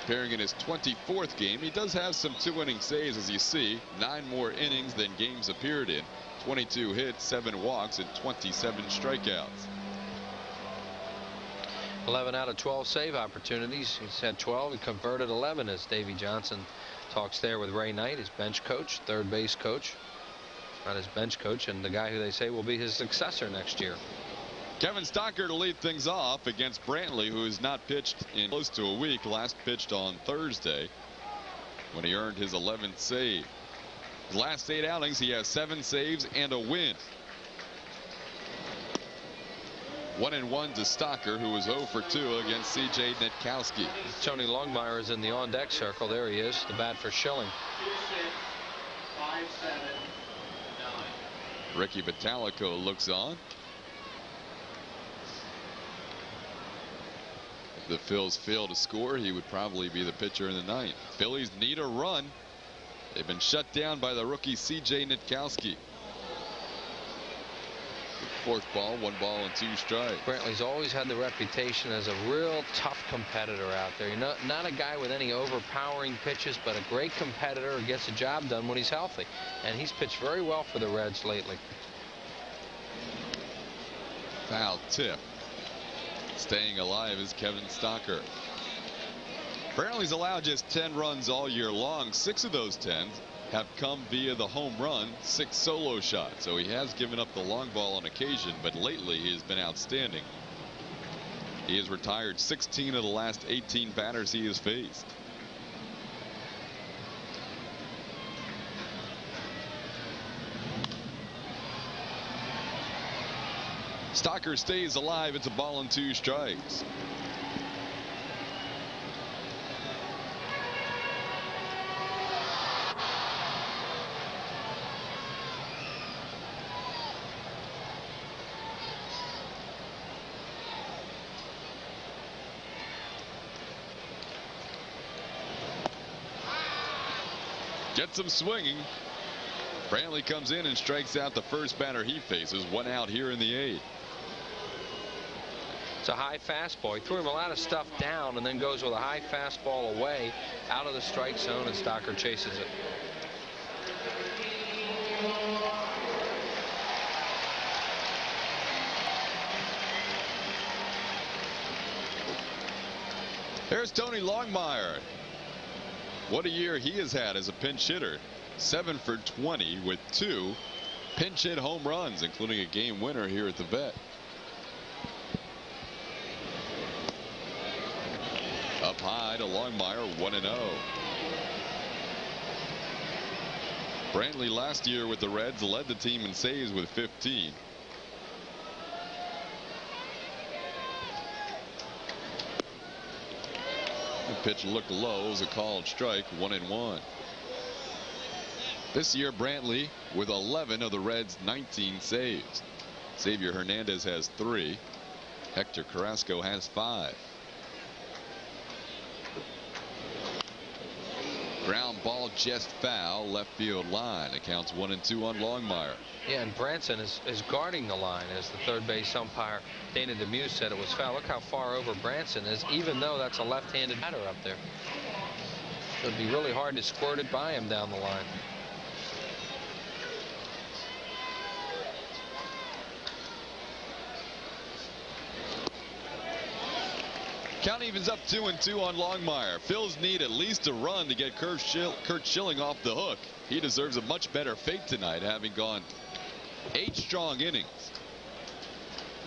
appearing in his 24th game, he does have some 2-inning saves, as you see. 9 more innings than games appeared in. 22 hits, 7 walks, and 27 strikeouts. 11 out of 12 save opportunities. He's had 12. He converted 11, as Davey Johnson talks there with Ray Knight, his bench coach, third base coach. Not his bench coach, and the guy who they say will be his successor next year. Kevin Stocker to lead things off against Brantley, who has not pitched in close to a week. Last pitched on Thursday when he earned his 11th save. His last 8 outings, he has 7 saves and a win. 1-1 to Stocker, who was 0 for 2 against C.J. Nitkowski. Tony Longmire is in the on-deck circle. There he is, the bat for Schilling. 5-7-9. Ricky Vitalico looks on. If the Phils fail to score, he would probably be the pitcher in the 9th. Phillies need a run. They've been shut down by the rookie C.J. Nitkowski. 4th ball, 1 ball and 2 strikes. Brantley's always had the reputation as a real tough competitor out there. Not a guy with any overpowering pitches, but a great competitor who gets the job done when he's healthy. And he's pitched very well for the Reds lately. Foul tip. Staying alive is Kevin Stocker. Brantley's allowed just 10 runs all year long. 6 of those 10 have come via the home run, 6 solo shots. So he has given up the long ball on occasion, but lately he has been outstanding. He has retired 16 of the last 18 batters he has faced. Stocker stays alive. It's a ball and 2 strikes. Gets him swinging. Brantley comes in and strikes out the first batter he faces. 1 out here in the 8th. It's a high fastball. He threw him a lot of stuff down and then goes with a high fastball away out of the strike zone, and Stocker chases it. There's Tony Longmire. What a year he has had as a pinch hitter. 7 for 20 with 2 pinch hit home runs, including a game winner here at the Vet. Up high to Longmire, 1-0. Brantley last year with the Reds led the team in saves with 15. The pitch looked low. It was a called strike. 1-1. This year Brantley with 11 of the Reds' 19 saves. Xavier Hernandez has 3. Hector Carrasco has 5. Ground ball just foul, left field line. It counts 1-2 on Longmire. Yeah, and Branson is guarding the line, as the third base umpire Dana Demuse said it was foul. Look how far over Branson is, even though that's a left-handed batter up there. It would be really hard to squirt it by him down the line. Count evens up 2-2 on Longmire. Phils need at least a run to get Kurt Schilling off the hook. He deserves a much better fate tonight, having gone 8 strong innings.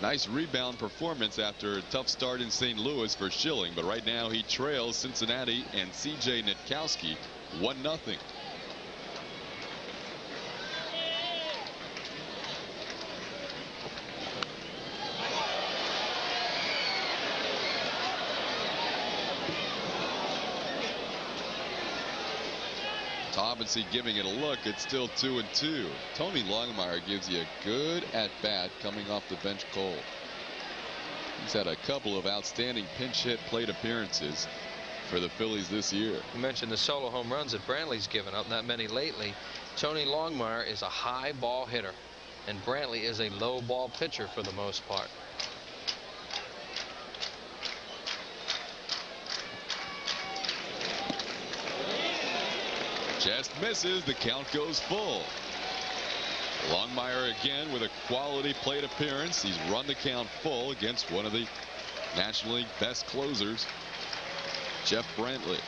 Nice rebound performance after a tough start in St. Louis for Schilling, but right now he trails Cincinnati and C.J. Nitkowski 1-0. Obviously giving it a look. It's still 2-2. Tony Longmire gives you a good at-bat coming off the bench cold. He's had a couple of outstanding pinch hit plate appearances for the Phillies this year. You mentioned the solo home runs that Brantley's given up, not many lately. Tony Longmire is a high ball hitter, and Brantley is a low ball pitcher for the most part. Just misses. The count goes full. Longmire again with a quality plate appearance. He's run the count full against one of the National League best closers, Jeff Brantley.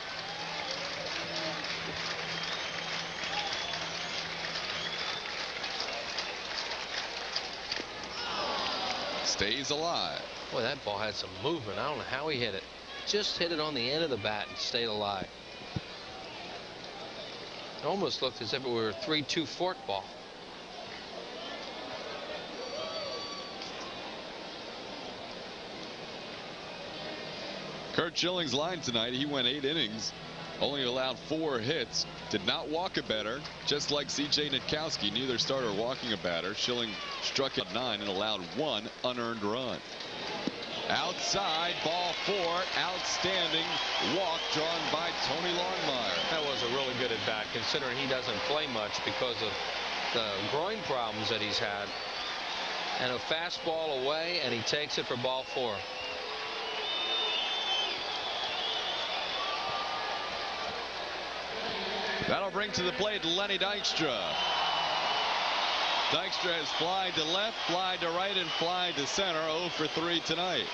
Stays alive. Boy, that ball had some movement. I don't know how he hit it. Just hit it on the end of the bat and stayed alive. It almost looked as if it were a 3-2 fork ball. Kurt Schilling's line tonight, he went 8 innings, only allowed 4 hits, did not walk a batter, just like C.J. Nitkowski. Neither starter walking a batter. Schilling struck at 9 and allowed 1 unearned run. Outside, ball 4, outstanding walk drawn by Tony Longmire. That was a really good at bat, considering he doesn't play much because of the groin problems that he's had. And a fastball away, and he takes it for ball 4. That'll bring to the plate Lenny Dykstra. Dykstra has flied to left, flied to right, and flied to center. 0 for 3 tonight.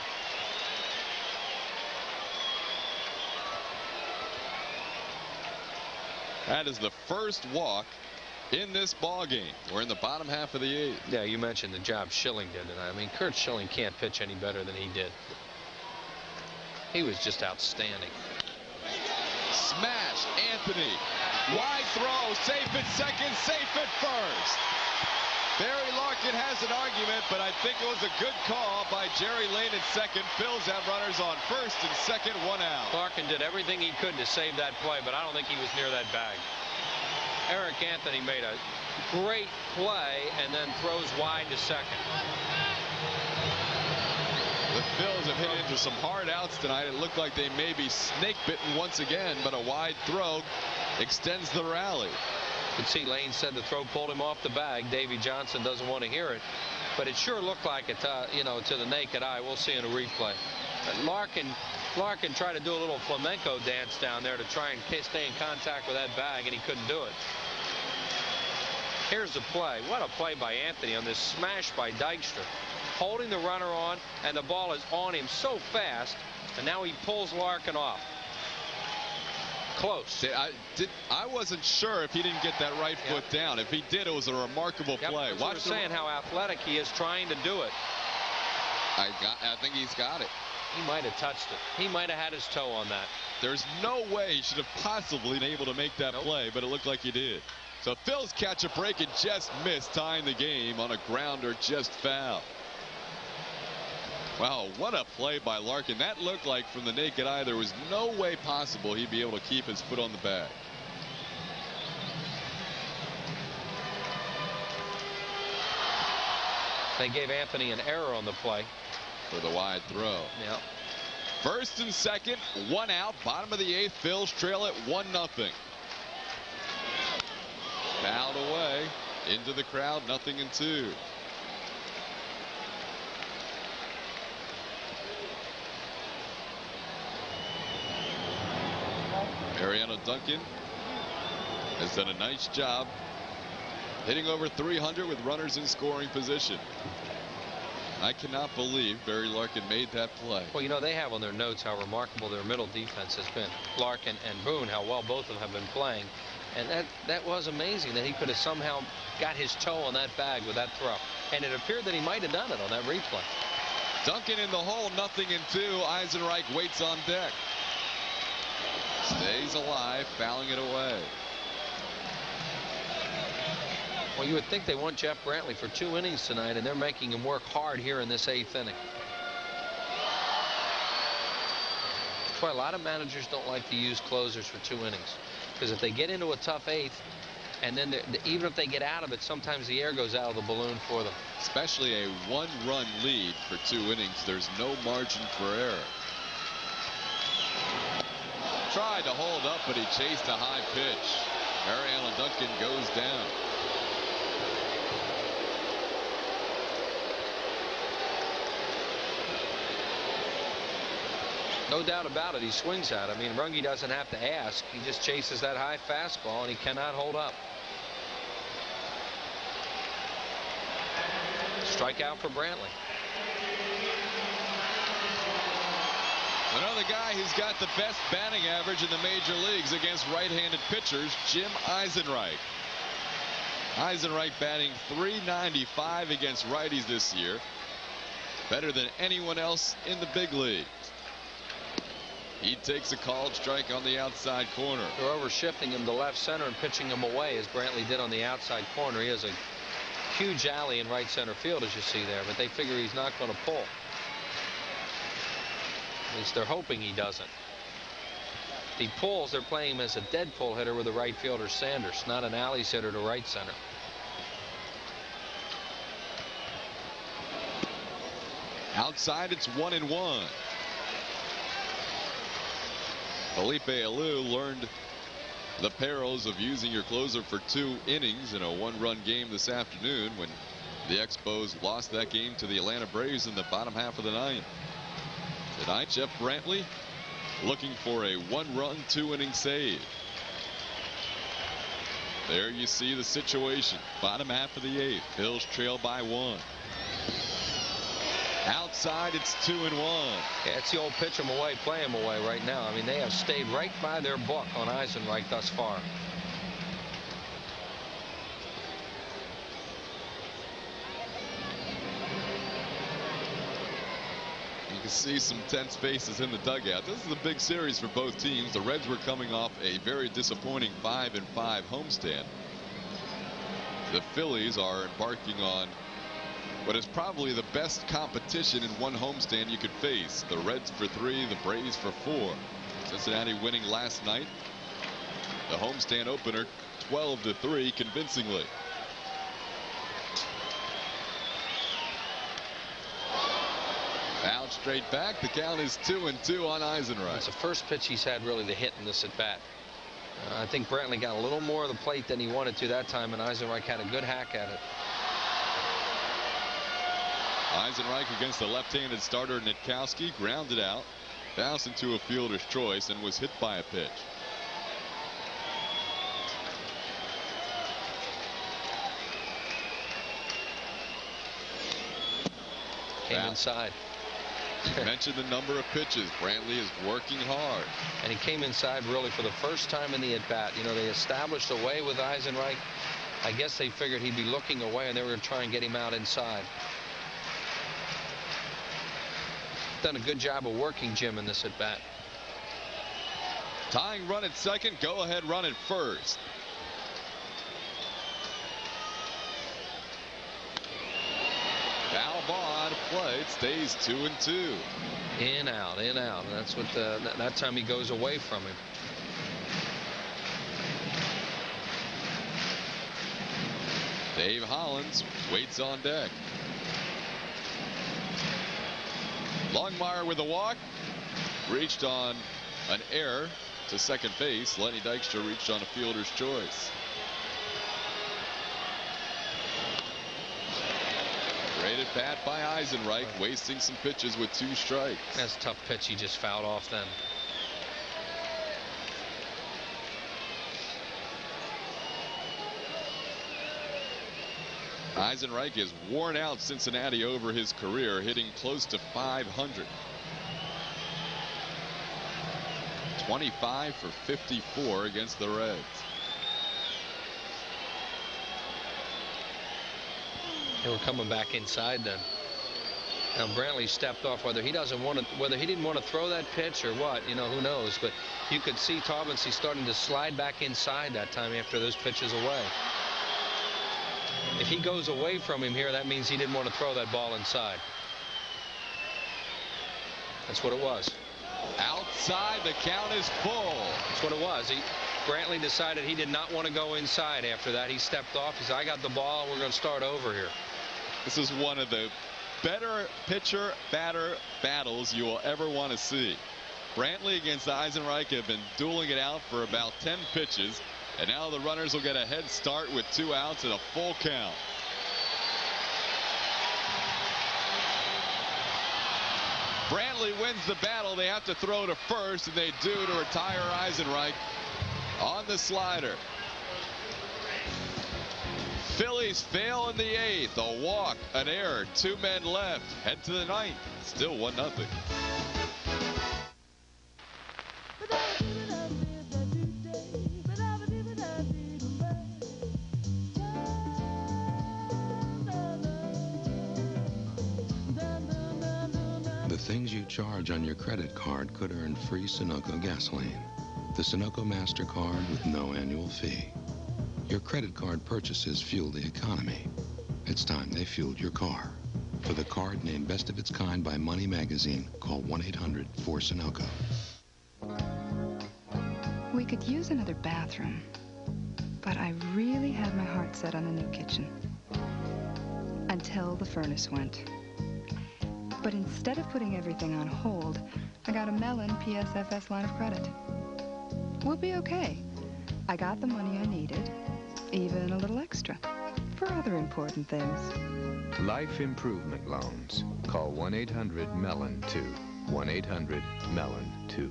That is the first walk in this ball game. We're in the bottom half of the 8th. Yeah, you mentioned the job Schilling did tonight. I mean, Kurt Schilling can't pitch any better than he did. He was just outstanding. Smash, Anthony. Wide throw, safe at second, safe at first. Barry Larkin has an argument, but I think it was a good call by Jerry Lane at second. Phillies have runners on first and second, 1 out. Larkin did everything he could to save that play, but I don't think he was near that bag. Eric Anthony made a great play and then throws wide to second. The Phillies have hit into some hard outs tonight. It looked like they may be snake bitten once again, but a wide throw extends the rally. You can see Lane said the throw pulled him off the bag. Davey Johnson doesn't want to hear it, but it sure looked like it, you know, to the naked eye. We'll see in a replay. But Larkin tried to do a little flamenco dance down there to try and stay in contact with that bag, and he couldn't do it. Here's the play. What a play by Anthony on this smash by Dykstra. Holding the runner on, and the ball is on him so fast, and now he pulls Larkin off. Close. I wasn't sure if he didn't get that right foot down. If he did, it was a remarkable play. Watch saying how athletic he is trying to do it. I think he's got it. He might have touched it. He might have had his toe on that. There's no way he should have possibly been able to make that play, but it looked like he did. So Phil's catch a break and just missed, tying the game on a grounder, just foul. Wow, what a play by Larkin. That looked like from the naked eye there was no way possible he'd be able to keep his foot on the bag. They gave Anthony an error on the play. For the wide throw. Yeah. First and second, 1 out, bottom of the 8th. Phil's trail at 1-0. Fouled away into the crowd, 0-2. Mariano Duncan has done a nice job hitting over 300 with runners in scoring position. I cannot believe Barry Larkin made that play. Well, you know, they have on their notes how remarkable their middle defense has been. Larkin and Boone, how well both of them have been playing. And that was amazing that he could have somehow got his toe on that bag with that throw. And it appeared that he might have done it on that replay. Duncan in the hole, 0-2. Eisenreich waits on deck. Stays alive, fouling it away. Well, you would think they want Jeff Brantley for 2 innings tonight, and they're making him work hard here in this 8th inning. That's why a lot of managers don't like to use closers for 2 innings. Because if they get into a tough 8th, and then even if they get out of it, sometimes the air goes out of the balloon for them. Especially a 1-run lead for 2 innings. There's no margin for error. Tried to hold up, but he chased a high pitch. Mariano Duncan goes down. No doubt about it, he swings at it. I mean, Runge doesn't have to ask. He just chases that high fastball, and he cannot hold up. Strikeout for Brantley. Another guy who's got the best batting average in the major leagues against right-handed pitchers, Jim Eisenreich. Eisenreich batting .395 against righties this year. Better than anyone else in the big leagues. He takes a called strike on the outside corner. They're over shifting him to left center and pitching him away as Brantley did on the outside corner. He has a huge alley in right center field, as you see there, but they figure he's not going to pull. At least they're hoping he doesn't. If he pulls, they're playing him as a dead pull hitter with the right fielder Sanders, not an alley hitter to right center. Outside, it's 1-1. Felipe Alou learned the perils of using your closer for 2 innings in a 1-run game this afternoon when the Expos lost that game to the Atlanta Braves in the bottom half of the 9th. Tonight, Jeff Brantley looking for a 1-run, 2-inning save. There you see the situation. Bottom half of the 8th. Phil's trail by 1. Outside, it's 2-1. Yeah, it's the old pitch him away, play him away right now. I mean, they have stayed right by their book on Eisenreich thus far. can see some tense faces in the dugout. This is a big series for both teams. The Reds were coming off a very disappointing 5-5 homestand. The Phillies are embarking on what is probably the best competition in one homestand you could face. The Reds for 3, the Braves for 4. Cincinnati winning last night. The homestand opener 12-3 convincingly. Out straight back. The count is 2-2 on Eisenreich. It's the first pitch he's had really the hit in this at bat. I think Brantley got a little more of the plate than he wanted to that time, and Eisenreich had a good hack at it. Eisenreich against the left-handed starter Nitkowski, grounded out, bounced into a fielder's choice, and was hit by a pitch. Came inside. Mentioned the number of pitches. Brantley is working hard. And he came inside really for the first time in the at-bat. You know, they established a way with Eisenreich. I guess they figured he'd be looking away, and they were going to try and get him out inside. Done a good job of working Jim in this at-bat. Tying run at second, go-ahead run at first. Foul ball out of play. It stays 2-2. In, out, in, out. And that's what that time he goes away from him. Dave Hollins waits on deck. Longmire with a walk. Reached on an error to second base. Lenny Dykstra reached on a fielder's choice. Great at bat by Eisenreich, wasting some pitches with 2 strikes. That's a tough pitch. He just fouled off then. Eisenreich has worn out Cincinnati over his career, hitting close to 500. 25 for 54 against the Reds. They were coming back inside then. Now Brantley stepped off. Whether he didn't want to throw that pitch or what, you know, who knows. But you could see Taubensee starting to slide back inside that time after those pitches away. If he goes away from him here, that means he didn't want to throw that ball inside. That's what it was. Outside, the count is full. That's what it was. Brantley decided he did not want to go inside after that. He stepped off. He said, I got the ball. We're going to start over here. This is one of the better pitcher-batter battles you will ever want to see. Brantley against Eisenreich have been dueling it out for about 10 pitches. And now the runners will get a head start with 2 outs and a full count. Brantley wins the battle. They have to throw to first, and they do to retire Eisenreich on the slider. Phillies fail in the 8th. A walk, an error, 2 men left. Head to the 9th. Still 1-0. The things you charge on your credit card could earn free Sunoco gasoline. The Sunoco MasterCard with no annual fee. Your credit card purchases fuel the economy. It's time they fueled your car. For the card named Best of its Kind by Money Magazine, call 1-800-4SUNOCO. We could use another bathroom, but I really had my heart set on a new kitchen. Until the furnace went. But instead of putting everything on hold, I got a Mellon PSFS line of credit. We'll be okay. I got the money I needed, even a little extra, for other important things. Life Improvement Loans. Call 1-800-MELON-2. 1-800-MELON-2.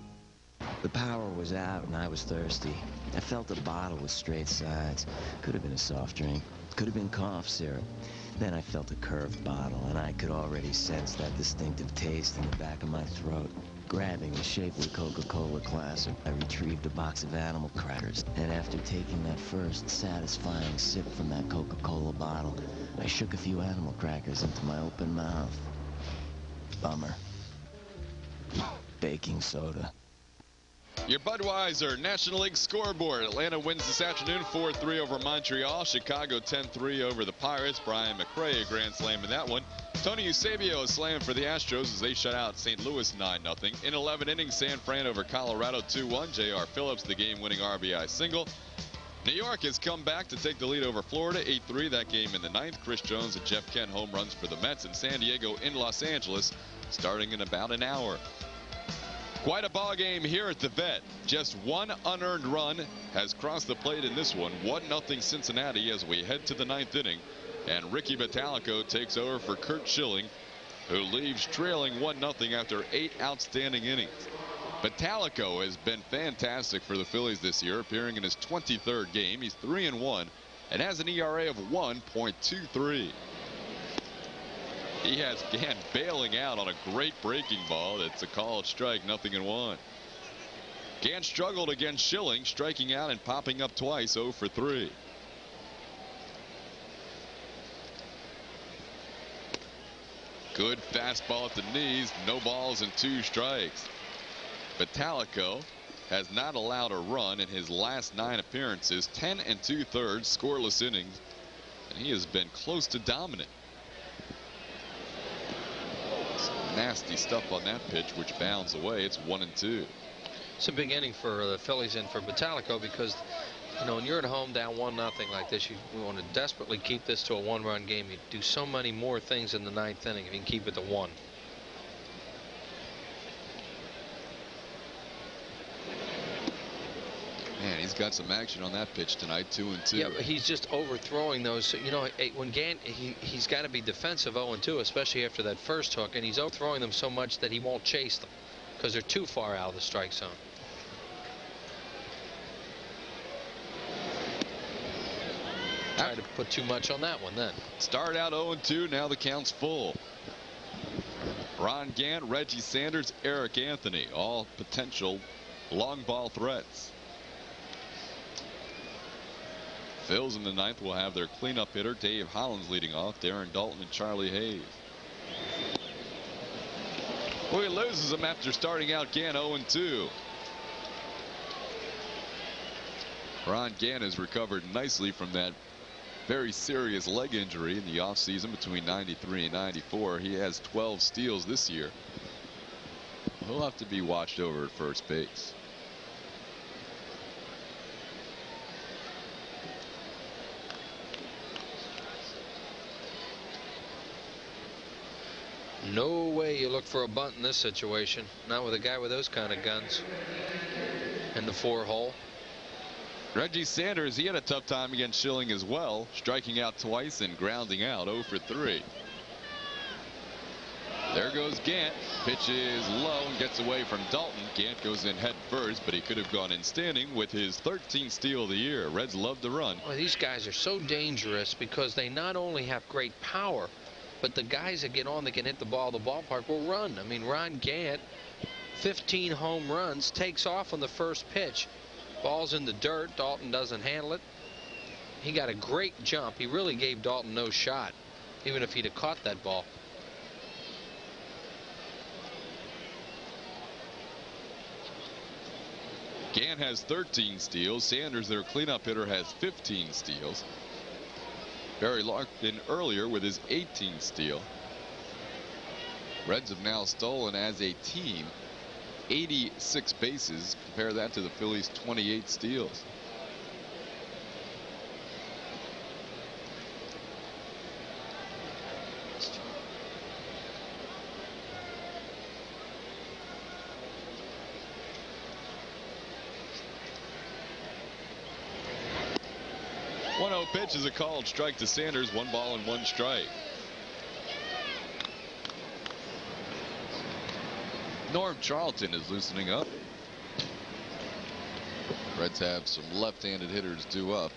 The power was out and I was thirsty. I felt a bottle with straight sides. Could have been a soft drink. Could have been cough syrup. Then I felt a curved bottle, and I could already sense that distinctive taste in the back of my throat. Grabbing the shapely Coca-Cola classic, I retrieved a box of animal crackers. And after taking that first satisfying sip from that Coca-Cola bottle, I shook a few animal crackers into my open mouth. Bummer. baking soda. Your Budweiser National League scoreboard. Atlanta wins this afternoon 4-3 over Montreal. Chicago 10-3 over the Pirates. Brian McRae a grand slam in that one. Tony Eusebio a slam for the Astros as they shut out St. Louis 9-0. In 11 innings, San Fran over Colorado 2-1. J.R. Phillips the game-winning RBI single. New York has come back to take the lead over Florida 8-3. That game in the 9th. Chris Jones and Jeff Kent home runs for the Mets. And San Diego in Los Angeles starting in about an hour. Quite a ball game here at the Vet. Just one unearned run has crossed the plate in this one. 1-0 Cincinnati as we head to the 9th inning. And Ricky Vitalico takes over for Kurt Schilling, who leaves trailing 1-0 after 8 outstanding innings. Vitalico has been fantastic for the Phillies this year, appearing in his 23rd game. He's 3-1 and has an ERA of 1.23. He has Gant bailing out on a great breaking ball. That's a called strike, 0-1. Gant struggled against Schilling, striking out and popping up twice, 0 for 3. Good fastball at the knees, no balls and 2 strikes. Vitalico has not allowed a run in his last 9 appearances, 10 2/3 scoreless innings, and he has been close to dominant. Some nasty stuff on that pitch, which bounds away. It's 1-2. It's a big inning for the Phillies and for Vitalico because, you know, when you're at home down 1-0 like this, you want to desperately keep this to a 1-run game. You do so many more things in the 9th inning if you can keep it to 1. Man, he's got some action on that pitch tonight, 2-2. Yeah, but he's just overthrowing those. You know, when Gant, he's got to be defensive 0-2, especially after that first hook, and he's overthrowing them so much that he won't chase them because they're too far out of the strike zone. Try to put too much on that one then. Start out 0-2, now the count's full. Ron Gant, Reggie Sanders, Eric Anthony, all potential long ball threats. Phils in the 9th will have their cleanup hitter Dave Hollins leading off, Darren Dalton and Charlie Hayes. Well, he loses him after starting out Gant 0-2. Ron Gant has recovered nicely from that very serious leg injury in the offseason between 93 and 94. He has 12 steals this year. He'll have to be watched over at first base. No way you look for a bunt in this situation. Not with a guy with those kind of guns. In the 4-hole. Reggie Sanders, he had a tough time against Schilling as well, striking out twice and grounding out, 0 for 3. There goes Gant. Pitch is low and gets away from Dalton. Gant goes in head first, but he could have gone in standing with his 13th steal of the year. Reds love to run. Well, these guys are so dangerous because they not only have great power, but the guys that get on that can hit the ball the ballpark will run. I mean, Ron Gant, 15 home runs, takes off on the first pitch. Ball's in the dirt. Dalton doesn't handle it. He got a great jump. He really gave Dalton no shot, even if he'd have caught that ball. Gant has 13 steals. Sanders, their cleanup hitter, has 15 steals. Barry Larkin earlier with his 18th steal. Reds have now stolen as a team 86 bases. Compare that to the Phillies' 28 steals. Pitch is a called strike to Sanders. 1 ball and 1 strike. Norm Charlton is loosening up. Reds have some left-handed hitters due up.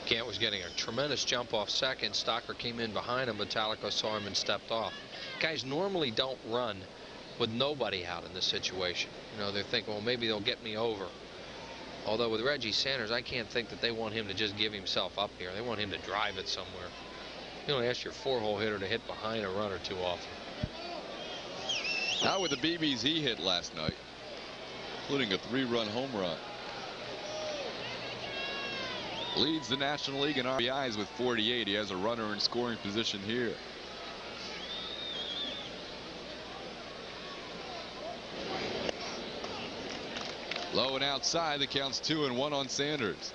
Gant was getting a tremendous jump off second. Stocker came in behind him. Vitalico saw him and stepped off. Guys normally don't run with nobody out in this situation. You know, they're thinking, well, maybe they'll get me over. Although with Reggie Sanders, I can't think that they want him to just give himself up here. They want him to drive it somewhere. You don't ask your 4-hole hitter to hit behind a runner too often. Now with the BBs he hit last night, including a 3-run home run. Leads the National League in RBIs with 48. He has a runner in scoring position here. Low and outside. The count's 2-1 on Sanders.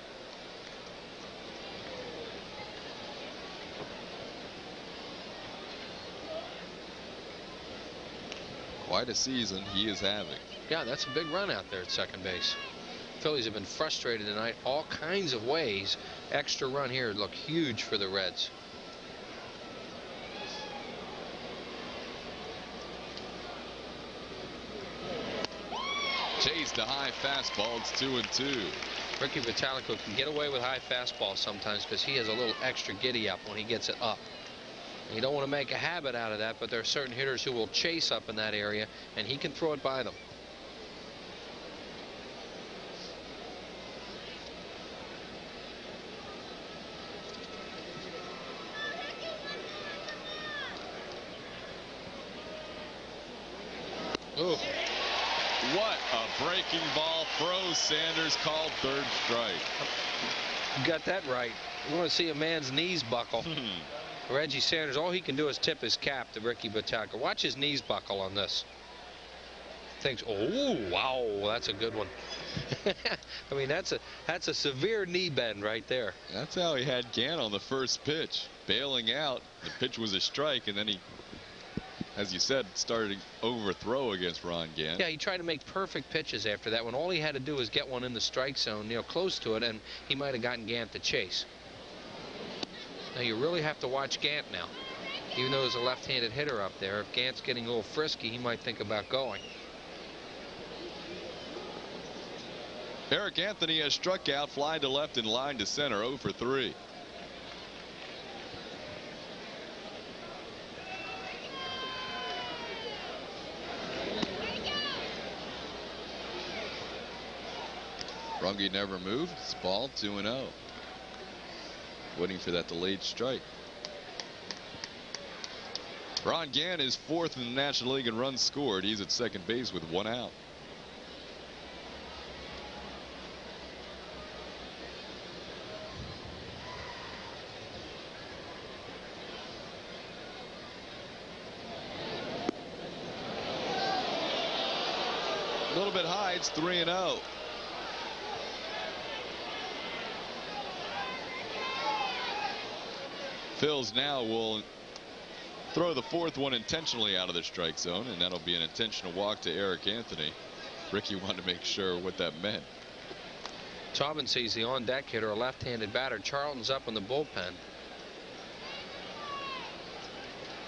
Quite a season he is having. Yeah, that's a big run out there at second base. Phillies have been frustrated tonight all kinds of ways. Extra run here would look huge for the Reds. Chased a high fastball. It's 2-2. Ricky Vitalico can get away with high fastballs sometimes because he has a little extra giddy up when he gets it up. And you don't want to make a habit out of that, but there are certain hitters who will chase up in that area, and he can throw it by them. Ooh. What a breaking ball throw. Sanders called third strike. You got that right. You want to see a man's knees buckle. Reggie Sanders, all he can do is tip his cap to Ricky Vitalico. Watch his knees buckle on this. Thinks, oh, wow, that's a good one. I mean, that's a severe knee bend right there. That's how he had Gant on the first pitch, bailing out. The pitch was a strike, and then he, as you said, started to overthrow against Ron Gant. Yeah, he tried to make perfect pitches after that when all he had to do was get one in the strike zone, you know, close to it, and he might have gotten Gant to chase. Now you really have to watch Gant now. Even though there's a left-handed hitter up there, if Gant's getting a little frisky, he might think about going. Eric Anthony has struck out, fly to left and line to center, 0 for 3. Runge never moved. It's ball 2-0. Waiting for that delayed strike. Ron Gant is 4th in the National League in runs scored. He's at second base with 1 out. A little bit high. It's 3-0. Phils now will throw the 4th one intentionally out of the strike zone, and that'll be an intentional walk to Eric Anthony. Ricky wanted to make sure what that meant. Taubman sees the on-deck hitter, a left-handed batter. Charlton's up in the bullpen.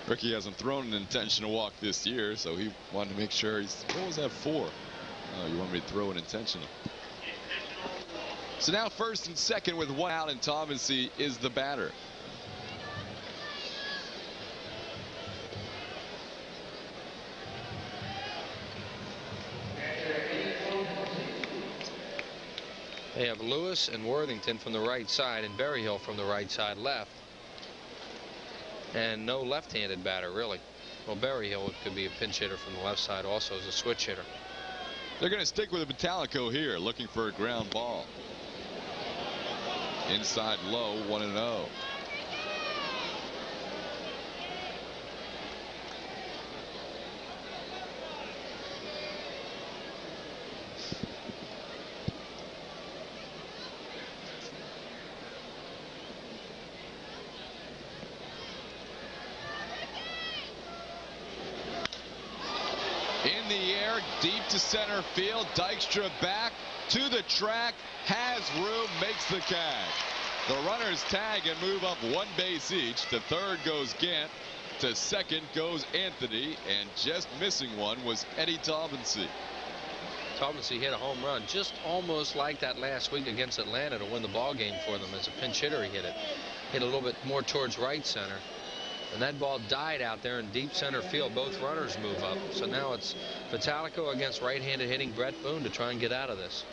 Ricky hasn't thrown an intentional walk this year, so he wanted to make sure he's. What was that for? Oh, you want me to throw an intentional? So now 1st and 2nd with 1 out, and Taubman is the batter. They have Lewis and Worthington from the right side and Berryhill from the right side left. And no left-handed batter, really. Well, Berryhill could be a pinch hitter from the left side also as a switch hitter. They're going to stick with a Vitalico here, looking for a ground ball. Inside low, 1-0. In the air, deep to center field. Dykstra back to the track, has room, makes the catch. The runners tag and move up 1 base each. To third goes Gant. To second goes Anthony, and just missing one was Eddie Taubman. Taubman hit a home run just almost like that last week against Atlanta to win the ball game for them. As a pinch hitter, he hit it. Hit a little bit more towards right center. And that ball died out there in deep center field. Both runners move up. So now it's Vitalico against right-handed hitting Brett Boone to try and get out of this.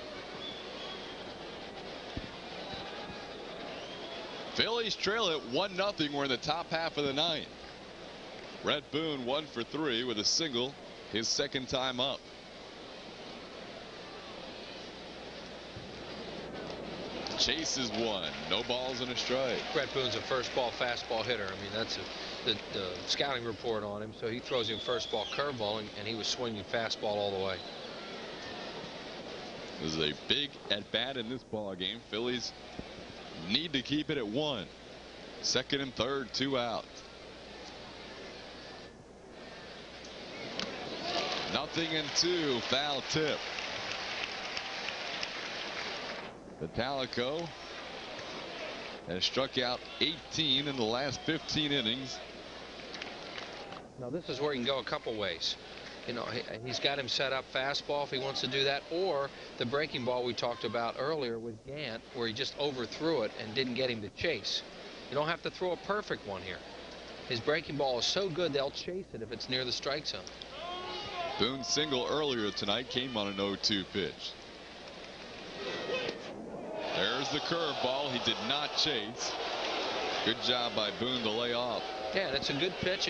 Phillies trail it 1-0. We're in the top half of the ninth. Brett Boone 1 for 3 with a single, his second time up. Chases one. No balls and a strike. Brett Boone's a first ball fastball hitter. I mean, that's the scouting report on him. So he throws him first ball curveball, and he was swinging fastball all the way. This is a big at bat in this ball game. Phillies need to keep it at 1. Second and third, 2 out. 0-2. Foul tip. Vitalico has struck out 18 in the last 15 innings. Now this is where he can go a couple ways. You know, he's got him set up fastball if he wants to do that, or the breaking ball we talked about earlier with Gant, where he just overthrew it and didn't get him to chase. You don't have to throw a perfect one here. His breaking ball is so good they'll chase it if it's near the strike zone. Boone's single earlier tonight came on an 0-2 pitch. There's the curveball. He did not chase. Good job by Boone to lay off. Yeah, and it's a good pitch.